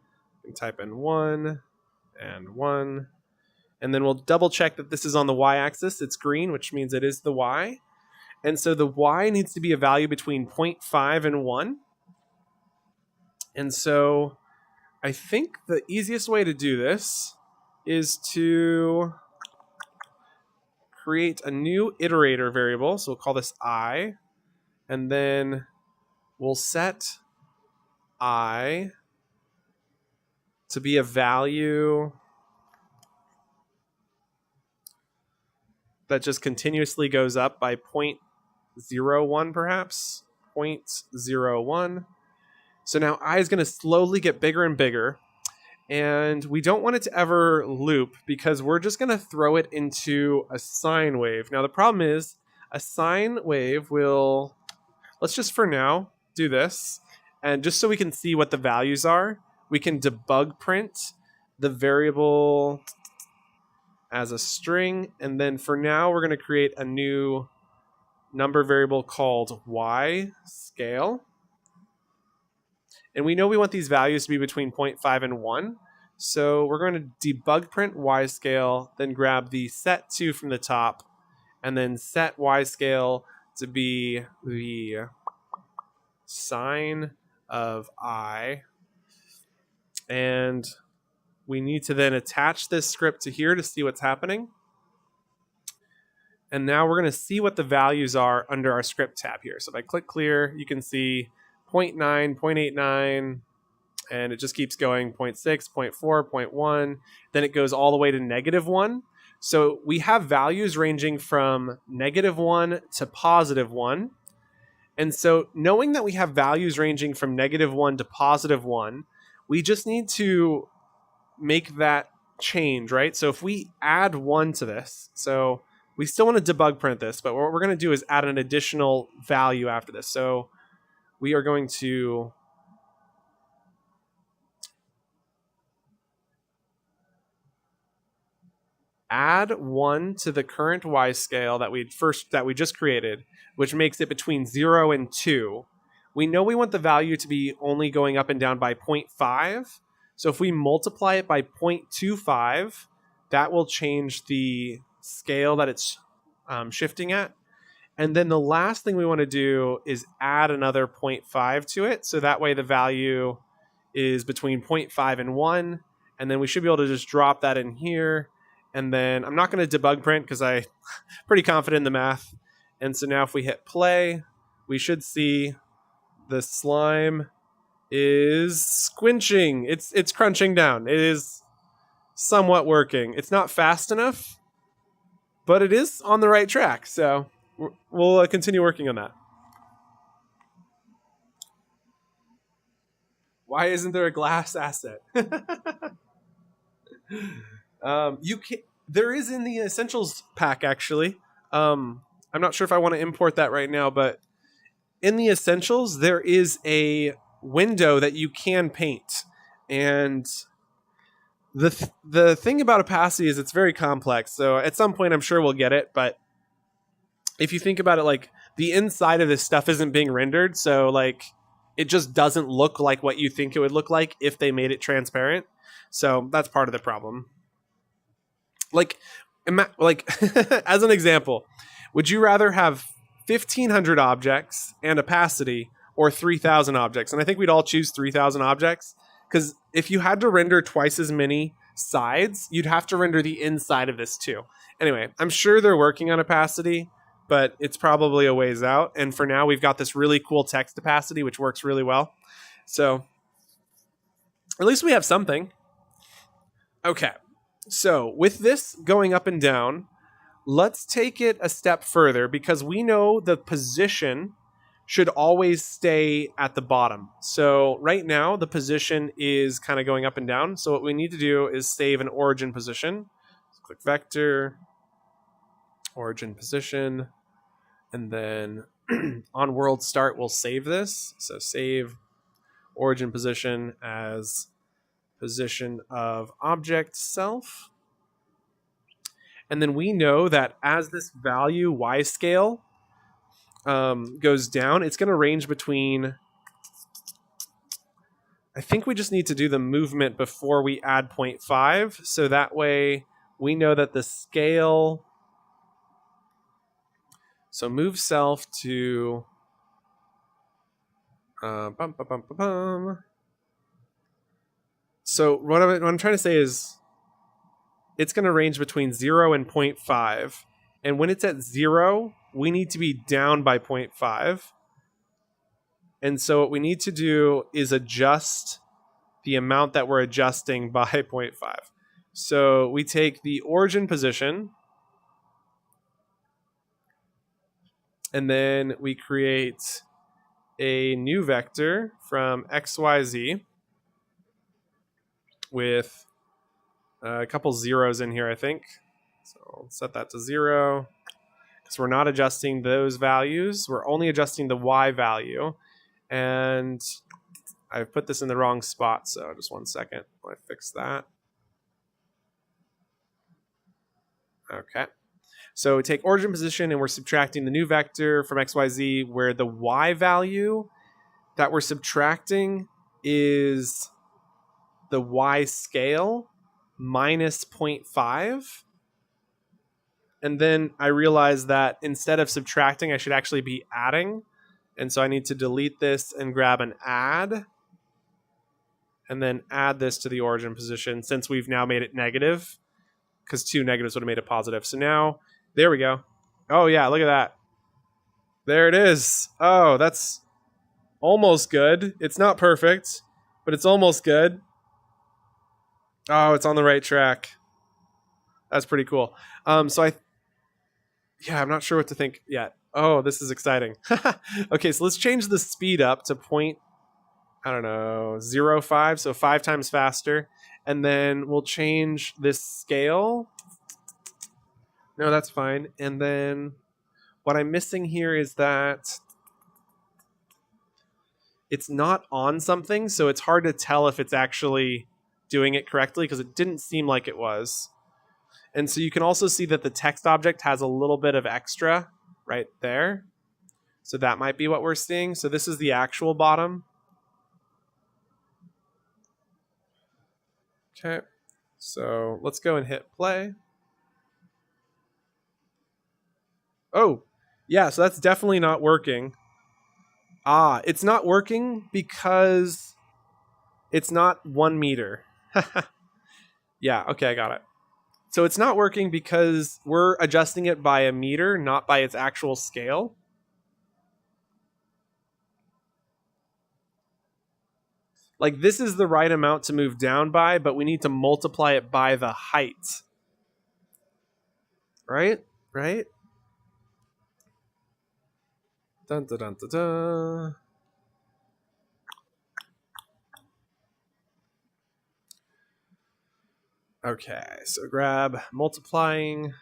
S1: and type in 1 and 1. And then we'll double check that this is on the y-axis. It's green, which means it is the y. And so the y needs to be a value between 0.5 and 1. And so I think the easiest way to do this is to create a new iterator variable. So we'll call this I. And then we'll set I to be a value that just continuously goes up by 0.01 perhaps, 0.01. So now I is going to slowly get bigger and bigger. And we don't want it to ever loop because we're just going to throw it into a sine wave. Now, the problem is a sine wave will, let's just for now do this. And just so we can see what the values are, we can debug print the variable as a string. And then for now, we're going to create a new number variable called y scale. And we know we want these values to be between 0.5 and 1. So we're going to debug print y scale, then grab the set2 from the top, and then set y scale to be the sine of I. And we need to then attach this script to here to see what's happening. And now we're going to see what the values are under our script tab here. So if I click clear, you can see 0.9, 0.89, and it just keeps going 0.6, 0.4, 0.1. Then it goes all the way to -1. So we have values ranging from -1 to +1. And so knowing that we have values ranging from -1 to +1, we just need to make that change, right? So if we add 1 to this, so we still want to debug print this, but what we're going to do is add an additional value after this. So we are going to add 1 to the current y scale that we just created, which makes it between 0 and 2. We know we want the value to be only going up and down by 0.5. So if we multiply it by 0.25, that will change the scale that it's shifting at. And then the last thing we want to do is add another 0.5 to it. So that way the value is between 0.5 and 1. And then we should be able to just drop that in here. And then I'm not going to debug print because I'm pretty confident in the math. And so now if we hit play, we should see the slime is squinching. It's crunching down. It is somewhat working. It's not fast enough, but it is on the right track. So we'll continue working on that. Why isn't there a glass asset? You can. There is in the Essentials pack, actually. I'm not sure if I want to import that right now, but in the Essentials, there is a window that you can paint. And the thing about opacity is it's very complex. So at some point, I'm sure we'll get it. But if you think about it, like the inside of this stuff isn't being rendered. So like it just doesn't look like what you think it would look like if they made it transparent. So that's part of the problem. Like as an example, would you rather have 1,500 objects and opacity or 3,000 objects? And I think we'd all choose 3,000 objects because if you had to render twice as many sides, you'd have to render the inside of this too. Anyway, I'm sure they're working on opacity, but it's probably a ways out. And for now, we've got this really cool text opacity, which works really well. So at least we have something. Okay. So with this going up and down, let's take it a step further because we know the position should always stay at the bottom. So right now the position is kind of going up and down. So what we need to do is save an origin position. Click vector, origin position, and then on world start we'll save this. So save origin position as position of object self. And then we know that as this value y scale goes down, it's going to range between, I think we just need to do the movement before we add 0.5. So that way we know that the scale, so move self to, So what I'm trying to say is it's going to range between 0 and 0.5. And when it's at 0, we need to be down by 0.5. And so what we need to do is adjust the amount that we're adjusting by 0.5. So we take the origin position, and then we create a new vector from XYZ. with a couple zeros in here, I think. So I'll set that to 0 because we're not adjusting those values. We're only adjusting the y value. And I've put this in the wrong spot, so just 1 second while I fix that. Okay. So we take origin position and we're subtracting the new vector from XYZ, where the y value that we're subtracting is the y scale minus 0.5. And then I realized that instead of subtracting, I should actually be adding. And so I need to delete this and grab an add. And then add this to the origin position since we've now made it negative, because 2 negatives would have made it positive. So now, there we go. Oh yeah, look at that. There it is. Oh, that's almost good. It's not perfect, but it's almost good. Oh, it's on the right track. That's pretty cool. I'm not sure what to think yet. Oh, this is exciting. Okay, so let's change the speed up to 0.05, so 5 times faster. And then we'll change this scale. No, that's fine. And then what I'm missing here is that it's not on something, so it's hard to tell if it's actually doing it correctly because it didn't seem like it was. And so you can also see that the text object has a little bit of extra right there. So that might be what we're seeing. So this is the actual bottom. Okay, so let's go and hit play. Oh, yeah, so that's definitely not working. It's not working because it's not 1 meter. Yeah, okay, I got it. So it's not working because we're adjusting it by a meter, not by its actual scale. Like, this is the right amount to move down by, but we need to multiply it by the height. Right? Right? Dun, dun, dun, dun, dun. Okay, so grab multiplying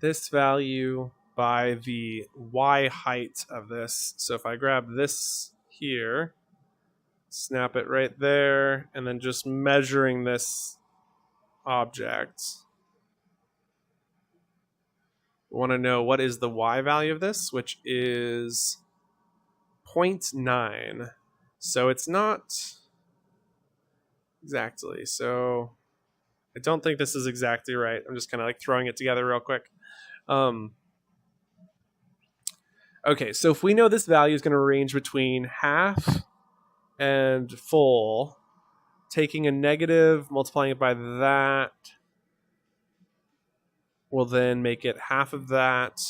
S1: this value by the y height of this. So if I grab this here, snap it right there, and then just measuring this object. We want to know what is the y value of this, which is 0.9. So it's not exactly. So I don't think this is exactly right. I'm just kind of like throwing it together real quick. Okay, so if we know this value is going to range between half and full, taking a negative, multiplying it by that, will then make it half of that.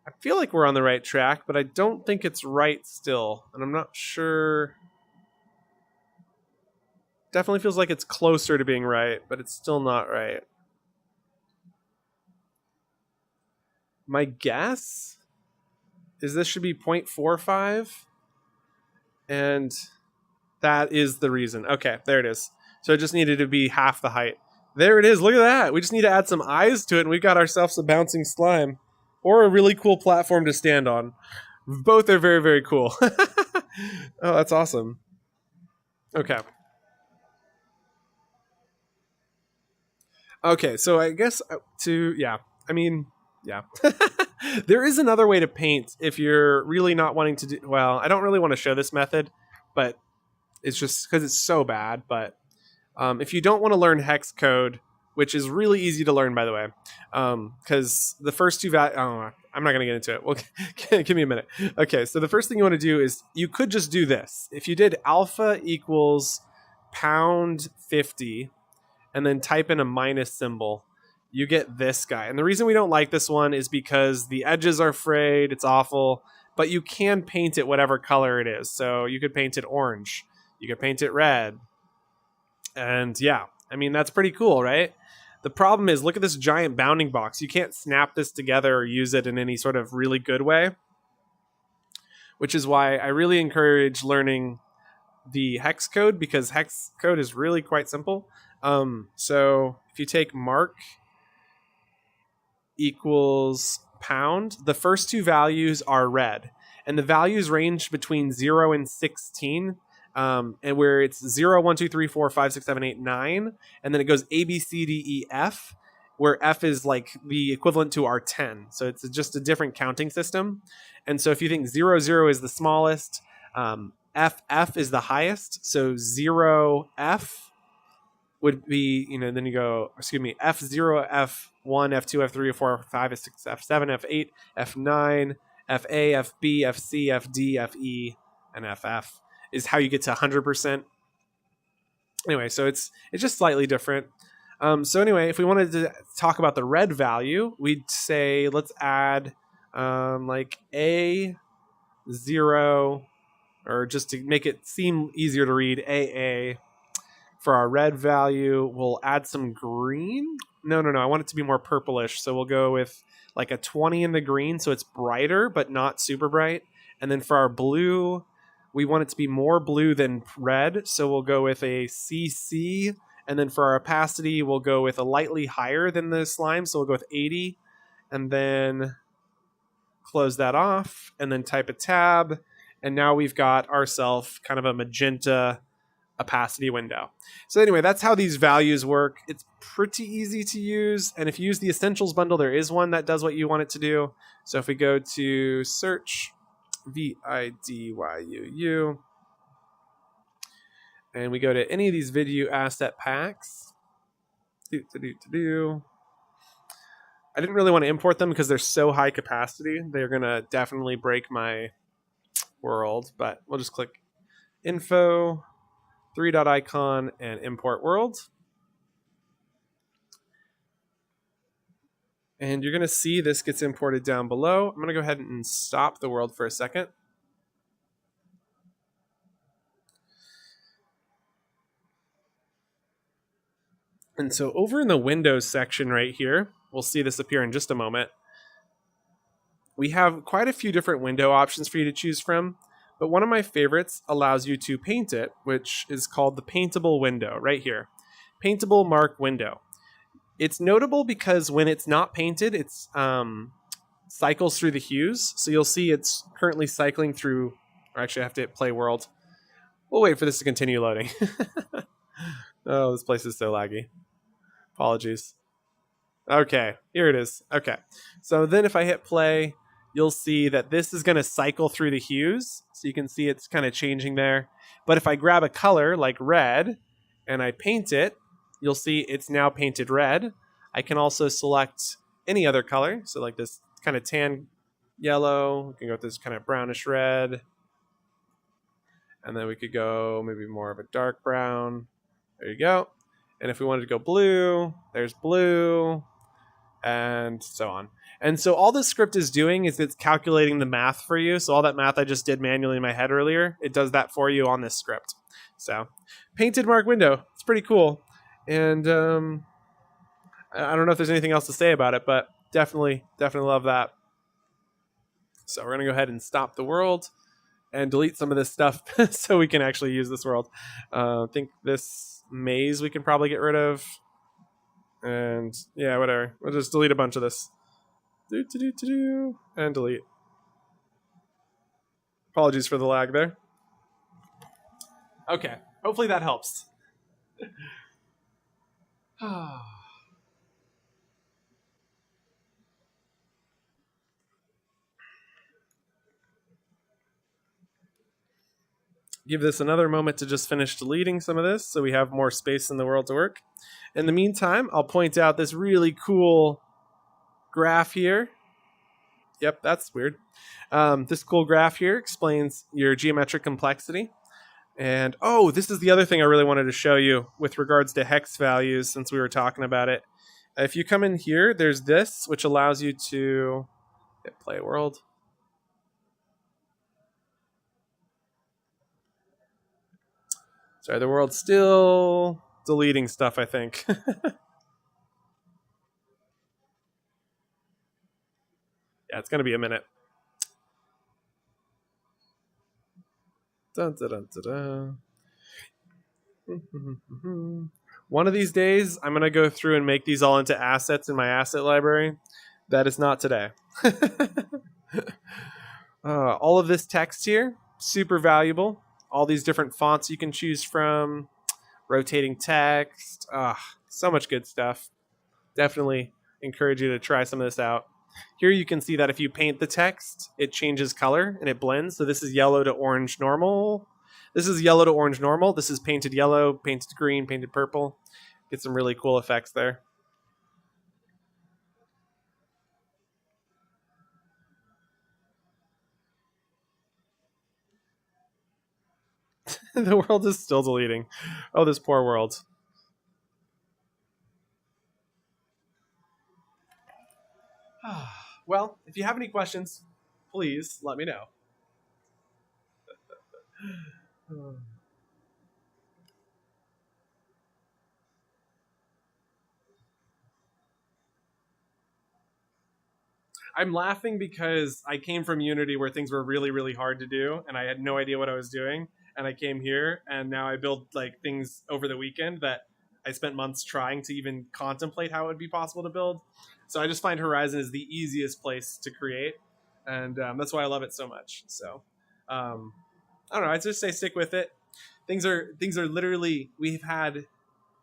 S1: I feel like we're on the right track, but I don't think it's right still. And I'm not sure. Definitely feels like it's closer to being right, but it's still not right. My guess is this should be 0.45. And that is the reason. Okay, there it is. So it just needed to be half the height. There it is. Look at that. We just need to add some eyes to it, and we've got ourselves a bouncing slime. Or a really cool platform to stand on. Both are very, very cool. Oh, that's awesome. Okay. Okay, so I guess there is another way to paint if you're really not wanting to do... Well, I don't really want to show this method, but it's just because it's so bad. But if you don't want to learn hex code, which is really easy to learn, by the way, because the first two values... Oh, I'm not going to get into it. Well, give me a minute. Okay, so the first thing you want to do is you could just do this. If you did alpha equals £50 and then type in a minus symbol, you get this guy. And the reason we don't like this one is because the edges are frayed. It's awful. But you can paint it whatever color it is. So you could paint it orange. You could paint it red. And yeah, I mean, that's pretty cool, right? The problem is, look at this giant bounding box. You can't snap this together or use it in any sort of really good way. Which is why I really encourage learning the hex code because hex code is really quite simple. So if you take mark equals pound, the first two values are red, and the values range between 0 and 16. And where it's 0, 1, 2, 3, 4, 5, 6, 7, 8, 9, and then it goes A, B, C, D, E, F, where F is like the equivalent to our 10. So it's just a different counting system. And so if you think 0, 0 is the smallest, F, F is the highest. So 0, F would be, then you go, excuse me, F0, F1, F2, F3, F4, F5, F6, F7, F8, F9, FA, FB, FC, FD, FE, and FF is how you get to 100%. Anyway, so it's just slightly different. So anyway, if we wanted to talk about the red value, we'd say let's add like A0, or just to make it seem easier to read, AA. For our red value, we'll add some green. No, I want it to be more purplish. So we'll go with like a 20 in the green, so it's brighter, but not super bright. And then for our blue, we want it to be more blue than red. So we'll go with a CC. And then for our opacity, we'll go with a lightly higher than the slime. So we'll go with 80. And then close that off. And then type a tab. And now we've got ourselves kind of a magenta opacity window. So anyway, that's how these values work. It's pretty easy to use. And if you use the Essentials bundle, there is one that does what you want it to do. So if we go to search Vidyuu and we go to any of these Vidyuu asset packs, I didn't really want to import them because they're so high capacity. They're going to definitely break my world, but we'll just click info, 3-dot icon, and import world. And you're going to see this gets imported down below. I'm going to go ahead and stop the world for a second. And so over in the Windows section right here, we'll see this appear in just a moment. We have quite a few different window options for you to choose from, but one of my favorites allows you to paint it, which is called the paintable window right here. Paintable mark window. It's notable because when it's not painted, it's cycles through the hues. So you'll see it's currently cycling through, or actually I have to hit play world. We'll wait for this to continue loading. Oh, this place is so laggy. Apologies. Okay, here it is. Okay, so then if I hit play, you'll see that this is going to cycle through the hues. So you can see it's kind of changing there. But if I grab a color like red and I paint it, you'll see it's now painted red. I can also select any other color. So like this kind of tan yellow. We can go with this kind of brownish red. And then we could go maybe more of a dark brown. There you go. And if we wanted to go blue, there's blue, and so on. And so all this script is doing is it's calculating the math for you. So all that math I just did manually in my head earlier, it does that for you on this script. So painted mark window, it's pretty cool. And I don't know if there's anything else to say about it, but definitely love that. So we're going to go ahead and stop the world and delete some of this stuff so we can actually use this world. I think this maze we can probably get rid of. And yeah, whatever. We'll just delete a bunch of this. And delete. Apologies for the lag there. Okay, hopefully that helps. Give this another moment to just finish deleting some of this so we have more space in the world to work. In the meantime, I'll point out this really cool graph here. Yep, that's weird. This cool graph here explains your geometric complexity. And oh, this is the other thing I really wanted to show you with regards to hex values since we were talking about it. If you come in here, there's this, which allows you to hit play world. Sorry, the world's still deleting stuff, I think. Yeah, it's going to be a minute. Dun, dun, dun, dun, dun. One of these days, I'm going to go through and make these all into assets in my asset library. That is not today. All of this text here, super valuable. All these different fonts you can choose from, rotating text. So much good stuff. Definitely encourage you to try some of this out. Here you can see that if you paint the text, it changes color and it blends. So this is yellow to orange normal. This is yellow to orange normal. This is painted yellow, painted green, painted purple. Get some really cool effects there. The world is still deleting. Oh, this poor world. Well, if you have any questions, please let me know. I'm laughing because I came from Unity where things were really, really hard to do, and I had no idea what I was doing. And I came here, and now I build like things over the weekend that I spent months trying to even contemplate how it would be possible to build. So I just find Horizon is the easiest place to create, and that's why I love it so much. So I don't know. I'd just say stick with it. Things are literally, we've had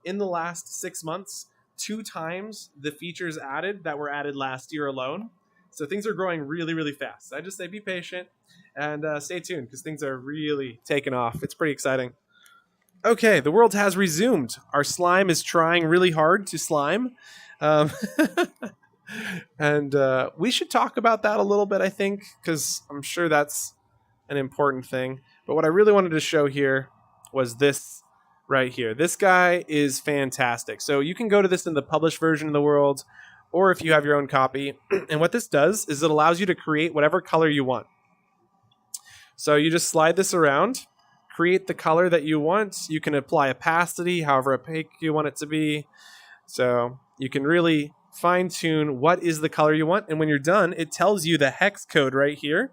S1: in the last 6 months 2 times the features added that were added last year alone. So things are growing really, really fast. I just say be patient and stay tuned because things are really taking off. It's pretty exciting. Okay, the world has resumed. Our slime is trying really hard to slime. Um, and we should talk about that a little bit, I think, because I'm sure that's an important thing. But what I really wanted to show here was this right here. This guy is fantastic. So you can go to this in the published version of the world, or if you have your own copy. And what this does is it allows you to create whatever color you want. So you just slide this around, create the color that you want. You can apply opacity, however opaque you want it to be. So you can really fine tune what is the color you want. And when you're done, it tells you the hex code right here.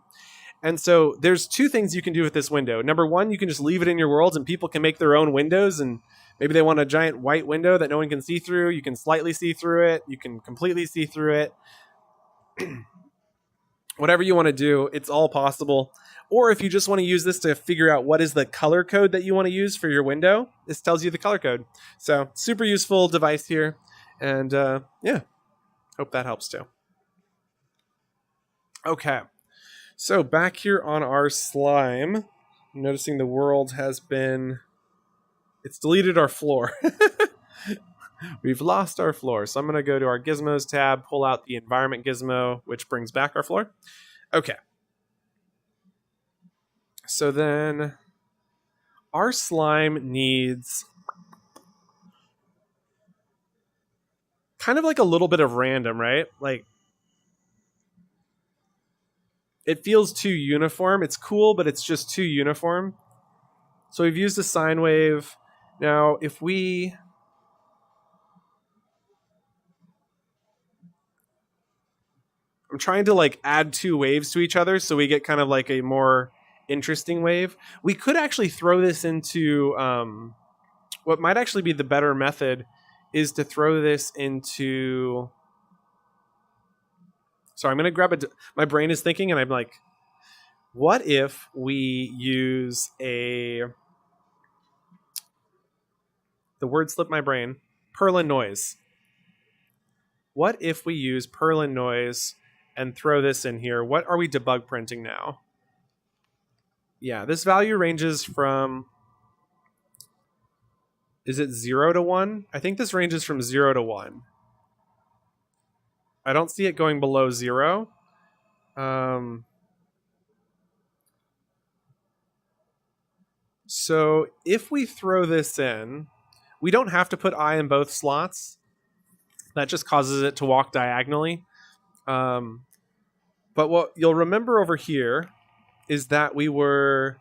S1: And so there's 2 things you can do with this window. Number one, you can just leave it in your worlds and people can make their own windows, and maybe they want a giant white window that no one can see through. You can slightly see through it. You can completely see through it. Whatever you want to do, it's all possible. Or if you just want to use this to figure out what is the color code that you want to use for your window, this tells you the color code. So super useful device here. And yeah, hope that helps too. Okay. So back here on our slime, I'm noticing the world has been, it's deleted our floor. We've lost our floor. So I'm going to go to our gizmos tab, pull out the environment gizmo, which brings back our floor. Okay. So then our slime needs kind of like a little bit of random, right? Like, it feels too uniform. It's cool, but it's just too uniform. So we've used a sine wave. Now, if we... I'm trying to like add 2 waves to each other so we get kind of like a more interesting wave. We could actually throw this into... what might actually be the better method is to throw this into... So I'm going to grab my brain is thinking, and I'm like, what if we use the word slipped my brain, Perlin noise. What if we use Perlin noise and throw this in here? What are we debug printing now? Yeah, this value ranges from, is it 0 to 1? I think this ranges from 0 to 1. I don't see it going below 0. So if we throw this in, we don't have to put I in both slots. That just causes it to walk diagonally. But what you'll remember over here is that we were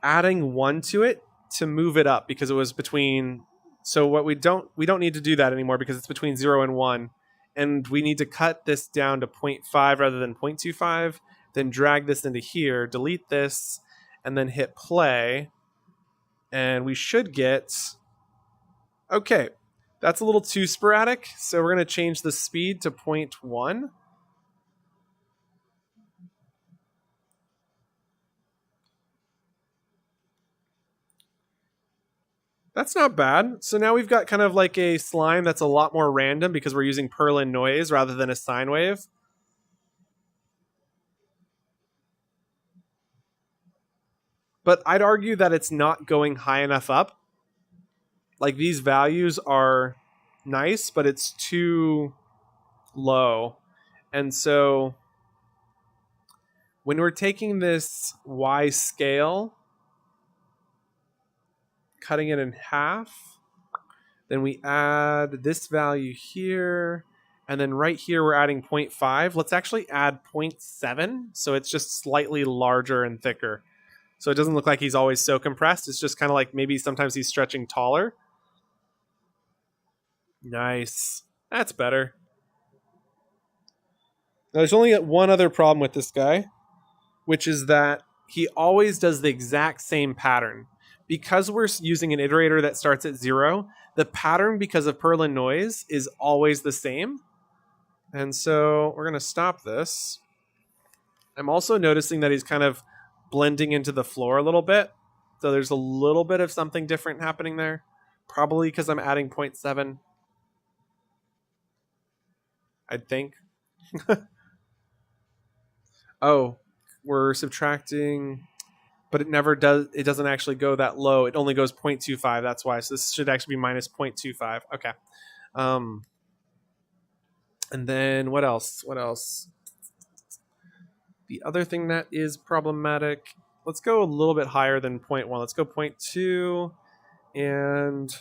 S1: adding 1 to it to move it up because it was between... So what we don't need to do that anymore because it's between 0 and 1. And we need to cut this down to 0.5 rather than 0.25. Then drag this into here, delete this, and then hit play. And we should get... Okay, that's a little too sporadic. So we're going to change the speed to 0.1. That's not bad. So now we've got kind of like a slime that's a lot more random because we're using Perlin noise rather than a sine wave. But I'd argue that it's not going high enough up. Like these values are nice, but it's too low. And so when we're taking this Y scale, cutting it in half, then we add this value here, and then right here we're adding 0.5. Let's actually add 0.7, so it's just slightly larger and thicker. So it doesn't look like he's always so compressed. It's just kind of like maybe sometimes he's stretching taller. Nice. That's better. Now, there's only one other problem with this guy, which is that he always does the exact same pattern. Because we're using an iterator that starts at 0, the pattern, because of Perlin noise, is always the same. And so we're going to stop this. I'm also noticing that he's kind of blending into the floor a little bit. So there's a little bit of something different happening there. Probably because I'm adding 0.7. I'd think. Oh, we're subtracting, but it never does. It doesn't actually go that low. It only goes 0.25. That's why. So this should actually be minus 0.25. Okay. And then what else? What else? The other thing that is problematic. Let's go a little bit higher than 0.1. Let's go 0.2. And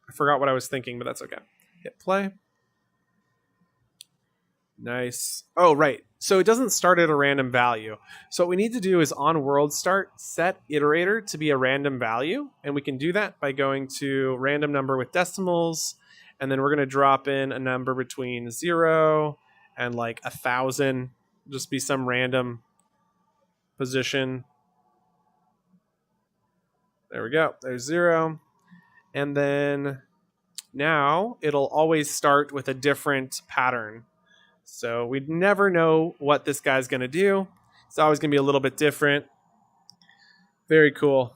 S1: I forgot what I was thinking, but that's okay. Hit play. Nice. Oh, right. So it doesn't start at a random value. So what we need to do is on world start, set iterator to be a random value. And we can do that by going to random number with decimals. And then we're going to drop in a number between 0 and like 1,000. Just be some random position. There we go. There's 0. And then now it'll always start with a different pattern. So we'd never know what this guy's going to do. It's always going to be a little bit different. Very cool.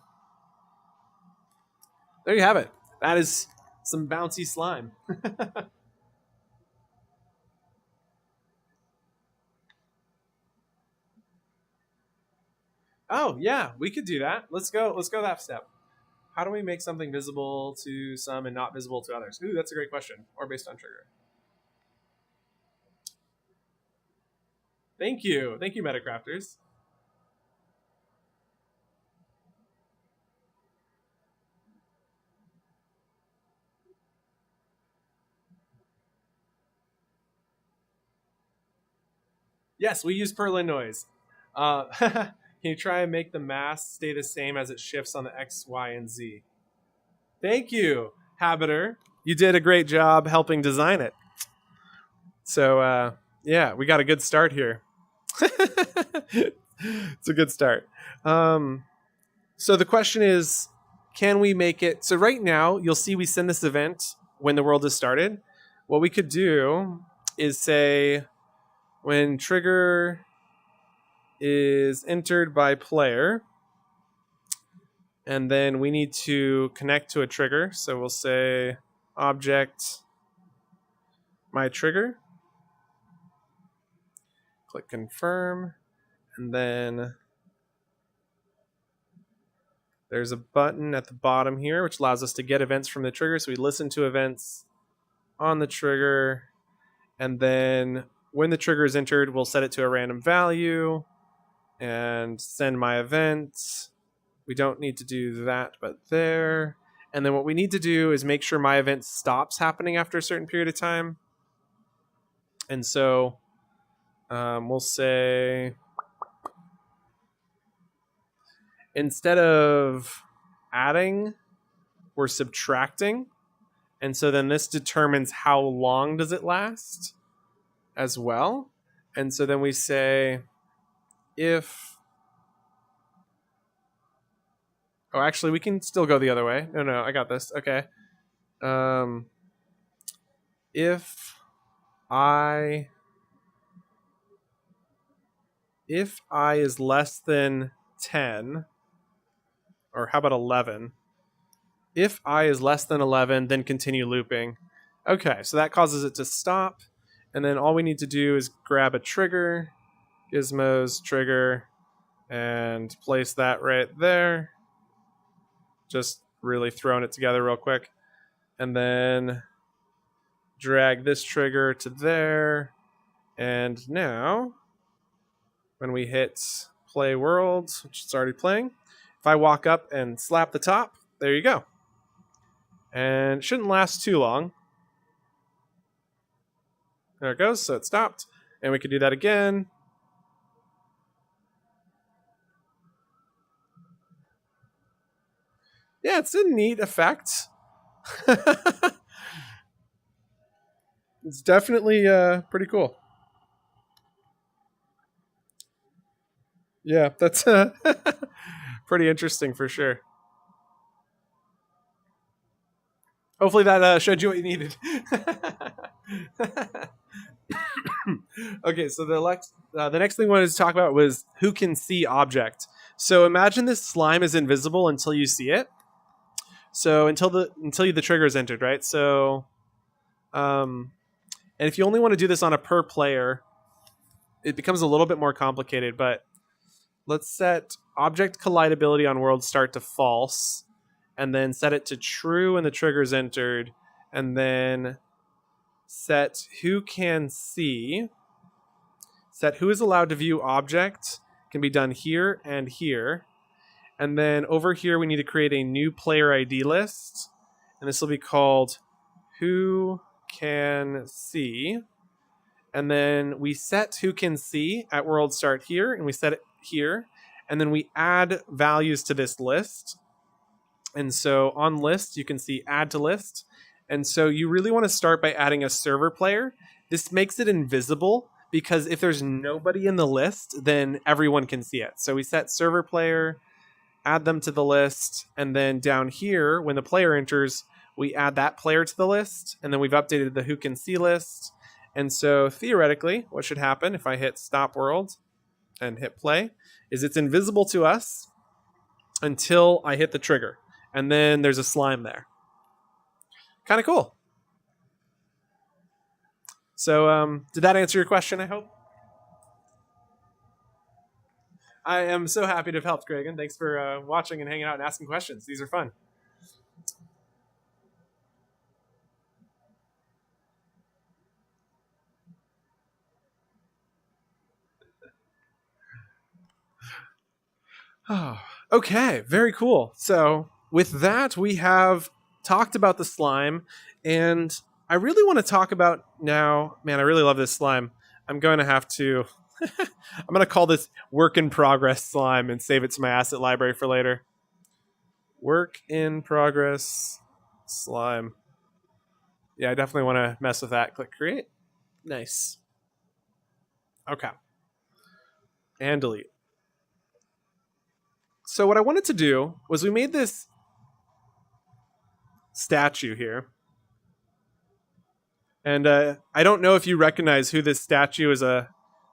S1: There you have it. That is some bouncy slime. Oh, yeah, we could do that. Let's go that step. How do we make something visible to some and not visible to others? Ooh, that's a great question. Or based on trigger. Thank you. Thank you, Metacrafters. Yes, we use Perlin noise. Can you try and make the mass stay the same as it shifts on the X, Y, and Z? Thank you, Habiter. You did a great job helping design it. So, yeah, we got a good start here. It's a good start. So the question is, can we make it? So right now, you'll see we send this event when the world has started. What we could do is say when trigger is entered by player, and then we need to connect to a trigger. So we'll say object my trigger. Click confirm, and then there's a button at the bottom here which allows us to get events from the trigger. So we listen to events on the trigger, and then when the trigger is entered, we'll set it to a random value and send my event. We don't need to do that, but there. And then what we need to do is make sure my event stops happening after a certain period of time. And so we'll say, instead of adding, we're subtracting. And so then this determines how long does it last as well. And so then we say if Oh, actually, we can still go the other way. No, I got this. Okay. If I is less than 10, or how about 11? If I is less than 11, then continue looping. Okay, so that causes it to stop. And then all we need to do is grab a trigger, gizmos, trigger, and place that right there. Just really throwing it together real quick. And then drag this trigger to there. And now, when we hit play world, which is already playing, if I walk up and slap the top, there you go. And it shouldn't last too long. There it goes, so it stopped. And we could do that again. Yeah, it's a neat effect. It's definitely pretty cool. Yeah, that's pretty interesting for sure. Hopefully that showed you what you needed. Okay, so the next thing I wanted to talk about was who can see object. So imagine this slime is invisible until you see it. So until the trigger is entered, right? So, and if you only want to do this on a per player, it becomes a little bit more complicated. But let's set object collidability on world start to false, and then set it to true when the trigger is entered, and then set who can see. Set who is allowed to view object can be done here and here. And then over here, we need to create a new player ID list. And this will be called who can see. And then we set who can see at world start here. And we set it here. And then we add values to this list. And so on list, you can see add to list. And so you really want to start by adding a server player. This makes it invisible because if there's nobody in the list, then everyone can see it. So we set server player, add them to the list, and then down here, when the player enters, we add that player to the list, and then we've updated the who can see list. And so theoretically, what should happen if I hit stop world and hit play is it's invisible to us until I hit the trigger. And then there's a slime there. Kind of cool. So did that answer your question, I hope? I am so happy to have helped, Greg, and thanks for watching and hanging out and asking questions. These are fun. Oh, okay, very cool. So with that, we have talked about the slime, and I really want to talk about now, man, I really love this slime. I'm going to have to, I'm going to call this work in progress slime and save it to my asset library for later. Work in progress slime. Yeah, I definitely want to mess with that. Click create. Nice. Okay. And delete. So what I wanted to do was we made this statue here. And I don't know if you recognize who this statue is a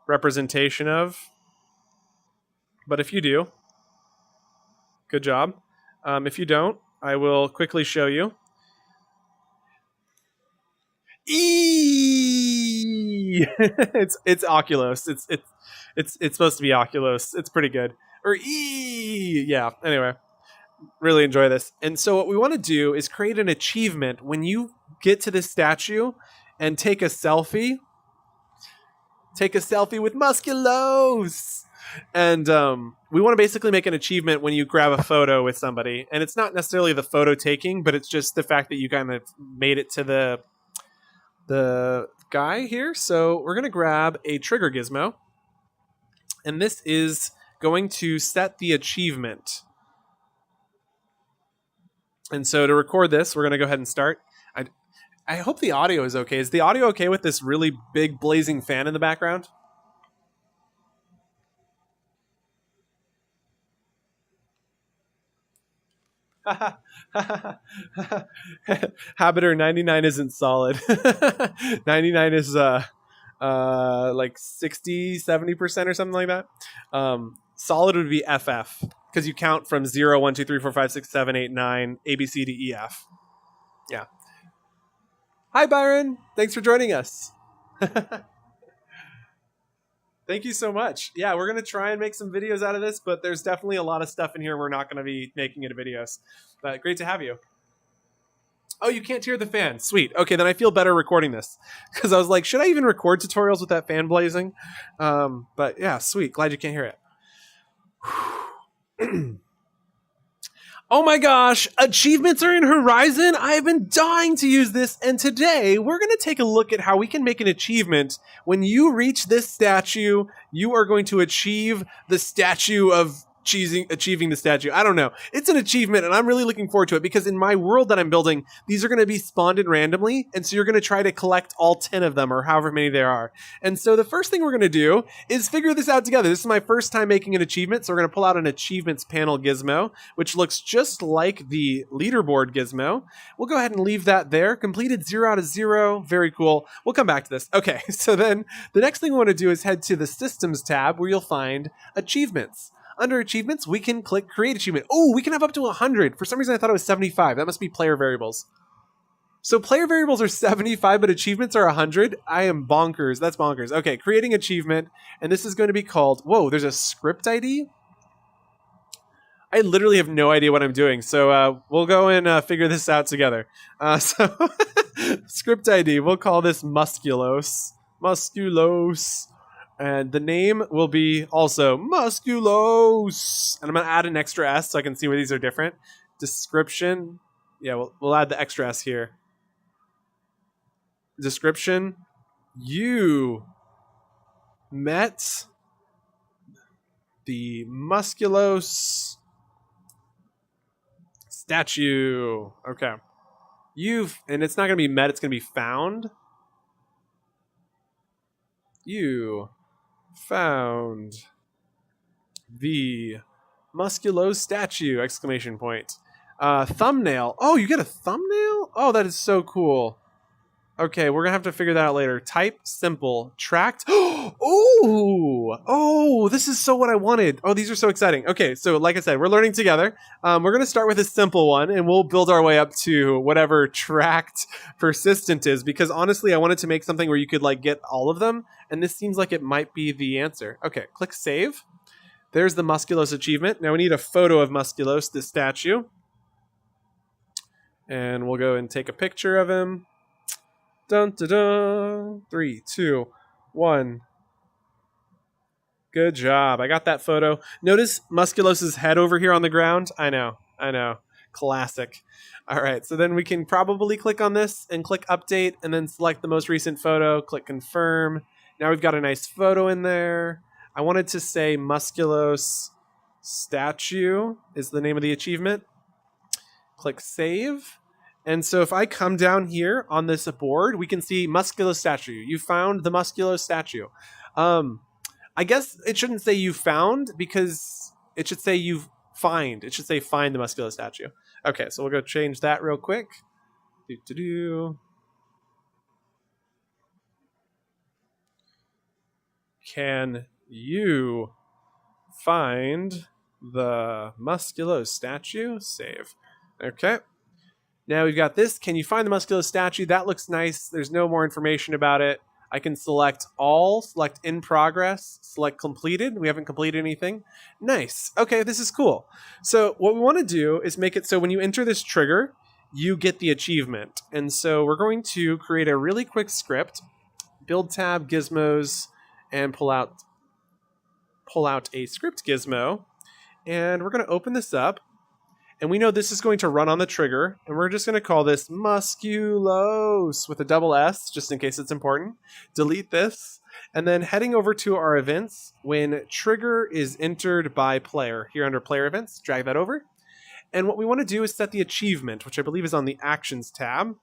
S1: representation of. But if you do, good job. If you don't, I will quickly show you. It's Oculus. It's supposed to be Oculus. It's pretty good. Or yeah. Anyway, really enjoy this. And so what we want to do is create an achievement when you get to this statue and take a selfie. Take a selfie with Musculos. And we want to basically make an achievement when you grab a photo with somebody. And it's not necessarily the photo taking, but it's just the fact that you kind of made it to the guy here. So we're going to grab a trigger gizmo. And this is going to set the achievement. And so to record this, we're going to go ahead and start. I hope the audio is okay. Is the audio okay with this really big blazing fan in the background? Habiter 99 isn't solid. 99 is like 60-70% or something like that. Solid would be FF because you count from 0, 1, 2, 3, 4, 5, 6, 7, 8, 9, A B C D E F. Yeah. Hi Byron, thanks for joining us. Thank you so much. Yeah, we're going to try and make some videos out of this, but there's definitely a lot of stuff in here we're not going to be making into videos. But great to have you. Oh, you can't hear the fan. Sweet. Okay, then I feel better recording this. Because I was like, should I even record tutorials with that fan blazing? But yeah, sweet. Glad you can't hear it. Oh my gosh, achievements are in Horizon. I've been dying to use this, and today we're going to take a look at how we can make an achievement. When you reach this statue, you are going to achieve the statue of achieving the statue. I don't know. It's an achievement, and I'm really looking forward to it because in my world that I'm building, these are going to be spawned in randomly, and so you're going to try to collect all 10 of them or however many there are. And so the first thing we're going to do is figure this out together. This is my first time making an achievement, so we're going to pull out an achievements panel gizmo, which looks just like the leaderboard gizmo. We'll go ahead and leave that there. Completed 0 out of 0. Very cool. We'll come back to this. Okay, so then the next thing we want to do is head to the Systems tab where you'll find achievements. Under achievements, we can click create achievement. Oh, we can have up to 100. For some reason, I thought it was 75. That must be player variables. So player variables are 75, but achievements are 100. I am bonkers. That's bonkers. Okay, creating achievement. And this is going to be called, whoa, there's a script ID? I literally have no idea what I'm doing. So we'll go and figure this out together. So script ID, we'll call this Musculos. Musculos. And the name will be also Musculos. And I'm going to add an extra S so I can see where these are different. Description. Yeah, we'll add the extra S here. Description. You met the Musculos statue. Okay. And it's not going to be met, it's going to be found. You found the Musculos statue! Exclamation point. Thumbnail. Oh, you get a thumbnail? Oh, that is so cool. Okay, we're gonna have to figure that out later. Type simple. Tracked. Oh, this is so what I wanted. Oh, these are so exciting. Okay, so like I said, we're learning together. We're gonna start with a simple one, and we'll build our way up to whatever tracked persistent is. Because honestly, I wanted to make something where you could like get all of them, and this seems like it might be the answer. Okay, click save. There's the Musculos achievement. Now we need a photo of Musculos, this statue, and we'll go and take a picture of him. Dun, dun, dun. 3, 2, 1. Good job. I got that photo. Notice Musculos' head over here on the ground. I know. Classic. All right, so then we can probably click on this and click update and then select the most recent photo, click confirm. Now we've got a nice photo in there. I wanted to say Musculos statue is the name of the achievement. Click save. And so if I come down here on this board, we can see Musculos statue. You found the Musculos statue. I guess it shouldn't say you found because it should say you find. It should say find the Musculos statue. Okay, so we'll go change that real quick. Can you find the Musculos statue? Save. Okay. Now we've got this. Can you find the Musculos statue? That looks nice. There's no more information about it. I can select all, select in progress, select completed. We haven't completed anything. Nice. Okay, this is cool. So what we want to do is make it so when you enter this trigger, you get the achievement. And so we're going to create a really quick script, build tab, gizmos, and pull out a script gizmo. And we're going to open this up. And we know this is going to run on the trigger, and we're just going to call this Musculos with a double S, just in case it's important. Delete this, and then heading over to our events, when trigger is entered by player, here under player events, drag that over. And what we want to do is set the achievement, which I believe is on the actions tab.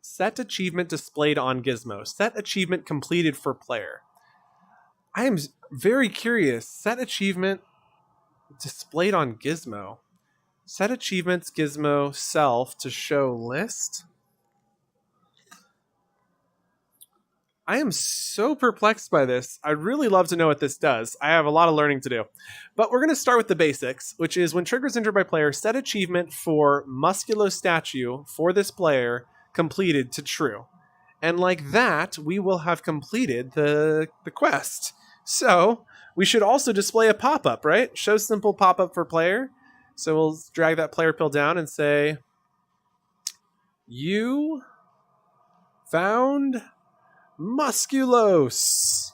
S1: Set achievement displayed on gizmo. Set achievement completed for player. I am very curious. Set achievement displayed on Gizmo. Set achievements Gizmo self to show list. I am so perplexed by this. I'd really love to know what this does. I have a lot of learning to do. But we're going to start with the basics, which is when trigger is entered by player, set achievement for Musculo statue for this player completed to true. And like that, we will have completed the quest. So we should also display a pop-up, right? Show simple pop-up for player. So we'll drag that player pill down and say, you found Musculos!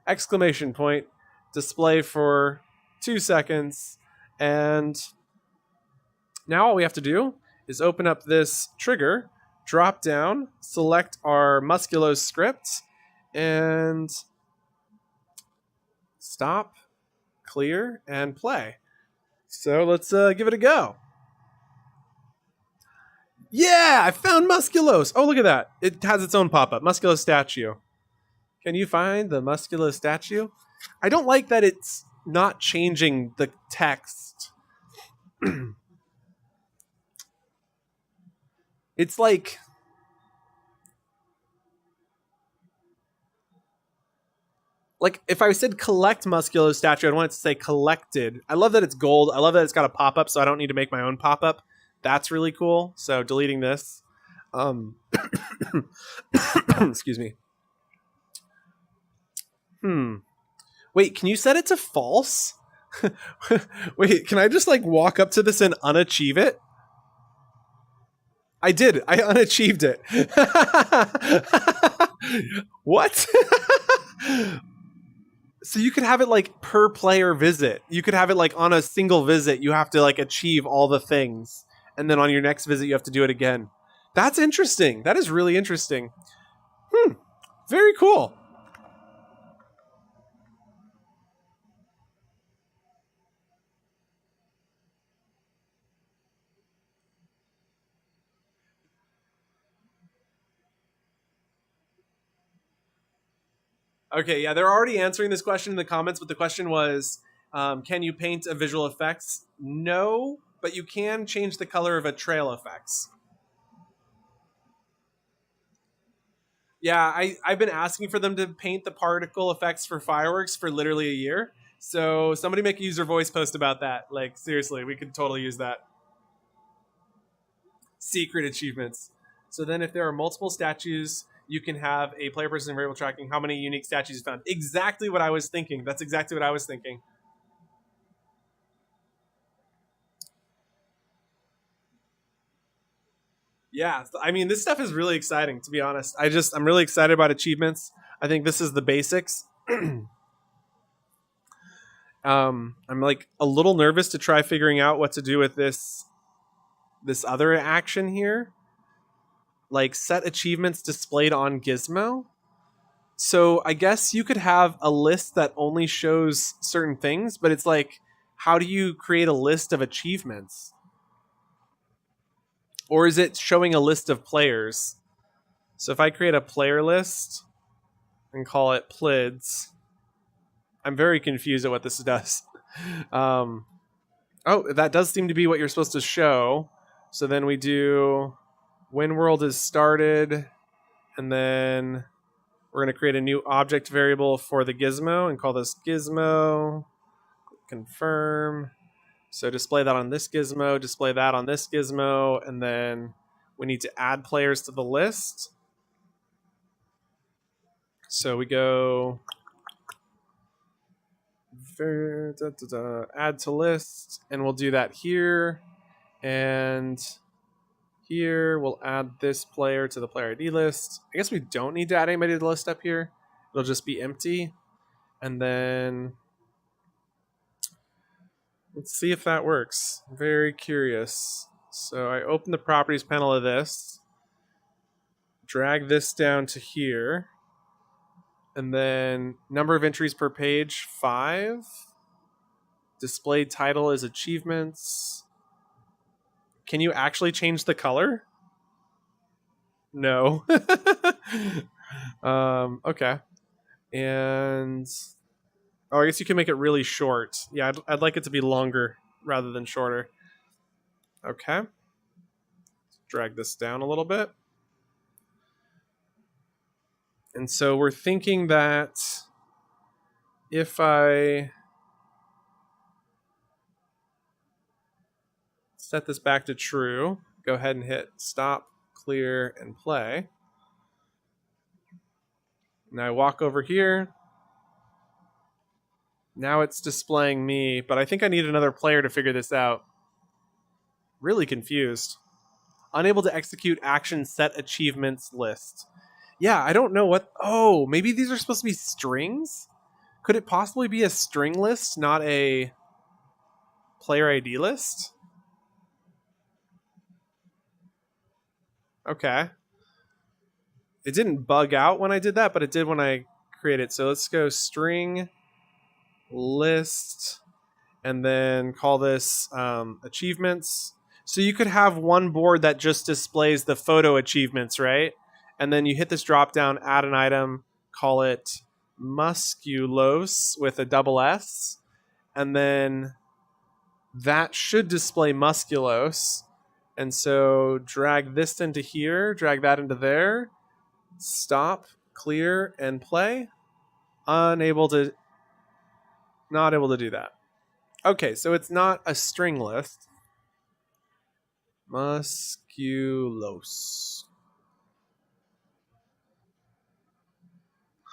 S1: Exclamation point. Display for 2 seconds. And now all we have to do is open up this trigger, drop down, select our Musculos script, and stop, clear, and play. So let's give it a go. Yeah, I found Musculos. Oh, look at that. It has its own pop-up. Musculos statue. Can you find the Musculos statue? I don't like that it's not changing the text. It's like if I said collect Musculo statue, I'd want it to say collected. I love that it's gold. I love that it's got a pop-up, so I don't need to make my own pop-up. That's really cool. So deleting this. Excuse me. Wait, can you set it to false? Wait, can I just like walk up to this and unachieve it? I did. I unachieved it. What? So you could have it like per player visit. You could have it like on a single visit, you have to like achieve all the things. And then on your next visit, you have to do it again. That's interesting. That is really interesting. Very cool. Okay, yeah, they're already answering this question in the comments, but the question was, can you paint a visual effects? No, but you can change the color of a trail effects. Yeah, I've been asking for them to paint the particle effects for fireworks for literally a year. So somebody make a user voice post about that. Like, seriously, we could totally use that. Secret achievements. So then if there are multiple statues, you can have a player person variable tracking how many unique statues you found. Exactly what I was thinking. That's exactly what I was thinking. Yeah, I mean, this stuff is really exciting, to be honest. I'm really excited about achievements. I think this is the basics. I'm like a little nervous to try figuring out what to do with this other action here. Like set achievements displayed on Gizmo. So I guess you could have a list that only shows certain things, but it's like, how do you create a list of achievements? Or is it showing a list of players? So if I create a player list and call it PLIDS, I'm very confused at what this does. Oh, that does seem to be what you're supposed to show. So then we do when world is started, and then we're going to create a new object variable for the gizmo and call this gizmo. Confirm. So display that on this gizmo, display that on this gizmo, and then we need to add players to the list. So we go add to list, and we'll do that here. And here we'll add this player to the player ID list. I guess we don't need to add anybody to the list up here. It'll just be empty. And then let's see if that works. I'm very curious. So I open the properties panel of this, drag this down to here, and then number of entries per page, 5. Displayed title is achievements. Can you actually change the color? No. Okay. And Oh, I guess you can make it really short. Yeah, I'd like it to be longer rather than shorter. Okay. Drag this down a little bit. And so we're thinking that if I set this back to true, go ahead and hit stop, clear, and play. Now I walk over here. Now it's displaying me, but I think I need another player to figure this out. Really confused. Unable to execute action set achievements list. Yeah, I don't know what... Oh, maybe these are supposed to be strings? Could it possibly be a string list, not a player ID list? Okay. It didn't bug out when I did that, but it did when I created it. So let's go string list and then call this achievements. So you could have one board that just displays the photo achievements, right? And then you hit this drop down, add an item, call it musculos with a double S. And then that should display musculos. And so drag this into here, drag that into there, stop, clear, and play. Not able to do that. Okay, so it's not a string list. Musculos.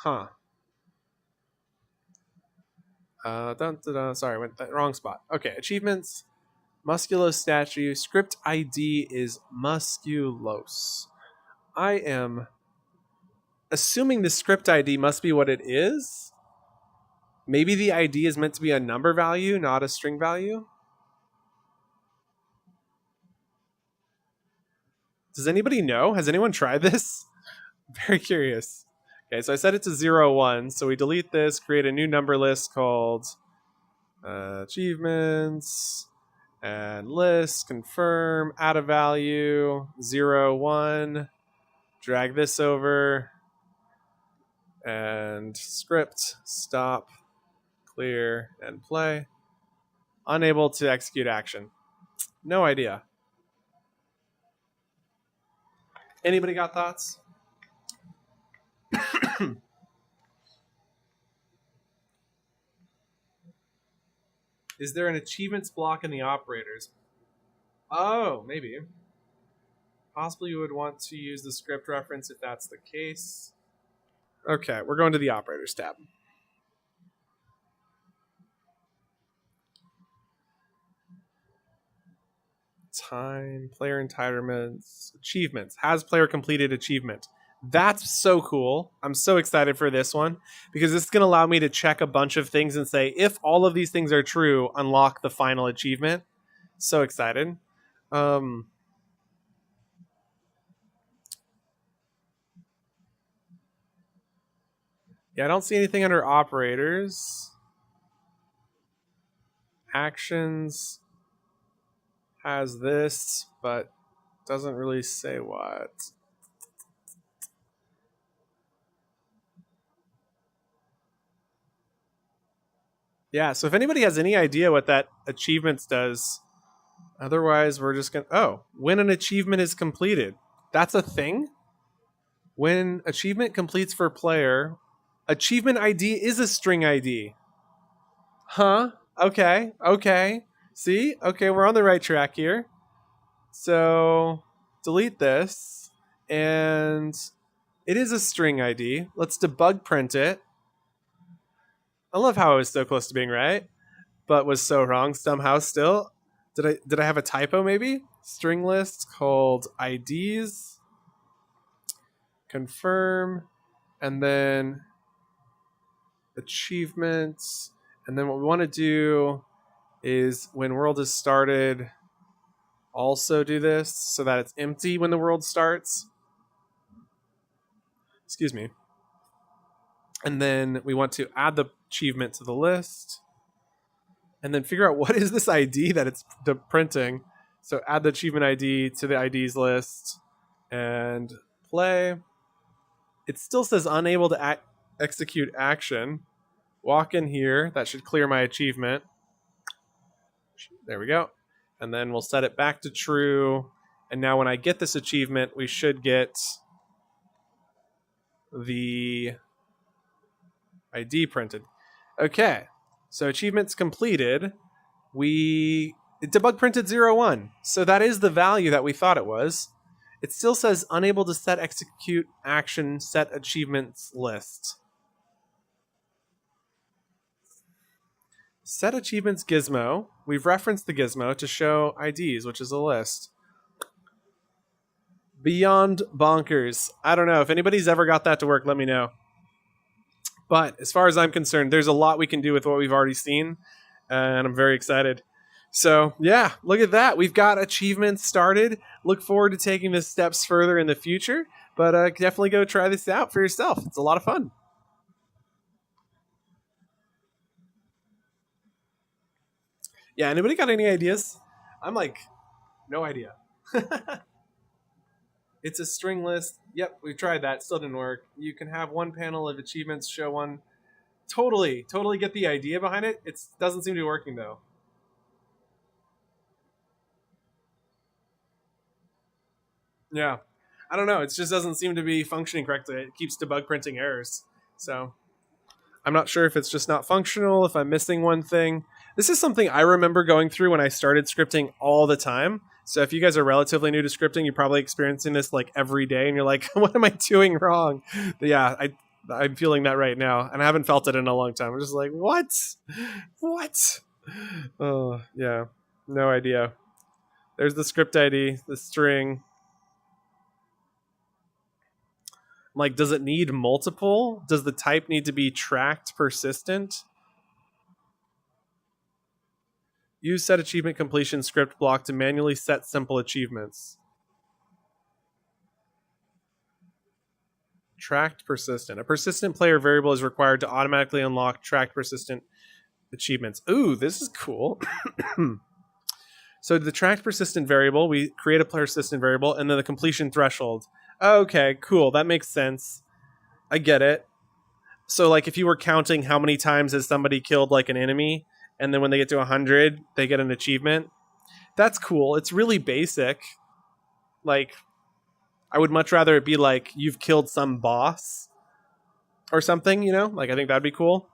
S1: Huh. Sorry, went the wrong spot. Okay, achievements. Musculos statue. Script ID is musculos. I am assuming the script ID must be what it is. Maybe the ID is meant to be a number value, not a string value. Does anybody know? Has anyone tried this? Very curious. Okay, so I set it to 0, 1. So we delete this, create a new number list called achievements and list, confirm, add a value, 0, 1. Drag this over and script, stop, clear, and play. Unable to execute action. No idea. Anybody got thoughts? Is there an achievements block in the operators? Oh, maybe. Possibly you would want to use the script reference if that's the case. Okay, we're going to the operators tab. Time, player entitlements, achievements. Has player completed achievement. That's so cool. I'm so excited for this one because this is going to allow me to check a bunch of things and say, if all of these things are true, unlock the final achievement. So excited. Yeah, I don't see anything under operators. Actions has this, but doesn't really say what. Yeah, so if anybody has any idea what that achievements does, otherwise we're just going to... Oh, when an achievement is completed. That's a thing? When achievement completes for player, achievement ID is a string ID. Huh? Okay. See? Okay, we're on the right track here. So delete this. And it is a string ID. Let's debug print it. I love how I was so close to being right, but was so wrong somehow still. Did I have a typo maybe? String list called IDs. Confirm. And then achievements. And then what we want to do is when world is started, also do this so that it's empty when the world starts. Excuse me. And then we want to add the achievement to the list. And then figure out what is this ID that it's printing. So add the achievement ID to the IDs list and play. It still says unable to execute action. walk in here. That should clear my achievement. There we go. And then we'll set it back to true. And now when I get this achievement, we should get the ID printed. Okay, so achievements completed. Debug printed 01. So that is the value that we thought it was. It still says unable to set execute action set achievements list. Set achievements gizmo. We've referenced the gizmo to show IDs, which is a list. Beyond bonkers. I don't know. If anybody's ever got that to work, let me know. But as far as I'm concerned, there's a lot we can do with what we've already seen, and I'm very excited. So, yeah, look at that. We've got achievements started. Look forward to taking this steps further in the future, but definitely go try this out for yourself. It's a lot of fun. Yeah, anybody got any ideas? I'm like, no idea. It's a string list. Yep, we tried that. Still didn't work. You can have one panel of achievements show one. Totally get the idea behind it. It doesn't seem to be working, though. Yeah. I don't know. It just doesn't seem to be functioning correctly. It keeps debug printing errors. So I'm not sure if it's just not functional, if I'm missing one thing. This is something I remember going through when I started scripting all the time. So if you guys are relatively new to scripting, you're probably experiencing this like every day and you're like, what am I doing wrong? But yeah, I'm feeling that right now. And I haven't felt it in a long time. I'm just like, what? Oh, yeah. No idea. There's the script ID, the string. Like, does it need multiple? Does the type need to be tracked persistent? Use set achievement completion script block to manually set simple achievements. Tracked persistent. A persistent player variable is required to automatically unlock tracked persistent achievements. Ooh, this is cool. So the tracked persistent variable, we create a persistent variable, and then the completion threshold. Okay, cool. That makes sense. I get it. So like if you were counting how many times has somebody killed like an enemy, and then when they get to 100, they get an achievement. That's cool. It's really basic. Like, I would much rather it be like you've killed some boss or something, you know? Like, I think that'd be cool.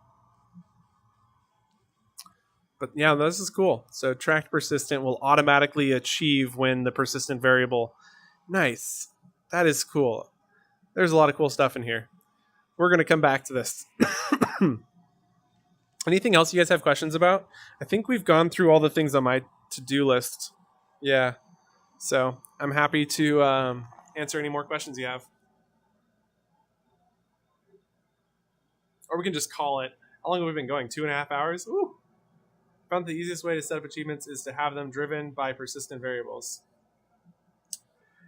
S1: But yeah, this is cool. So tracked persistent will automatically achieve when the persistent variable. Nice. That is cool. There's a lot of cool stuff in here. We're going to come back to this. Anything else you guys have questions about? I think we've gone through all the things on my to-do list. Yeah. So I'm happy to answer any more questions you have. Or we can just call it. How long have we been going? 2.5 hours? Ooh. Found the easiest way to set up achievements is to have them driven by persistent variables.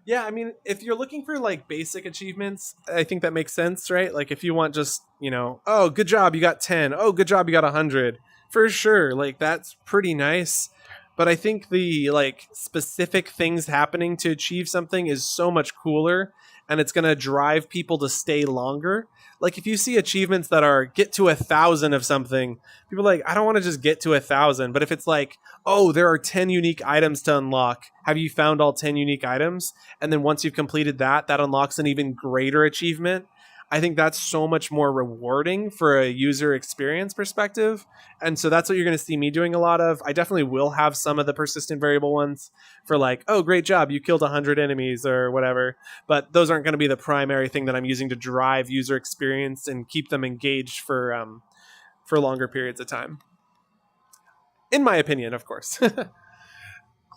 S1: Yeah, I mean, if you're looking for like basic achievements, I think that makes sense, right? Like if you want just, you know, oh, good job, you got 10. Oh, good job, you got 100. For sure, like that's pretty nice. But I think the like specific things happening to achieve something is so much cooler, and it's going to drive people to stay longer. Like if you see achievements that are get to 1,000 of something, people are like, I don't want to just get to 1,000. But if it's like, oh, there are 10 unique items to unlock. Have you found all 10 unique items? And then once you've completed that, that unlocks an even greater achievement. I think that's so much more rewarding for a user experience perspective. And so that's what you're going to see me doing a lot of. I definitely will have some of the persistent variable ones for like, oh, great job, you killed 100 enemies or whatever. But those aren't going to be the primary thing that I'm using to drive user experience and keep them engaged for longer periods of time. In my opinion, of course.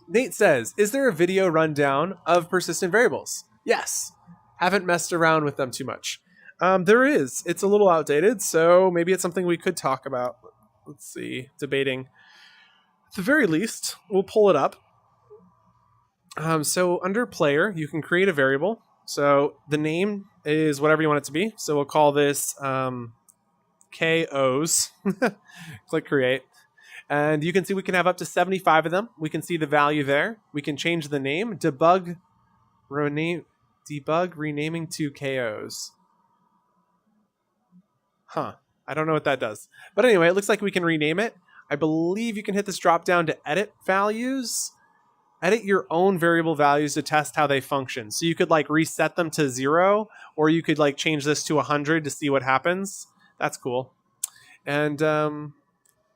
S1: Nate says, is there a video rundown of persistent variables? Yes. Haven't messed around with them too much. There is. It's a little outdated, so maybe it's something we could talk about. Let's see. Debating. At the very least, we'll pull it up. So under player, you can create a variable. So the name is whatever you want it to be. So we'll call this KOs. Click create. And you can see we can have up to 75 of them. We can see the value there. We can change the name. Debug renaming to KOs. Huh. I don't know what that does. But anyway, it looks like we can rename it. I believe you can hit this drop down to edit values. Edit your own variable values to test how they function. So you could like reset them to 0, or you could like change this to 100 to see what happens. That's cool. And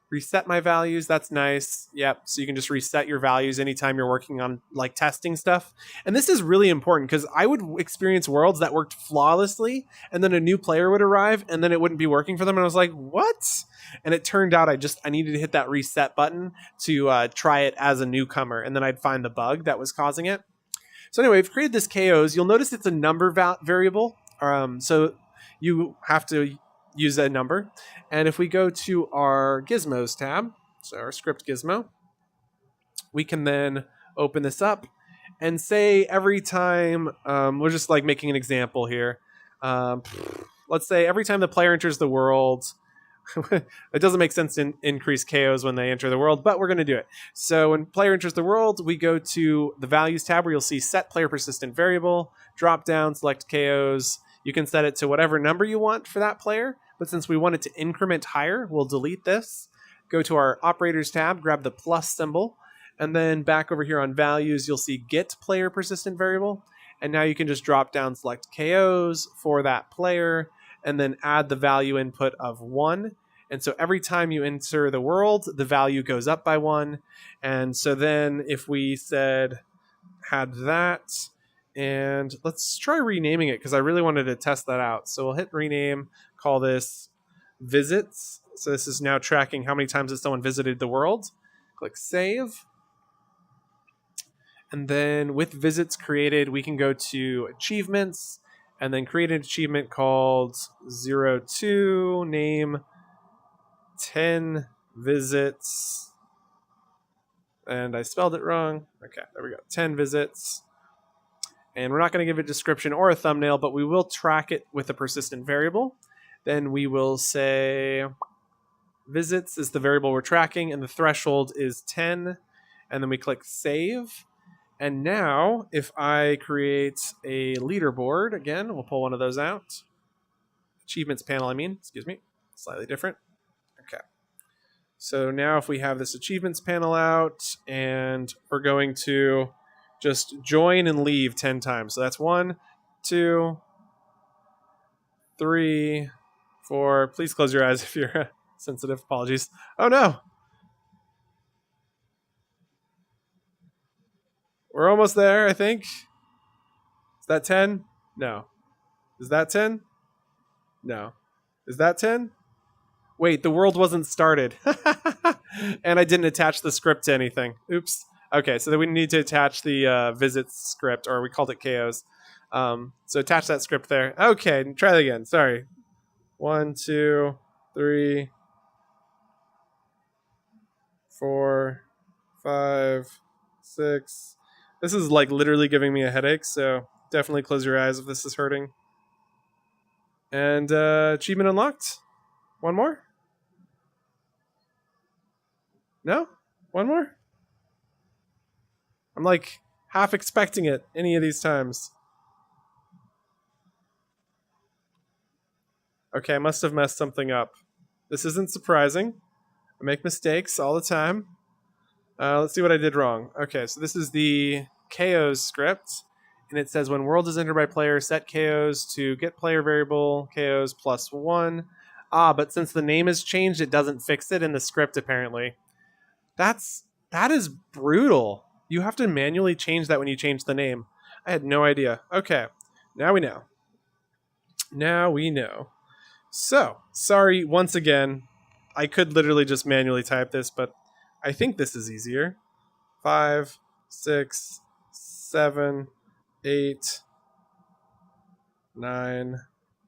S1: reset my values. That's nice. Yep. So you can just reset your values anytime you're working on like testing stuff. And this is really important because I would experience worlds that worked flawlessly, and then a new player would arrive and then it wouldn't be working for them. And I was like, what? And it turned out I needed to hit that reset button to try it as a newcomer. And then I'd find the bug that was causing it. So anyway, I've created this KOs. You'll notice it's a number variable. So you have to use a number. And if we go to our gizmos tab, so our script gizmo, we can then open this up and say every time, we're just like making an example here. Let's say every time the player enters the world, it doesn't make sense to increase KOs when they enter the world, but we're going to do it. So when player enters the world, we go to the values tab where you'll see set player persistent variable, drop down, select KOs. You can set it to whatever number you want for that player, but since we want it to increment higher, we'll delete this. Go to our operators tab, grab the plus symbol, and then back over here on values, you'll see get player persistent variable. And now you can just drop down, select KOs for that player, and then add the value input of 1. And so every time you enter the world, the value goes up by 1. And so then if we had that, and let's try renaming it because I really wanted to test that out. So we'll hit rename, call this visits. So this is now tracking how many times has someone visited the world. Click save. And then with visits created, we can go to achievements and then create an achievement called 02, name 10 visits. And I spelled it wrong. Okay, there we go. 10 visits. And we're not going to give it a description or a thumbnail, but we will track it with a persistent variable. Then we will say visits is the variable we're tracking, and the threshold is 10. And then we click save. And now, if I create a leaderboard, again, we'll pull one of those out. Achievements panel, excuse me, slightly different. Okay. So now if we have this achievements panel out, and we're going to just join and leave 10 times. So that's 1, 2, 3, 4. Please close your eyes if you're sensitive. Apologies. Oh no. We're almost there, I think. Is that 10? No. Is that 10? No. Is that 10? Wait, the world wasn't started. And I didn't attach the script to anything. Oops. Okay, so then we need to attach the visits script, or we called it KOs. So attach that script there. Okay, try that again. Sorry. 1, 2, 3, 4, 5, 6. This is like literally giving me a headache, so definitely close your eyes if this is hurting. And achievement unlocked. One more? No? One more? I'm like half expecting it any of these times. Okay, I must have messed something up. This isn't surprising. I make mistakes all the time. Let's see what I did wrong. Okay, so this is the KOs script, and it says when world is entered by player, set KOs to get player variable KOs plus 1. But since the name has changed, it doesn't fix it in the script apparently. That is brutal. You have to manually change that when you change the name. I had no idea. Okay, now we know. Now we know. So, sorry once again. I could literally just manually type this, but I think this is easier. 5, 6, 7, 8, 9.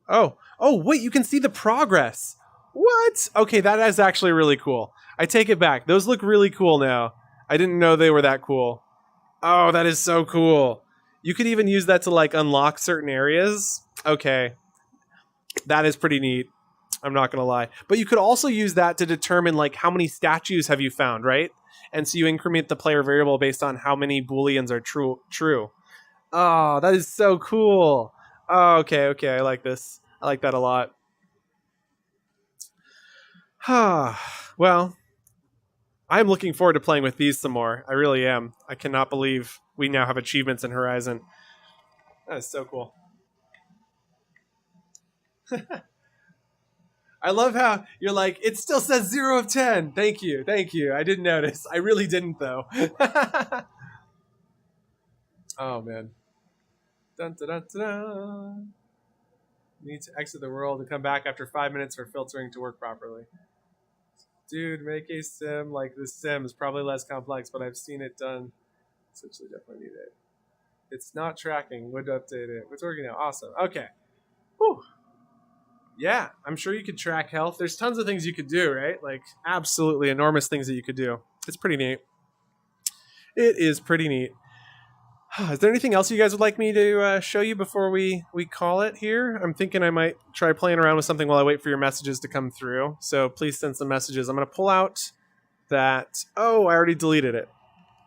S1: Oh, wait, you can see the progress. What? Okay, that is actually really cool. I take it back. Those look really cool now. I didn't know they were that cool. Oh, that is so cool. You could even use that to like unlock certain areas. Okay. That is pretty neat. I'm not going to lie. But you could also use that to determine like how many statues have you found, right? And so you increment the player variable based on how many booleans are true. Oh, that is so cool. Oh, okay. I like this. I like that a lot. Well, I'm looking forward to playing with these some more. I really am. I cannot believe we now have achievements in Horizon. That is so cool. I love how you're like, it still says 0 of 10. Thank you. Thank you. I didn't notice. I really didn't, though. Oh, man. Dun, dun, dun, dun. Need to exit the world and come back after 5 minutes for filtering to work properly. Dude, make a sim like this sim is probably less complex, but I've seen it done. Essentially, definitely need it. It's not tracking. Would update it. It's working now. Awesome. Okay. Whew. Yeah, I'm sure you could track health. There's tons of things you could do, right? Like absolutely enormous things that you could do. It's pretty neat. It is pretty neat. Is there anything else you guys would like me to show you before we call it here? I'm thinking I might try playing around with something while I wait for your messages to come through. So please send some messages. I'm going to pull out that. Oh, I already deleted it.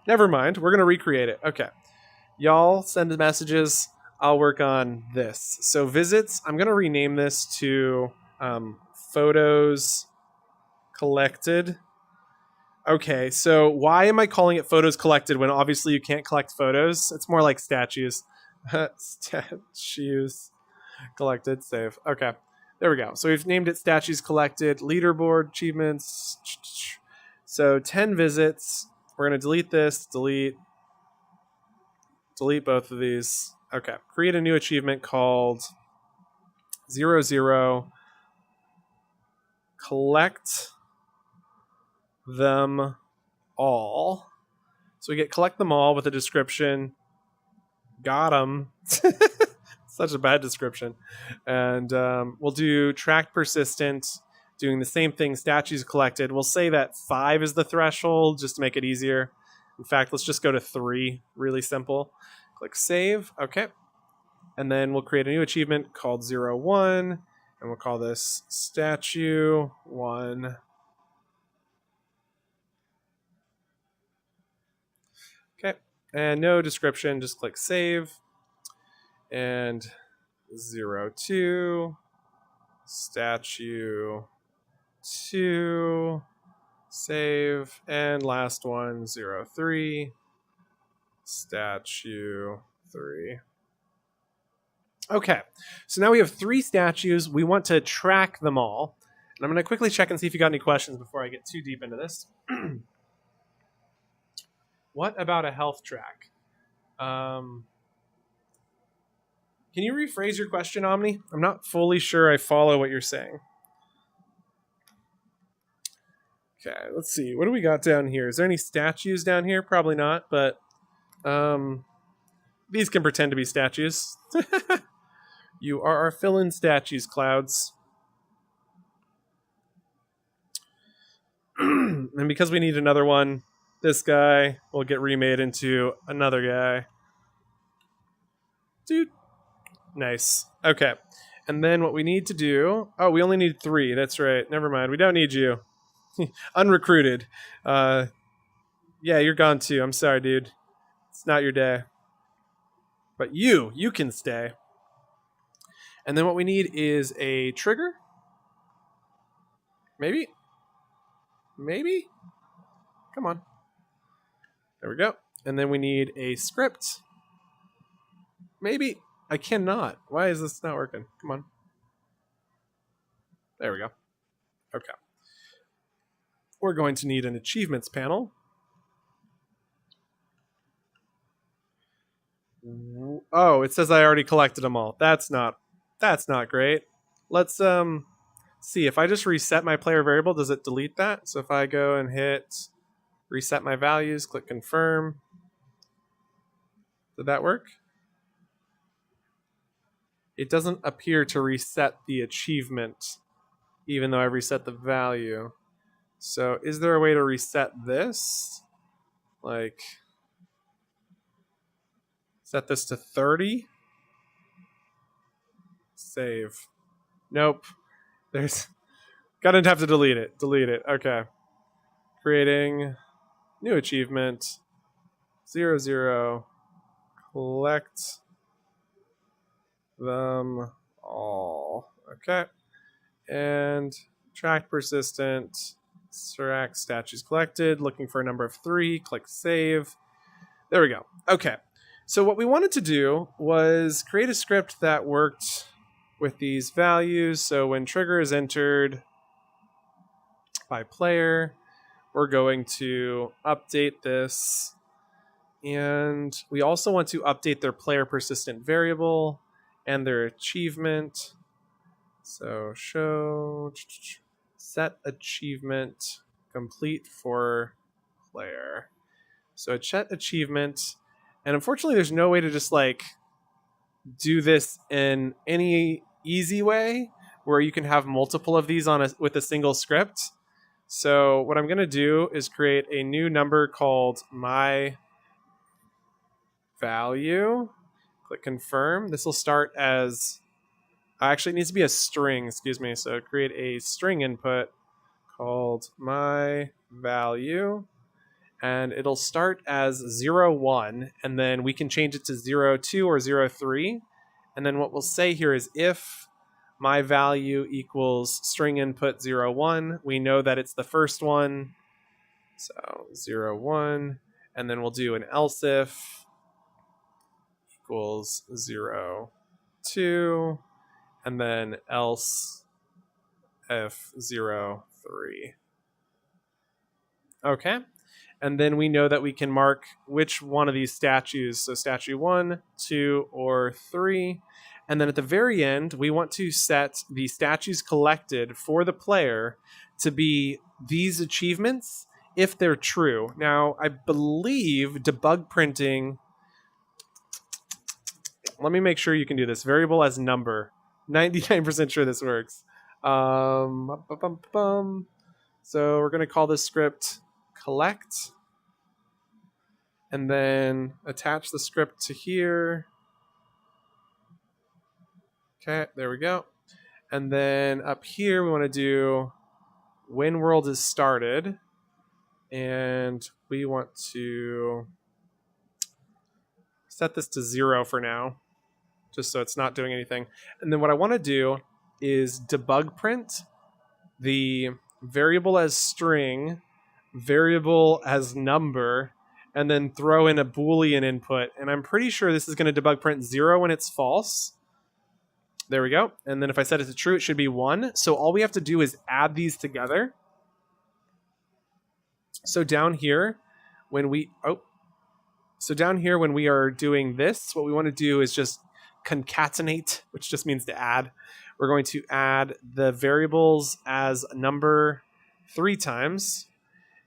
S1: Never mind. We're going to recreate it. Okay. Y'all send messages. I'll work on this. So visits, I'm going to rename this to photos collected. Okay, so why am I calling it photos collected when obviously you can't collect photos? It's more like statues. Statues collected, save. Okay, there we go. So we've named it statues collected, leaderboard, achievements. So 10 visits. We're going to delete this, delete both of these. Okay, create a new achievement called 00. Collect them all. So we get collect them all with a description. Got them. Such a bad description. And we'll do tracked persistent, doing the same thing, statues collected. We'll say that 5 is the threshold just to make it easier. In fact, let's just go to 3. Really simple. Click save. Okay. And then we'll create a new achievement called 01. And we'll call this statue 1. Okay. And no description, just click save. And 02, statue 2, save. And last one, 03, statue 3. Okay, so now we have 3 statues. We want to track them all. And I'm going to quickly check and see if you got any questions before I get too deep into this. What about a health track? Can you rephrase your question, Omni? I'm not fully sure I follow what you're saying. Okay, let's see. What do we got down here? Is there any statues down here? Probably not, but these can pretend to be statues. You are our fill-in statues, Clouds. And because we need another one, this guy will get remade into another guy. Dude. Nice. Okay. And then what we need to do... Oh, we only need 3. That's right. Never mind. We don't need you. Unrecruited. Yeah, you're gone too. I'm sorry, dude. It's not your day. But you can stay. And then what we need is a trigger. Maybe? Come on. There we go. And then we need a script. Maybe. I cannot. Why is this not working? Come on. There we go. Okay. We're going to need an achievements panel. Oh, it says I already collected them all. That's not great. Let's see. If I just reset my player variable, does it delete that? So if I go and hit reset my values, click confirm. Did that work? It doesn't appear to reset the achievement, even though I reset the value. So is there a way to reset this? Like, set this to 30? Save. Nope. There's... Gonna have to delete it. Delete it. Okay. Creating new achievement. 00. Collect them all. Okay. And track persistent, track statues collected, looking for a number of 3, click save. There we go. Okay. So what we wanted to do was create a script that worked with these values. So when trigger is entered by player, we're going to update this. And we also want to update their player persistent variable and their achievement. So show set achievement complete for player. So a set achievement. And unfortunately, there's no way to just like do this in any easy way where you can have multiple of these on with a single script. So what I'm going to do is create a new number called my value. Click confirm. This will start as, actually it needs to be a string, excuse me. So create a string input called my value. And it'll start as 0, 1, and then we can change it to 0, 2 or 0, 3. And then what we'll say here is if my value equals string input 0, 1, we know that it's the first one. So 0, 1, and then we'll do an else if equals 0, 2, and then else if 0, 3. Okay. And then we know that we can mark which one of these statues. So statue 1, 2, or 3. And then at the very end, we want to set the statues collected for the player to be these achievements if they're true. Now, I believe debug printing... Let me make sure you can do this. Variable as number. 99% sure this works. So we're going to call this script collect, and then attach the script to here. Okay, there we go. And then up here we want to do when world is started, and we want to set this to 0 for now, just so it's not doing anything. And then what I want to do is debug print the variable as string, variable as number, and then throw in a Boolean input. And I'm pretty sure this is going to debug print 0 when it's false. There we go. And then if I set it to true, it should be 1. So all we have to do is add these together. So down here, when we are doing this, what we want to do is just concatenate, which just means to add. We're going to add the variables as a number 3 times.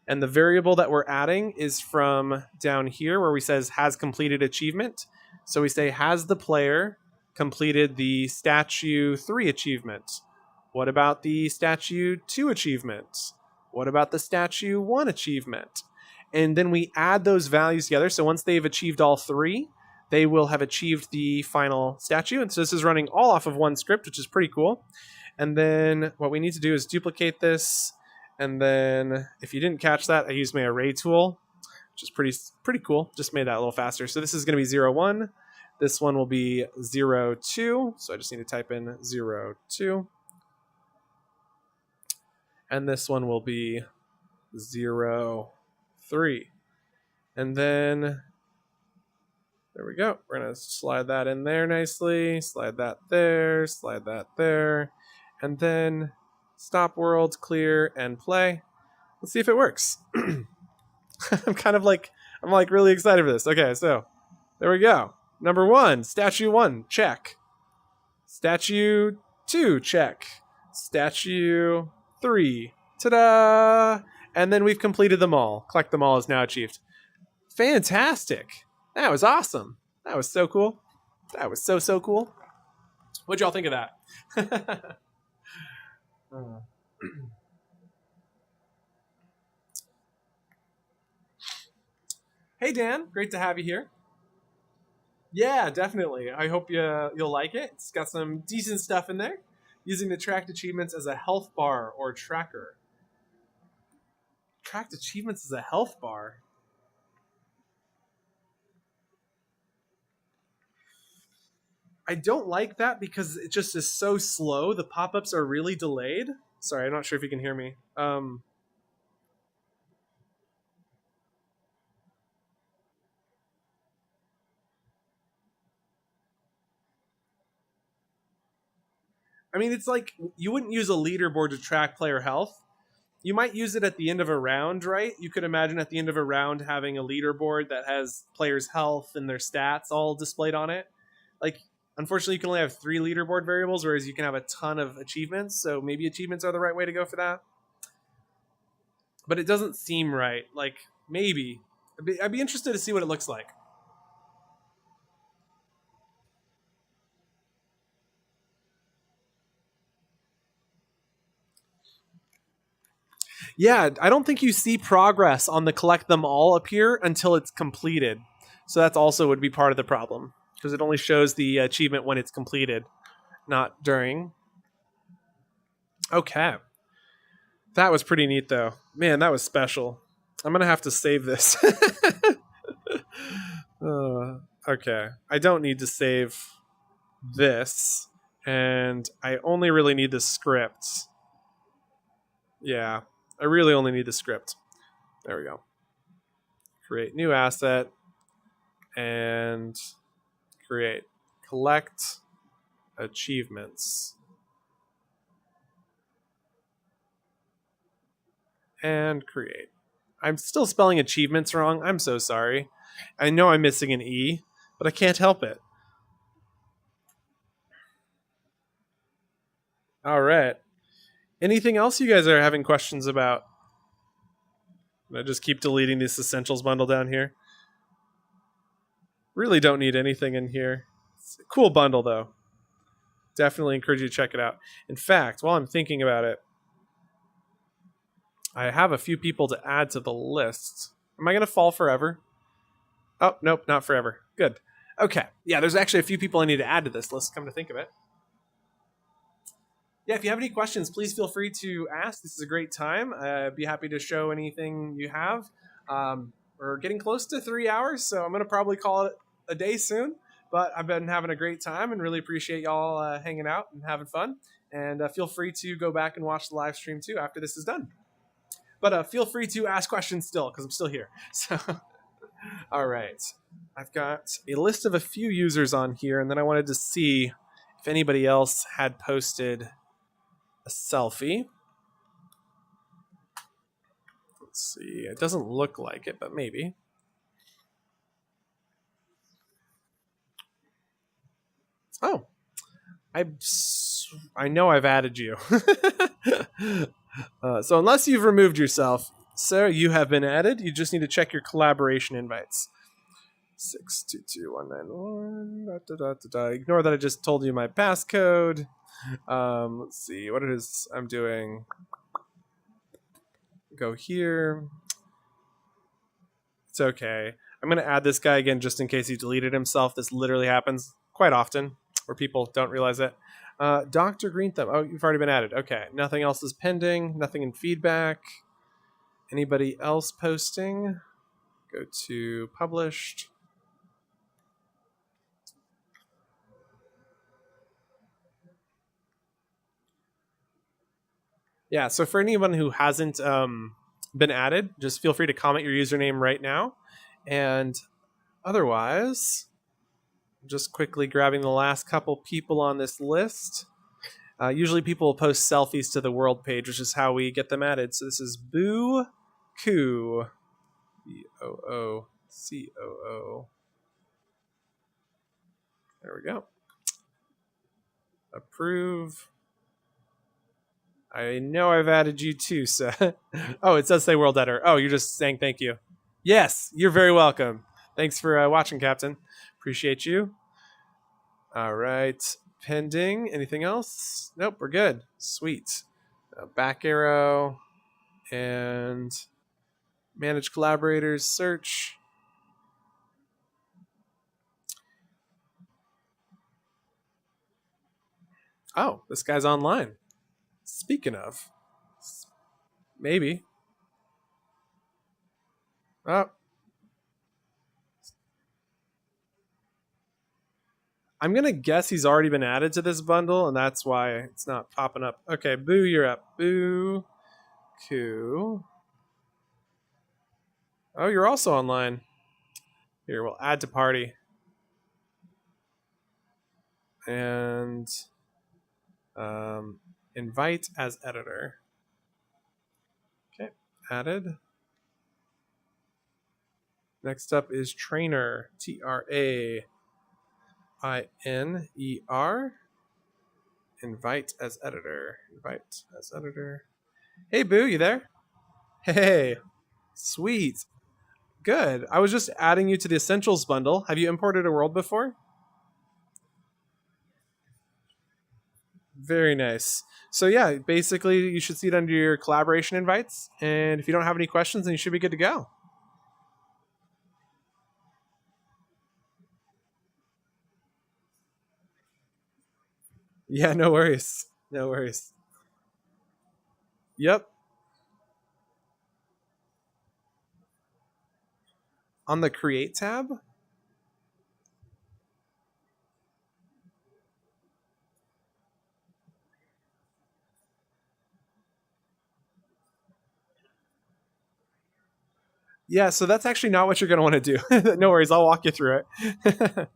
S1: And the variable that we're adding is from down here where we says has completed achievement. So we say has the player completed the statue 3 achievement? What about the statue 2 achievement? What about the statue 1 achievement? And then we add those values together. So once they've achieved all 3, they will have achieved the final statue. And so this is running all off of one script, which is pretty cool. And then what we need to do is duplicate this. And then if you didn't catch that, I used my array tool, which is pretty cool. Just made that a little faster. So this is going to be 0, 1. This one will be 0, 2. So I just need to type in 0, 2. And this one will be 0, 3. And then there we go. We're going to slide that in there nicely. Slide that there. Slide that there. And then stop world, clear, and play. Let's see if it works. I'm really excited for this. Okay, so there we go. Number 1, statue 1, check. Statue 2, check. Statue 3, ta-da! And then we've completed them all. Collect them all is now achieved. Fantastic. That was awesome. That was so cool. That was so cool. What'd y'all think of that? Hey Dan, great to have you here. Yeah, definitely. I hope you'll like it. It's got some decent stuff in there. Using the tracked achievements as a health bar or tracker. Tracked achievements as a health bar. I don't like that because it just is so slow. The pop-ups are really delayed. Sorry, I'm not sure if you can hear me. I mean, it's like you wouldn't use a leaderboard to track player health. You might use it at the end of a round, right? You could imagine at the end of a round having a leaderboard that has players' health and their stats all displayed on it. Like, unfortunately, you can only have 3 leaderboard variables, whereas you can have a ton of achievements. So maybe achievements are the right way to go for that. But it doesn't seem right. Like, maybe. I'd be interested to see what it looks like. Yeah, I don't think you see progress on the collect them all appear until it's completed. So that's also would be part of the problem because it only shows the achievement when it's completed, not during. Okay. That was pretty neat though. Man, that was special. I'm going to have to save this. Okay. I don't need to save this and I only really need the script. Yeah. I really only need the script. There we go. Create new asset and create collect achievements and create. I'm still spelling achievements wrong. I'm so sorry. I know I'm missing an E, but I can't help it. All right. Anything else you guys are having questions about? I just keep deleting this essentials bundle down here. Really don't need anything in here. It's a cool bundle though. Definitely encourage you to check it out. In fact, while I'm thinking about it, I have a few people to add to the list. Am I going to fall forever? Oh, nope, not forever. Good. Okay. Yeah, there's actually a few people I need to add to this list, come to think of it. Yeah, if you have any questions, please feel free to ask. This is a great time. I'd be happy to show anything you have. We're getting close to 3 hours, so I'm going to probably call it a day soon. But I've been having a great time and really appreciate y'all hanging out and having fun. And feel free to go back and watch the live stream too after this is done. But feel free to ask questions still because I'm still here. So, all right. I've got a list of a few users on here, and then I wanted to see if anybody else had posted a selfie. Let's see. It doesn't look like it, but maybe. Oh, I know I've added you. So unless you've removed yourself, Sarah, you have been added. You just need to check your collaboration invites. 622191. Ignore that I just told you my passcode. Let's see what it is I'm doing. Go here. It's okay. I'm going to add this guy again just in case he deleted himself. This literally happens quite often where people don't realize it. Dr. Green Thumb. Oh, you've already been added. Okay. Nothing else is pending. Nothing in feedback. Anybody else posting? Go to published. Yeah, so for anyone who hasn't been added, just feel free to comment your username right now. And otherwise, just quickly grabbing the last couple people on this list. Usually people will post selfies to the world page, which is how we get them added. So this is Boo Coo. Boocoo. There we go. Approve. I know I've added you too, so. Oh, it does say world editor. Oh, you're just saying thank you. Yes, you're very welcome. Thanks for watching, Captain. Appreciate you. All right. Pending. Anything else? Nope, we're good. Sweet. Back arrow. And manage collaborators. Search. Oh, this guy's online. Speaking of. Maybe. Oh. I'm going to guess he's already been added to this bundle, and that's why it's not popping up. Okay, Boo, you're up. Boo. Coo. Oh, you're also online. Here, we'll add to party. And invite as editor. Okay, added. Next up is trainer. TRAINER. Invite as editor. Invite as editor. Hey, Boo, you there? Hey, sweet. Good. I was just adding you to the Essentials bundle. Have you imported a world before? Very nice. So yeah, basically you should see it under your collaboration invites. And if you don't have any questions, then you should be good to go. Yeah, no worries. No worries. Yep. On the create tab. Yeah, so that's actually not what you're going to want to do. No worries, I'll walk you through it.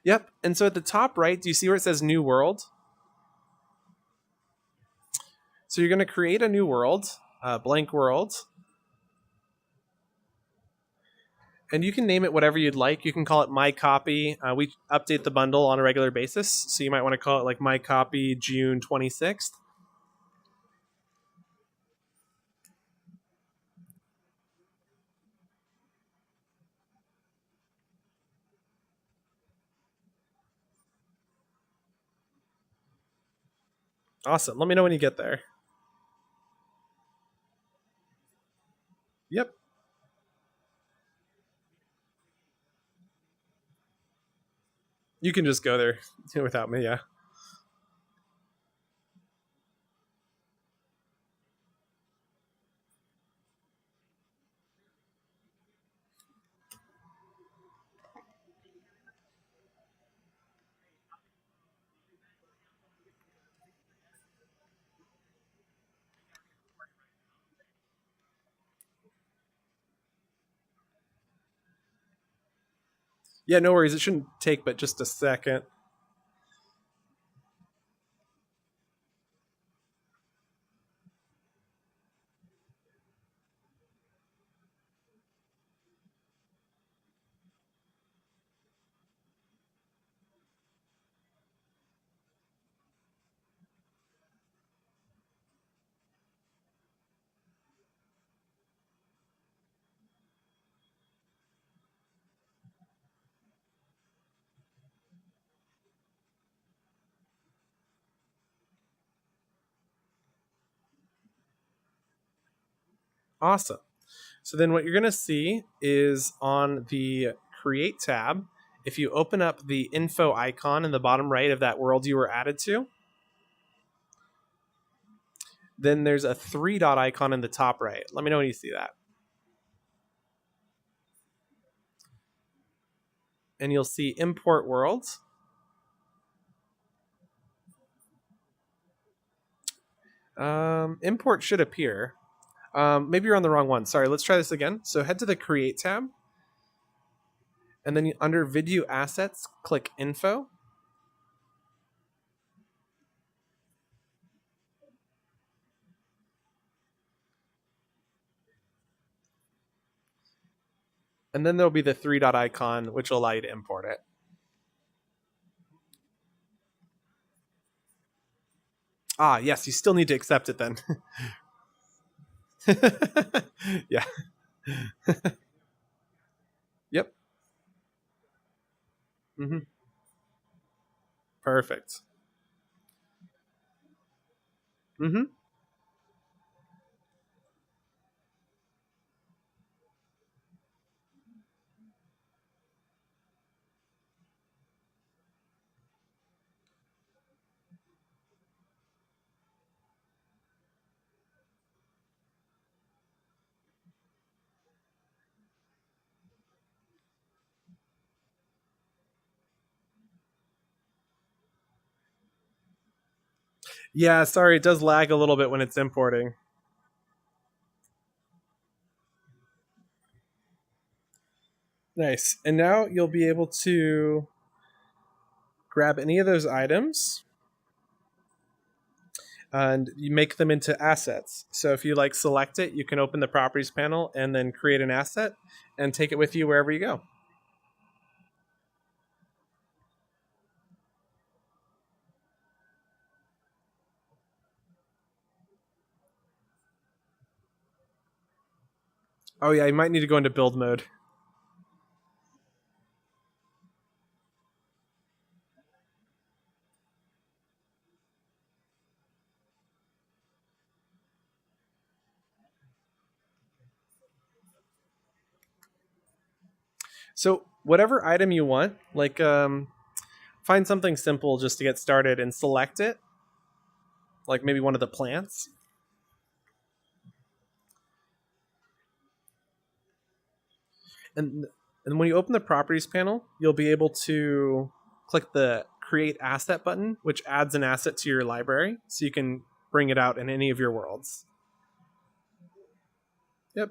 S1: Yep. And so at the top right, do you see where it says new world? So you're going to create a new world, blank world. And you can name it whatever you'd like. You can call it my copy. We update the bundle on a regular basis. So you might want to call it like my copy June 26th. Awesome. Let me know when you get there. Yep. You can just go there without me. Yeah. Yeah, no worries. It shouldn't take but just a second. Awesome. So then what you're going to see is on the create tab, if you open up the info icon in the bottom right of that world you were added to, then there's a three dot icon in the top right. Let me know when you see that. And you'll see import worlds. Import should appear. Maybe you're on the wrong one. Sorry, let's try this again. So head to the create tab. And then under Vidyuu assets, click info. And then there'll be the three dot icon, which will allow you to import it. Ah, yes, you still need to accept it then. Yeah. Yep. Mm-hmm. Perfect. Mm-hmm. Yeah, sorry, it does lag a little bit when it's importing. Nice. And now you'll be able to grab any of those items and you make them into assets. So if you like select it, you can open the properties panel and then create an asset and take it with you wherever you go. Oh yeah, you might need to go into build mode. So whatever item you want, like find something simple just to get started and select it, like maybe one of the plants. And and when you open the properties panel, you'll be able to click the create asset button, which adds an asset to your library so you can bring it out in any of your worlds. Yep.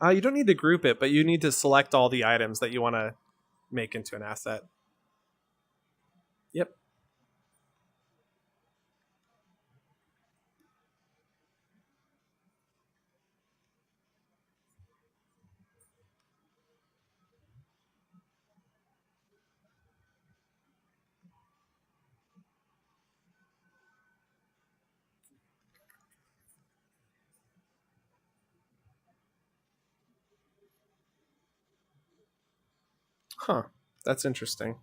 S1: You don't need to group it, but you need to select all the items that you want to make into an asset. Yep. Huh. That's interesting.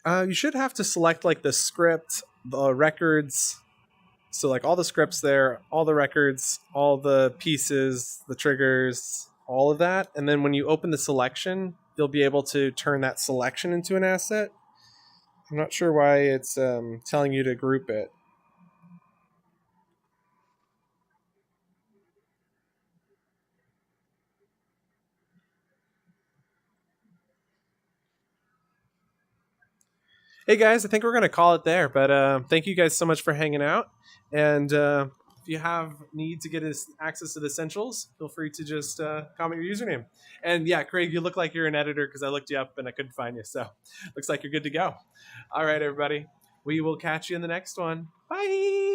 S1: You should have to select like the script, the records. So like all the scripts there, all the records, all the pieces, the triggers, all of that. And then when you open the selection, you'll be able to turn that selection into an asset. I'm not sure why it's telling you to group it. Hey guys, I think we're going to call it there. But thank you guys so much for hanging out. And if you have need to get access to the essentials, feel free to just comment your username. And yeah, Craig, you look like you're an editor because I looked you up and I couldn't find you. So looks like you're good to go. All right, everybody. We will catch you in the next one. Bye.